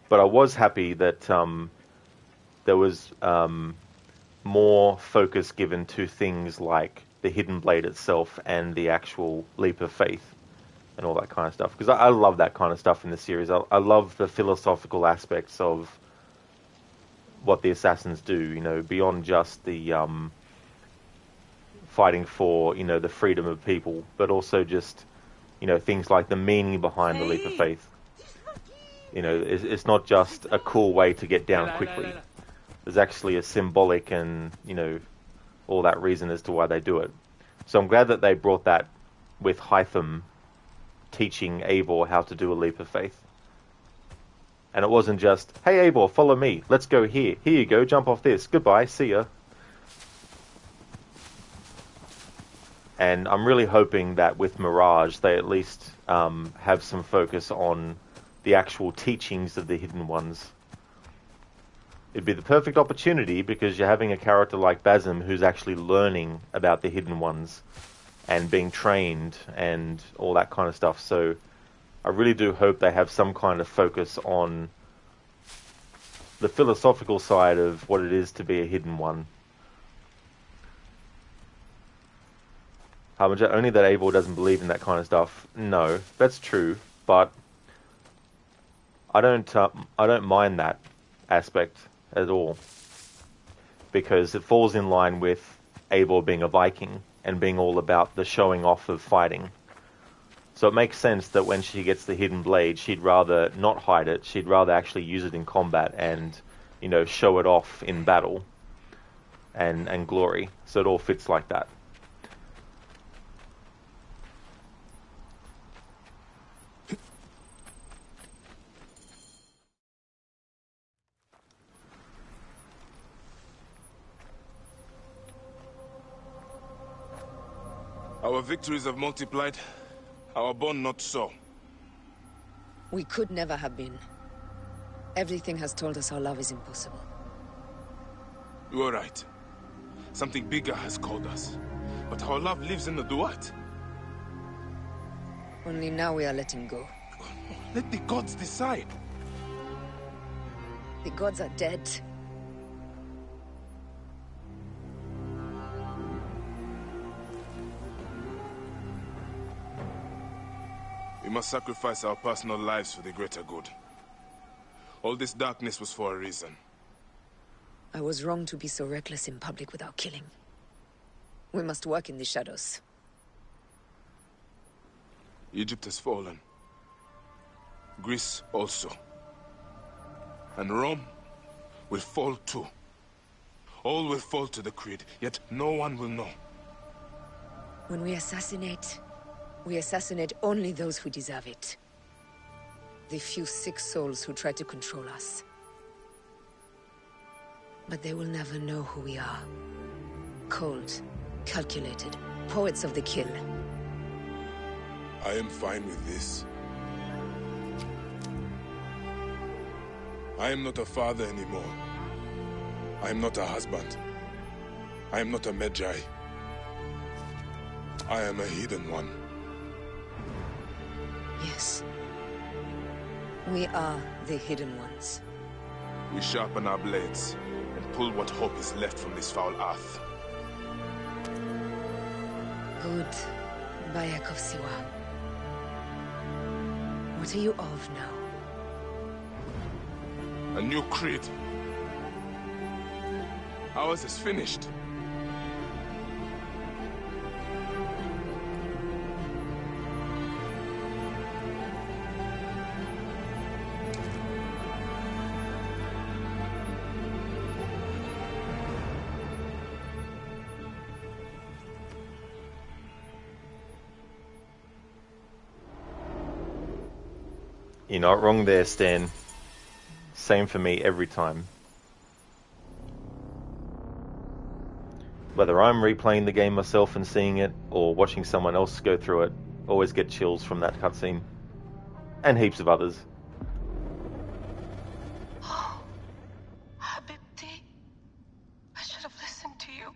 But I was happy that there was more focus given to things like the Hidden Blade itself and the actual leap of faith and all that kind of stuff. Because I love that kind of stuff in the series. I love the philosophical aspects of what the assassins do, you know, beyond just the fighting for, you know, the freedom of people, but also just, you know, things like the meaning behind the leap of faith. You know, it's not just a cool way to get down quickly. There's actually a symbolic and, you know, all that reason as to why they do it. So I'm glad that they brought that with Hytham teaching Eivor how to do a leap of faith. And it wasn't just, hey Eivor, follow me, let's go here. Here you go, jump off this. Goodbye, see ya. And I'm really hoping that with Mirage, they at least have some focus on the actual teachings of the Hidden Ones. It'd be the perfect opportunity because you're having a character like Basim who's actually learning about the Hidden Ones and being trained and all that kind of stuff. So I really do hope they have some kind of focus on the philosophical side of what it is to be a Hidden One. Harbinger, only that Eivor doesn't believe in that kind of stuff. No, that's true, but I don't mind that aspect at all, because it falls in line with Eivor being a Viking and being all about the showing off of fighting. So it makes sense that when she gets the hidden blade, she'd rather not hide it, she'd rather actually use it in combat and, you know, show it off in battle and glory. So it all fits like that. Our victories have multiplied, our bond not so. We could never have been. Everything has told us our love is impossible. You are right. Something bigger has called us. But our love lives in the duat. Only now we are letting go. Let the gods decide. The gods are dead. We must sacrifice our personal lives for the greater good. All this darkness was for a reason. I was wrong to be so reckless in public without killing. We must work in the shadows. Egypt has fallen. Greece also. And Rome will fall too. All will fall to the creed, yet no one will know. When we assassinate only those who deserve it. The few sick souls who try to control us. But they will never know who we are. Cold, calculated, poets of the kill. I am fine with this. I am not a father anymore. I am not a husband. I am not a Magi. I am a hidden one. Yes. We are the hidden ones. We sharpen our blades and pull what hope is left from this foul earth. Good, Bayek of Siwa. What are you of now? A new creed. Ours is finished. You're not wrong there, Stan. Same for me every time. Whether I'm replaying the game myself and seeing it, or watching someone else go through it, always get chills from that cutscene. And heaps of others. Oh, Habibti, I should have listened to you.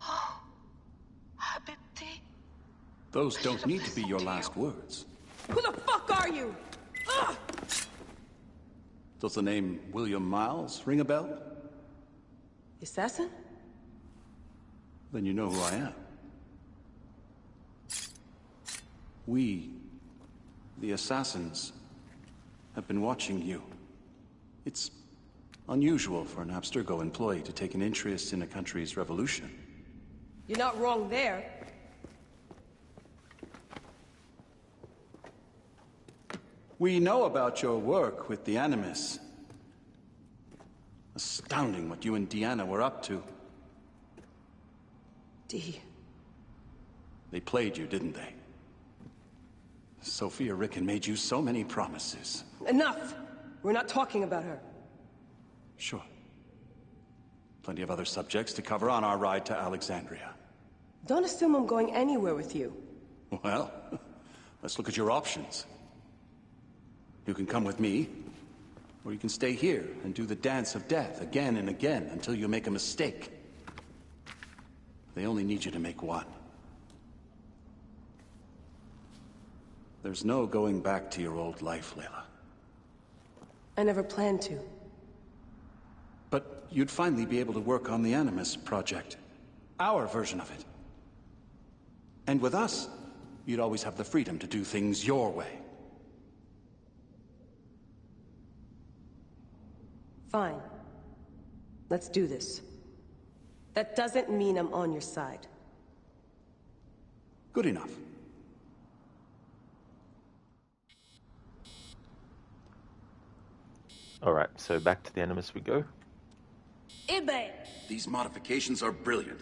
Oh, Habibti. Those don't need to be your last words. Who the fuck are you? Ugh! Does the name William Miles ring a bell? Assassin? Then you know who I am. We, the assassins, have been watching you. It's unusual for an Abstergo employee to take an interest in a country's revolution. You're not wrong there. We know about your work with the Animus. Astounding what you and Deanna were up to. D. They played you, didn't they? Sophia Ricken made you so many promises. Enough! We're not talking about her. Sure. Plenty of other subjects to cover on our ride to Alexandria. Don't assume I'm going anywhere with you. Well, let's look at your options. You can come with me, or you can stay here and do the dance of death again and again until you make a mistake. They only need you to make one. There's no going back to your old life, Layla. I never planned to. But you'd finally be able to work on the Animus project. Our version of it. And with us, you'd always have the freedom to do things your way. Fine. Let's do this. That doesn't mean I'm on your side. Good enough. Alright, so back to the Animus we go. Ibe! These modifications are brilliant.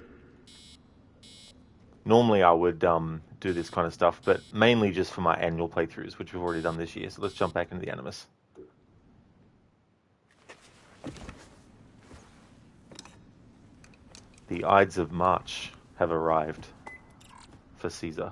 Normally I would do this kind of stuff, but mainly just for my annual playthroughs, which we've already done this year. So let's jump back into the Animus. The Ides of March have arrived for Caesar.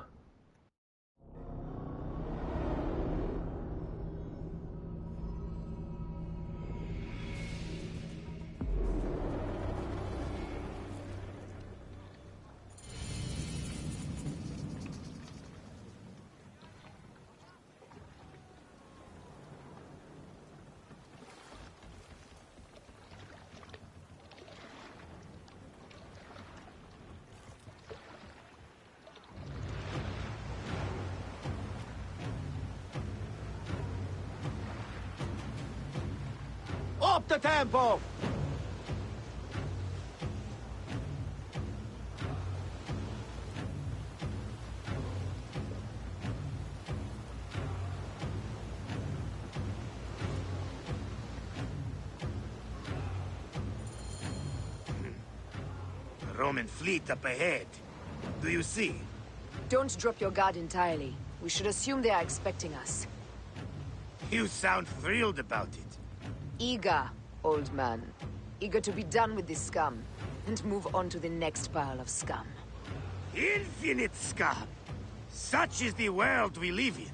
Up the tempo! A Roman fleet up ahead. Do you see? Don't drop your guard entirely. We should assume they are expecting us. You sound thrilled about it. Eager, old man. Eager to be done with this scum, and move on to the next pile of scum. Infinite scum! Such is the world we live in.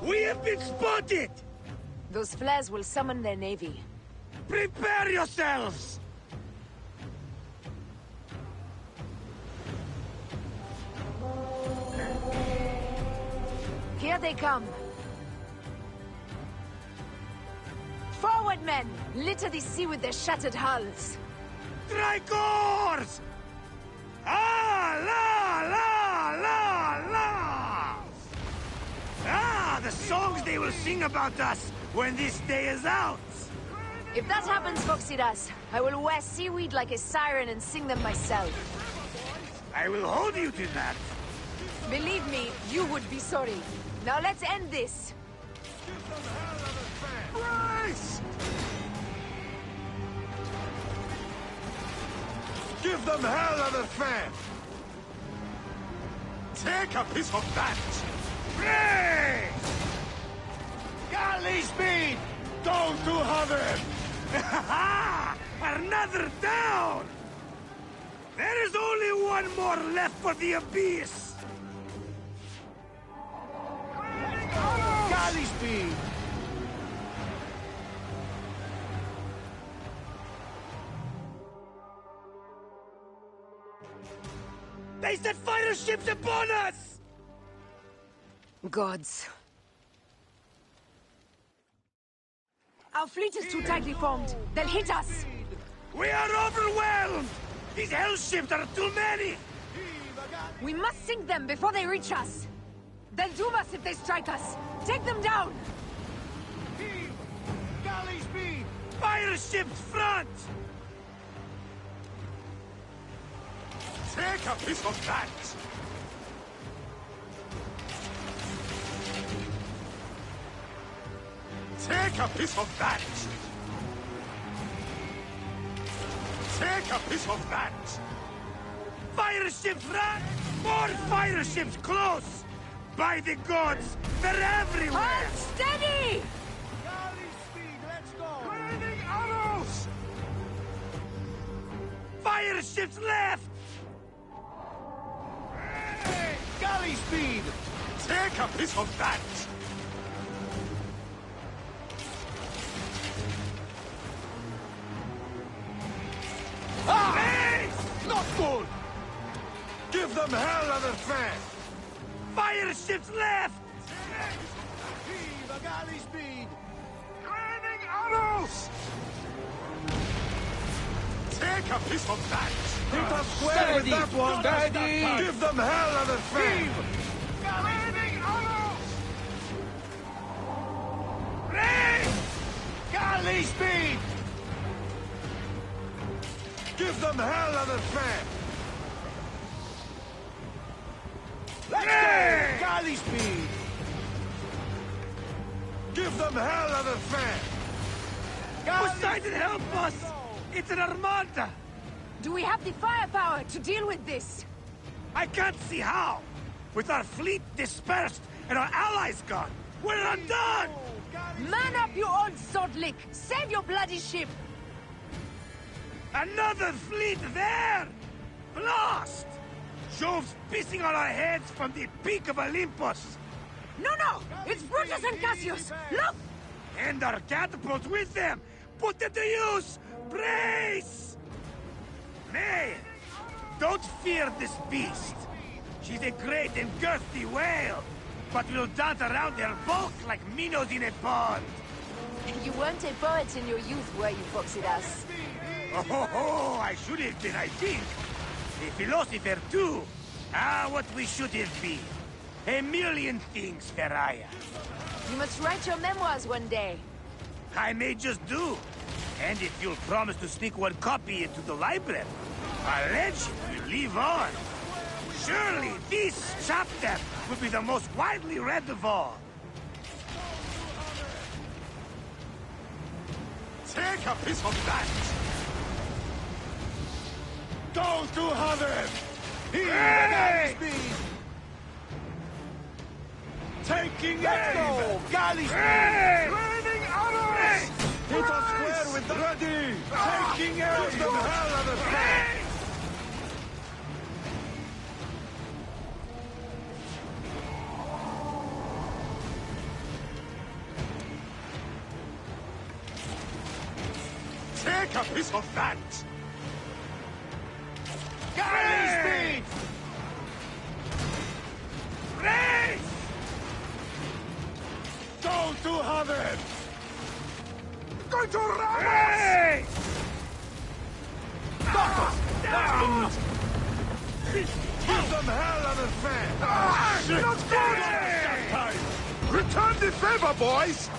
We have been spotted! Those flares will summon their navy. Prepare yourselves! Here they come. Forward, men! Litter the sea with their shattered hulls. Tricors! Ah, la, la, la, la! Ah, the songs they will sing about us when this day is out! If that happens, Foxidas, I will wear seaweed like a siren and sing them myself. I will hold you to that. Believe me, you would be sorry. Now let's end this. Bryce! Give them hell of a fan! Take a piece of that! Pray! Galley speed! Don't to hover! Another down! There is only one more left for the abyss! Galley speed! They set fighter ships upon us! Gods. Our fleet is too tightly formed. They'll hit us. We are overwhelmed! These hell ships are too many! We must sink them before they reach us. They'll doom us if they strike us. Take them down! Galley speed! Fire ships front! Take a piece of that! Take a piece of that! Take a piece of that! Fire ships run! More fire ships close! By the gods, they're everywhere! Hold steady! Galley speed, let's go! Raining arrows! Fire ships left! Hey, galley speed! Take a piece of that! Ah! Hey! Not good! Give them hell of a fan! Fire ships left! Heave a galley speed! Raining arrows! Take a piece of that! Hit us square with that one, Daddy! Give them hell of a fan! Raining arrows! Rain! Galley speed! Give them hell of a fan! Let's go! Galley speed! Give them hell of a fan! Poseidon, help us! It's an armada! Do we have the firepower to deal with this? I can't see how! With our fleet dispersed and our allies gone, we're undone! Man up, you old sword lick! Save your bloody ship! Another fleet there! Blast! Jove's pissing on our heads from the peak of Olympus! No! It's Brutus and Cassius! Look! And our catapults with them! Put them to use! Brace! Man! Don't fear this beast! She's a great and girthy whale, but will dance around their bulk like minnows in a pond. You weren't a poet in your youth, were you, Foxidas? Oh, I should have been, I think. A philosopher, too. Ah, what we should have been. A million things, Ferraya. You must write your memoirs one day. I may just do. And if you'll promise to sneak one copy into the library, a legend will live on. Surely this chapter will be the most widely read of all. Take a piece of that! Go to heaven! Hey! Speed! Taking it! Go! Galley speed! Raining arrows! Hit us square with the ready! Taking it! Give them hell of a fight! Take a piece of that! Galley speed! Race! Go to heaven! Going to ram Hey! Down! Give them hell of a fair! Not good! Return the favor, boys!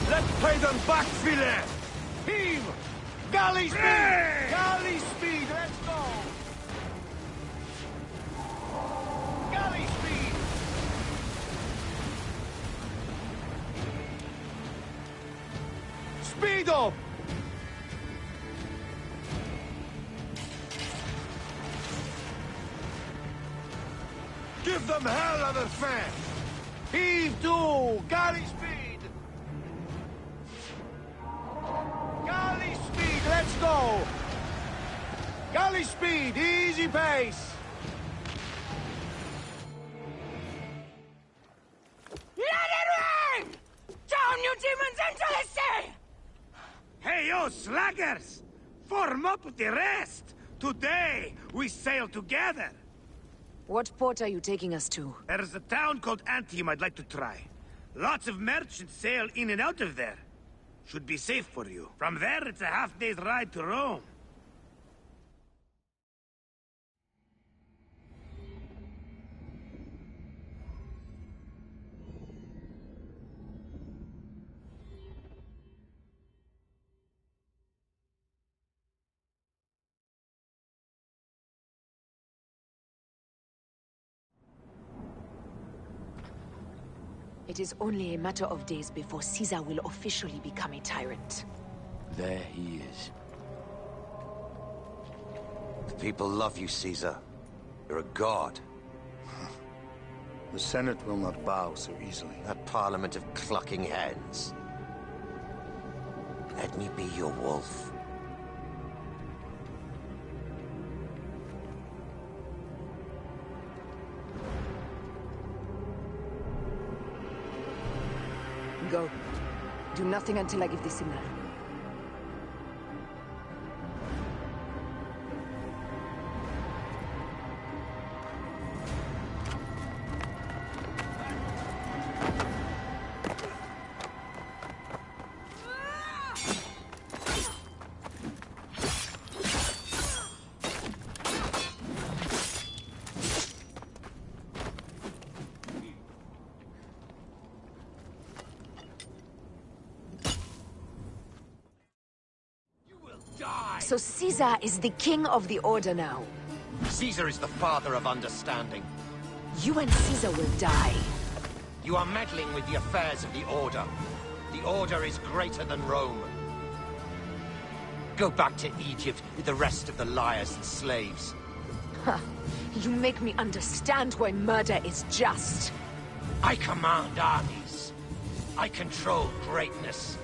Let's pay them back, Filet! Heave! Galley speed! Galley speed! Let's go! Galley speed! Speed up! Give them hell of a fan! Heave to! Galley speed! Galley speed! Let's go! Galley speed! Easy pace! Let it rain! Down, you demons, into the sea! Hey, you slackers! Form up with the rest! Today, we sail together! What port are you taking us to? There's a town called Antium I'd like to try. Lots of merchants sail in and out of there. Should be safe for you. From there, it's a half-day's ride to Rome. It is only a matter of days before Caesar will officially become a tyrant. There he is. The people love you, Caesar. You're a god. The Senate will not bow so easily. That parliament of clucking hens. Let me be your wolf. Go. Do nothing until I give the signal. So Caesar is the king of the Order now. Caesar is the father of understanding. You and Caesar will die. You are meddling with the affairs of the Order. The Order is greater than Rome. Go back to Egypt with the rest of the liars and slaves. Huh. You make me understand why murder is just. I command armies. I control greatness.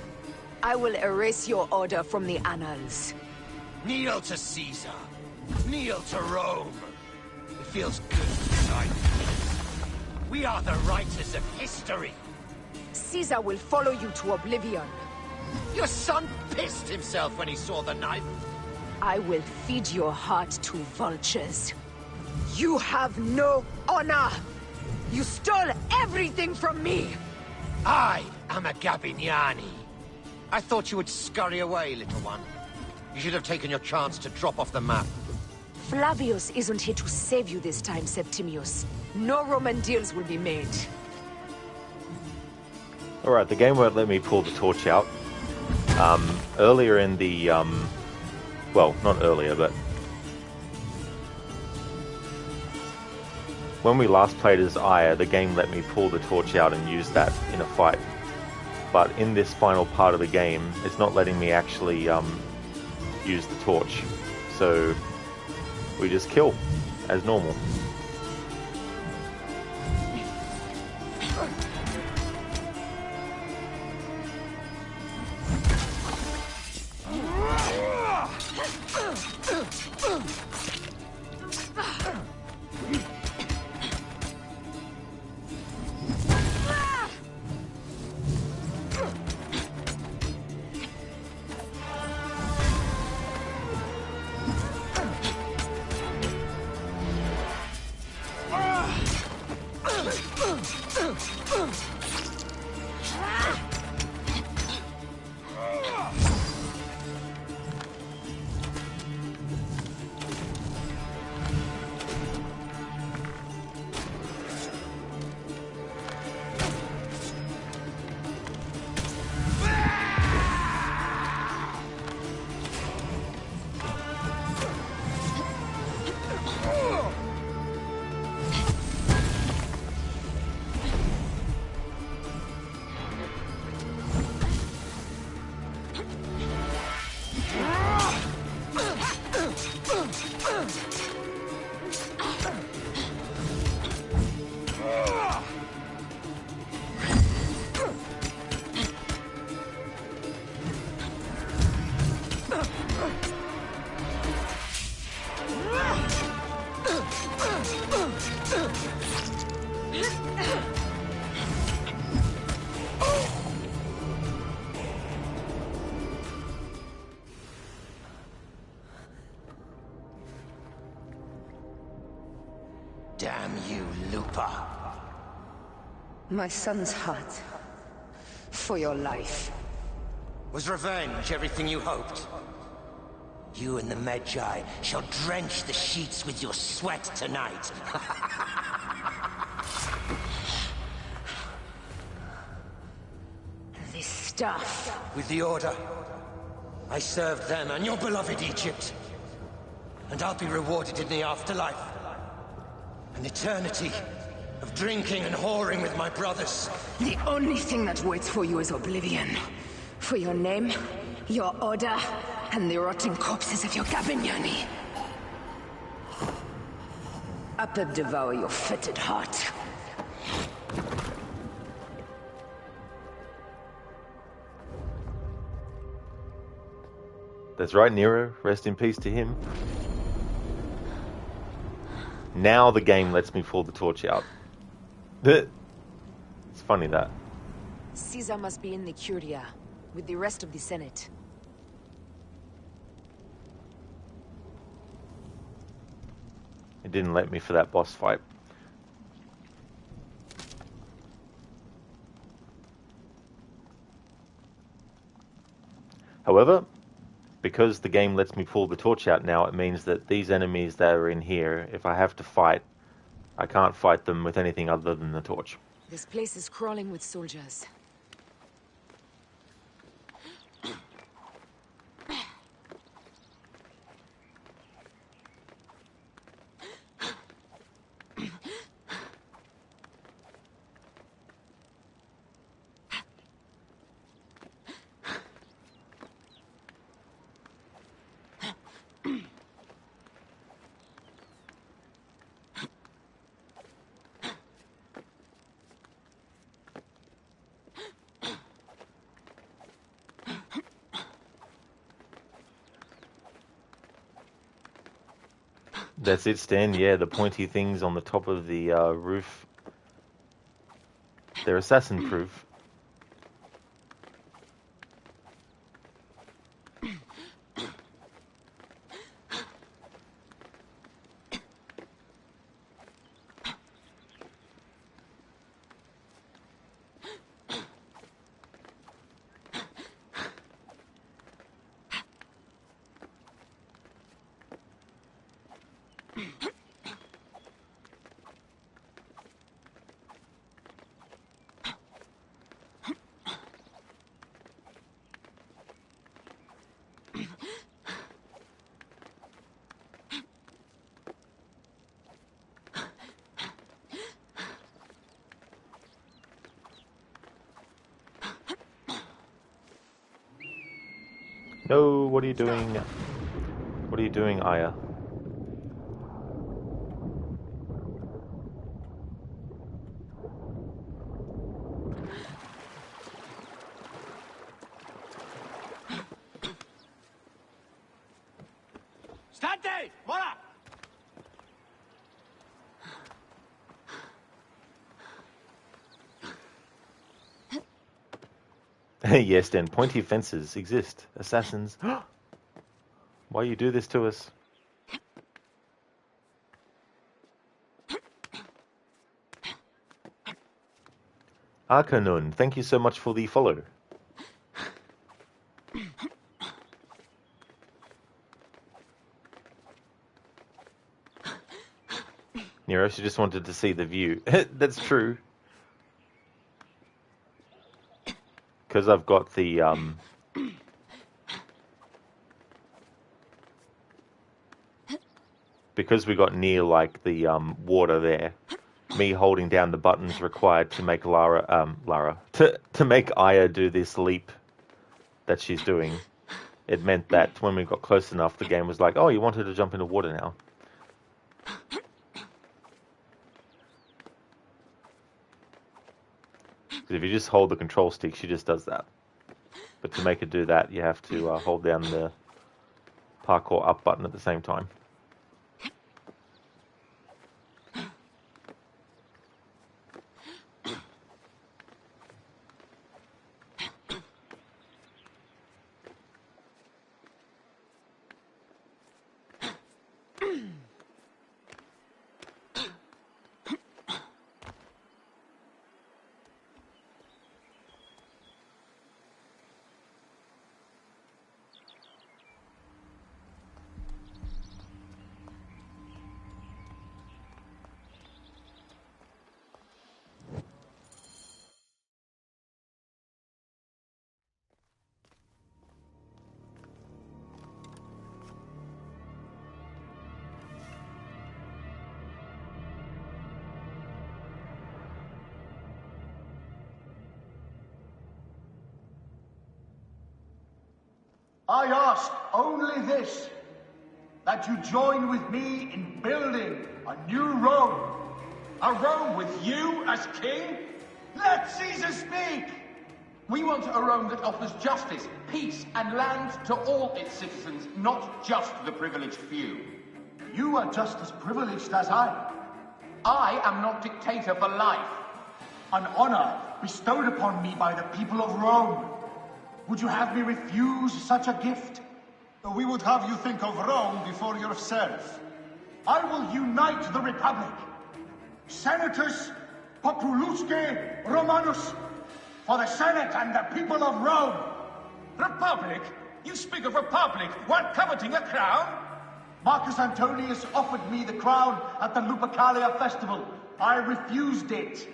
I will erase your order from the annals. Kneel to Caesar. Kneel to Rome. It feels good tonight. We are the writers of history. Caesar will follow you to oblivion. Your son pissed himself when he saw the knife. I will feed your heart to vultures. You have no honor! You stole everything from me! I am a Gabignani. I thought you would scurry away, little one. You should have taken your chance to drop off the map. Flavius isn't here to save you this time, Septimius. No Roman deals will be made. Alright, the game won't let me pull the torch out. Earlier in the, well, not earlier, but when we last played as Aya, the game let me pull the torch out and use that in a fight. But in this final part of the game, it's not letting me actually use the torch. So we just kill as normal. Damn you, Lupa. My son's heart. For your life. Was revenge everything you hoped? You and the Magi shall drench the sheets with your sweat tonight. This stuff. With the Order, I served them and your beloved Egypt. And I'll be rewarded in the afterlife. An eternity of drinking and whoring with my brothers. The only thing that waits for you is oblivion. For your name, your order, and the rotting corpses of your Gabignani. Apep devour your fetid heart. That's right, Nero. Rest in peace to him. Now the game lets me pull the torch out. It's funny that. Caesar must be in the Curia, with the rest of the Senate. It didn't let me for that boss fight. However, because the game lets me pull the torch out now, it means that these enemies that are in here, if I have to fight, I can't fight them with anything other than the torch. This place is crawling with soldiers. That's it, Stan. Yeah, the pointy things on the top of the roof. They're assassin-proof. No, what are you doing? What are you doing, Aya? Stante! Mora! Yes, then pointy fences exist. Assassins. Why you do this to us? Arkanun, thank you so much for the follow. Nero, she just wanted to see the view. That's true. Because I've got the because we got near like the water there. Me holding down the buttons required to make to make Aya do this leap that she's doing. It meant that when we got close enough, the game was like, "Oh, you want her to jump into water now." If you just hold the control stick, she just does that. But to make her do that, you have to hold down the parkour up button at the same time. I ask only this, that you join with me in building a new Rome. A Rome with you as king? Let Caesar speak! We want a Rome that offers justice, peace, and land to all its citizens, not just the privileged few. You are just as privileged as I. I am not dictator for life. An honor bestowed upon me by the people of Rome. Would you have me refuse such a gift? We would have you think of Rome before yourself. I will unite the Republic. Senators, Populusque Romanus, for the Senate and the people of Rome. Republic? You speak of Republic, one coveting a crown? Marcus Antonius offered me the crown at the Lupercalia festival. I refused it.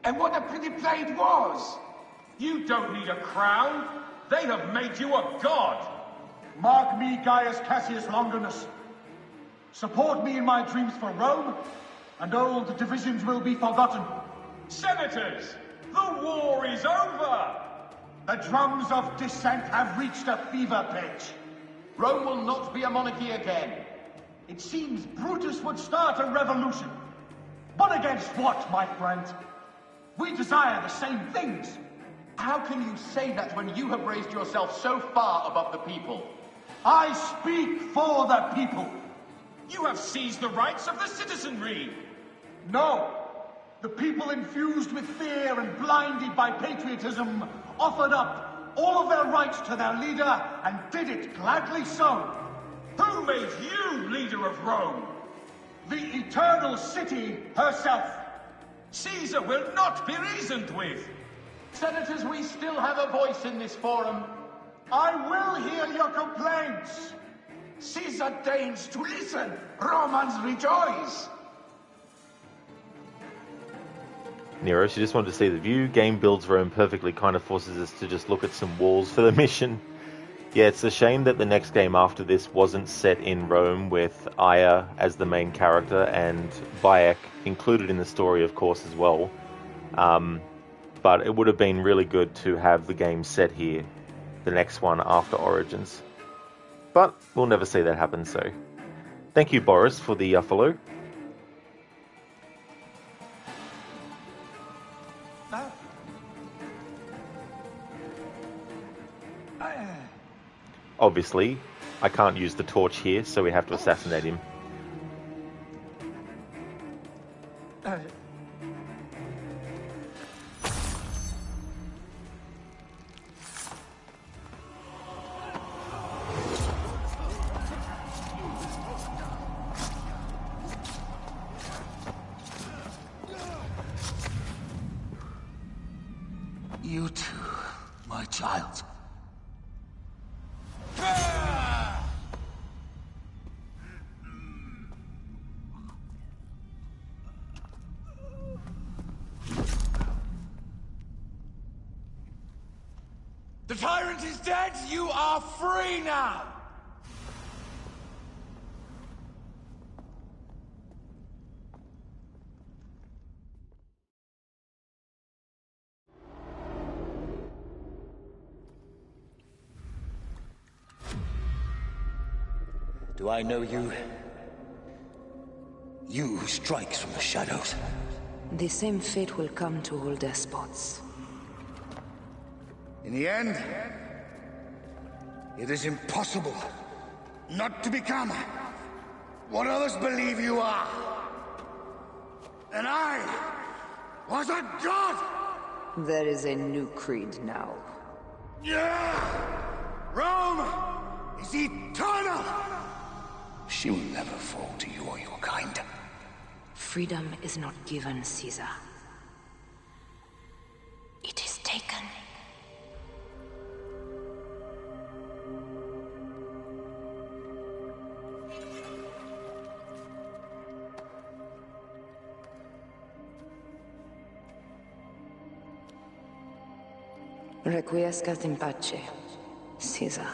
And what a pretty play it was! You don't need a crown. They have made you a god. Mark me, Gaius Cassius Longinus. Support me in my dreams for Rome, and old divisions will be forgotten. Senators, the war is over. The drums of dissent have reached a fever pitch. Rome will not be a monarchy again. It seems Brutus would start a revolution. But against what, my friend? We desire the same things. How can you say that when you have raised yourself so far above the people? I speak for the people. You have seized the rights of the citizenry. No. The people infused with fear and blinded by patriotism offered up all of their rights to their leader and did it gladly so. Who made you leader of Rome? The eternal city herself. Caesar will not be reasoned with. Senators, we still have a voice in this forum. I will hear your complaints. Caesar deigns to listen. Romans rejoice. Nero, she just wanted to see the view. Game builds Rome perfectly, kind of forces us to just look at some walls for the mission. Yeah, it's a shame that the next game after this wasn't set in Rome with Aya as the main character and Bayek included in the story, of course, as well. But it would have been really good to have the game set here, the next one after Origins. But we'll never see that happen, so... Thank you, Boris, for the follow. Obviously, I can't use the torch here, so we have to assassinate him. You too, my child. The tyrant is dead! You are free now! Do I know you? You who strikes from the shadows. The same fate will come to all despots. In the end, it is impossible not to become what others believe you are. And I was a god! There is a new creed now. Yeah! Rome is eternal! She will never fall to you or your kind. Freedom is not given, Caesar. It is taken. Requiescat in pace, Caesar.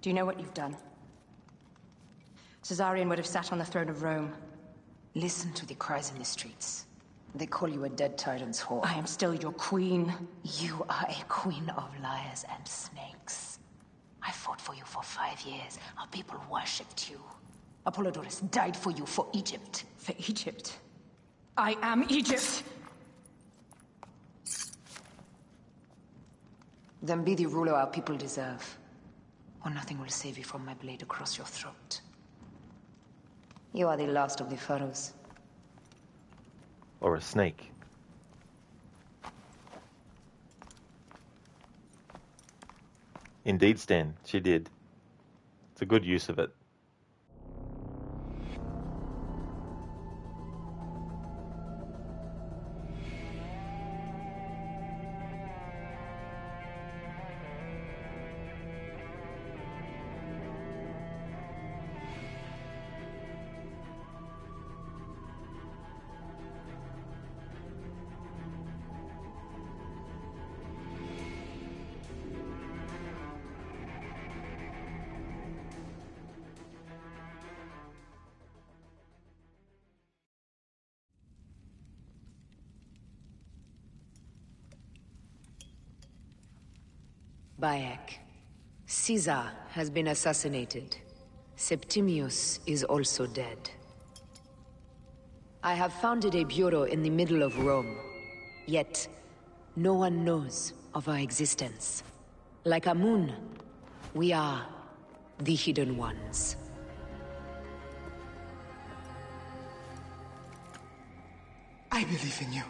Do you know what you've done? Caesarion would have sat on the throne of Rome. Listen to the cries in the streets. They call you a dead tyrant's whore. I am still your queen. You are a queen of liars and snakes. I fought for you for 5 years. Our people worshipped you. Apollodorus died for you, for Egypt. For Egypt? I am Egypt! Then be the ruler our people deserve, or nothing will save you from my blade across your throat. You are the last of the pharaohs. Or a snake. Indeed, Stan, she did. It's a good use of it. Bayek. Caesar has been assassinated. Septimius is also dead. I have founded a bureau in the middle of Rome. Yet, no one knows of our existence. Like Amun, we are the Hidden Ones. I believe in you.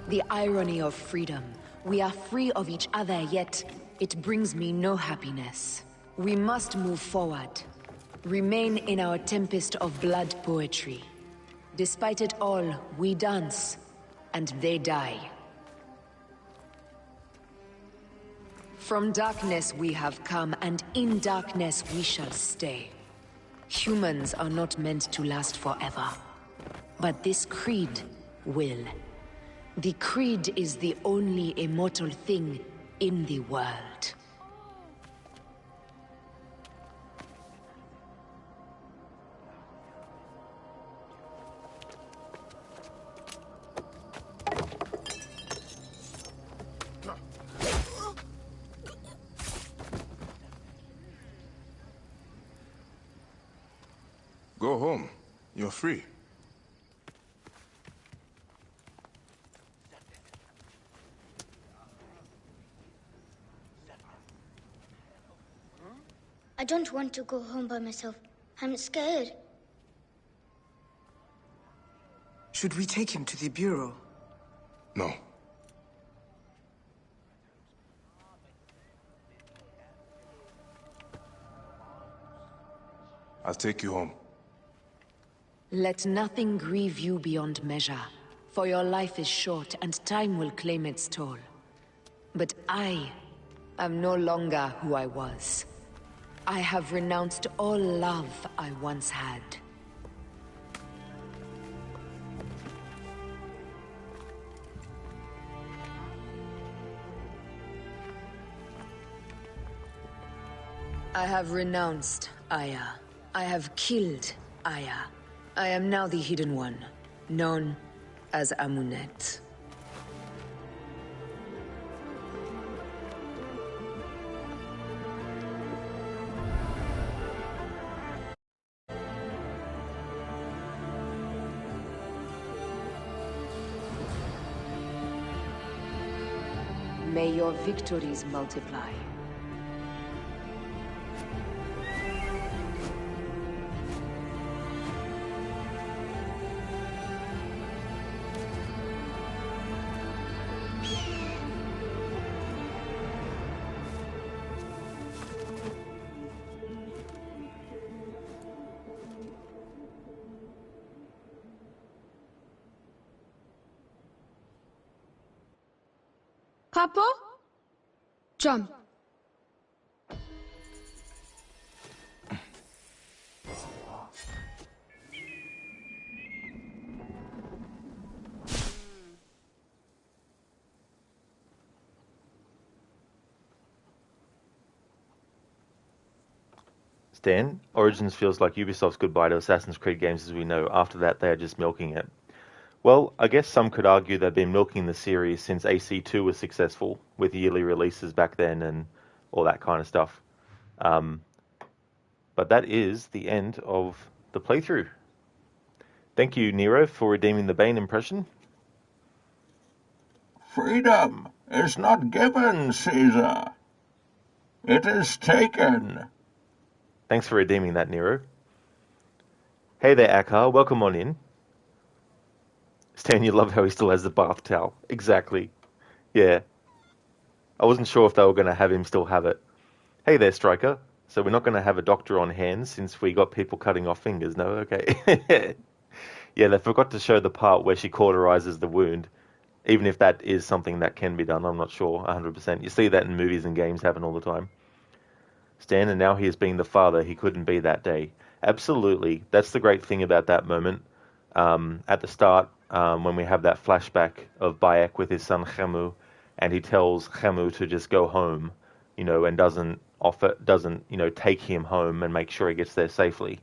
The irony of freedom. We are free of each other, yet it brings me no happiness. We must move forward. Remain in our tempest of blood poetry. Despite it all, we dance, and they die. From darkness we have come, and in darkness we shall stay. Humans are not meant to last forever. But this creed will. The creed is the only immortal thing in the world. Go home. You're free. I don't want to go home by myself. I'm scared. Should we take him to the Bureau? No. I'll take you home. Let nothing grieve you beyond measure, for your life is short and time will claim its toll. But I am no longer who I was. I have renounced all love I once had. I have renounced Aya. I have killed Aya. I am now the Hidden One, known as Amunet. May your victories multiply. Papa? Jump. Stan, Origins feels like Ubisoft's goodbye to Assassin's Creed games as we know. After that, they are just milking it. Well, I guess some could argue they've been milking the series since AC2 was successful, with yearly releases back then and all that kind of stuff. But that is the end of the playthrough. Thank you, Nero, for redeeming the Bane impression. Freedom is not given, Caesar. It is taken. Thanks for redeeming that, Nero. Hey there, Akar. Welcome on in. Stan, you love how he still has the bath towel. Exactly. Yeah. I wasn't sure if they were going to have him still have it. Hey there, Striker. So we're not going to have a doctor on hand since we got people cutting off fingers, no? Okay. Yeah, they forgot to show the part where she cauterizes the wound. Even if that is something that can be done, I'm not sure 100%. You see that in movies and games happen all the time. Stan, and now he is being the father he couldn't be that day. Absolutely. That's the great thing about that moment. At the start, when we have that flashback of Bayek with his son Khemu, and he tells Khemu to just go home, and doesn't take him home and make sure he gets there safely.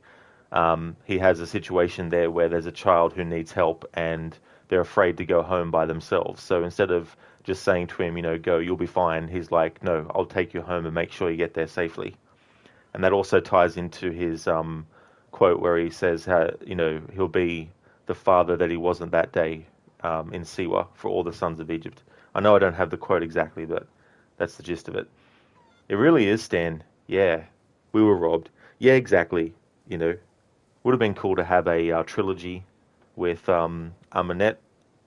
He has a situation there where there's a child who needs help and they're afraid to go home by themselves. So instead of just saying to him, go, you'll be fine, he's like, no, I'll take you home and make sure you get there safely. And that also ties into his quote where he says how, he'll be the father that he wasn't that day in Siwa for all the sons of Egypt. I know I don't have the quote exactly, but that's the gist of it. It really is, Stan. Yeah, we were robbed. Yeah, exactly. Would have been cool to have a trilogy with Amunet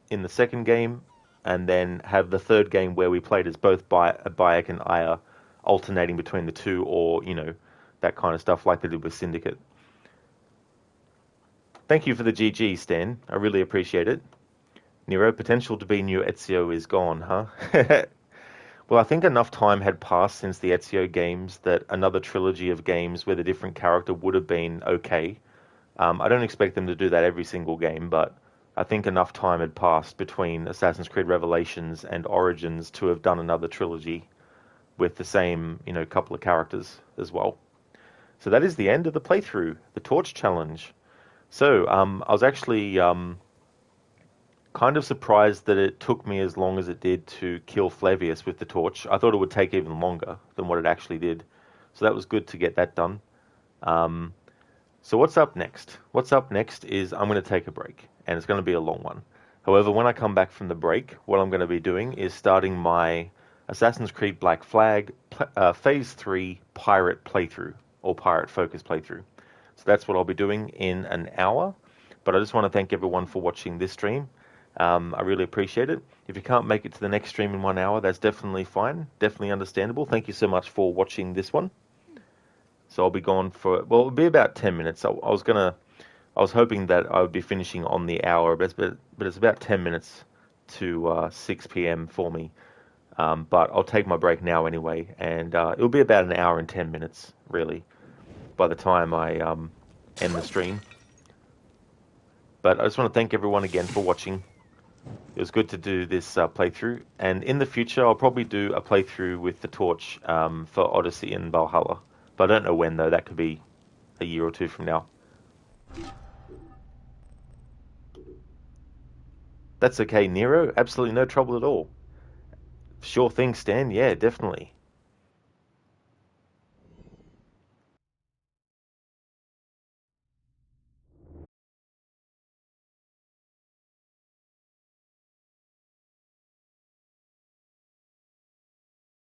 in the second game, and then have the third game where we played as both Bayek and Aya, alternating between the two, or, you know, that kind of stuff like they did with Syndicate. Thank you for the GG, Stan. I really appreciate it. Nero, potential to be new Ezio is gone, huh? Well, I think enough time had passed since the Ezio games that another trilogy of games with a different character would have been okay. I don't expect them to do that every single game, but I think enough time had passed between Assassin's Creed Revelations and Origins to have done another trilogy with the same, you know, couple of characters as well. So that is the end of the playthrough, the Torch Challenge. So, I was actually kind of surprised that it took me as long as it did to kill Flavius with the torch. I thought it would take even longer than what it actually did. So that was good to get that done. So what's up next? What's up next is I'm going to take a break, and it's going to be a long one. However, when I come back from the break, what I'm going to be doing is starting my Assassin's Creed Black Flag Phase 3 Pirate playthrough, or Pirate Focus playthrough. So that's what I'll be doing in an hour. But I just want to thank everyone for watching this stream. I really appreciate it. If you can't make it to the next stream in 1 hour, that's definitely fine. Definitely understandable. Thank you so much for watching this one. So I'll be gone for, well, it'll be about 10 minutes. I was hoping that I would be finishing on the hour, but it's about 10 minutes to 6 p.m. for me. But I'll take my break now anyway, and it'll be about an hour and 10 minutes, really, by the time I end the stream. But I just want to thank everyone again for watching. It was good to do this playthrough, and in the future I'll probably do a playthrough with the Torch for Odyssey and Valhalla. But I don't know when, though. That could be a year or two from now. That's okay, Nero. Absolutely no trouble at all. Sure thing, Stan. Yeah, definitely.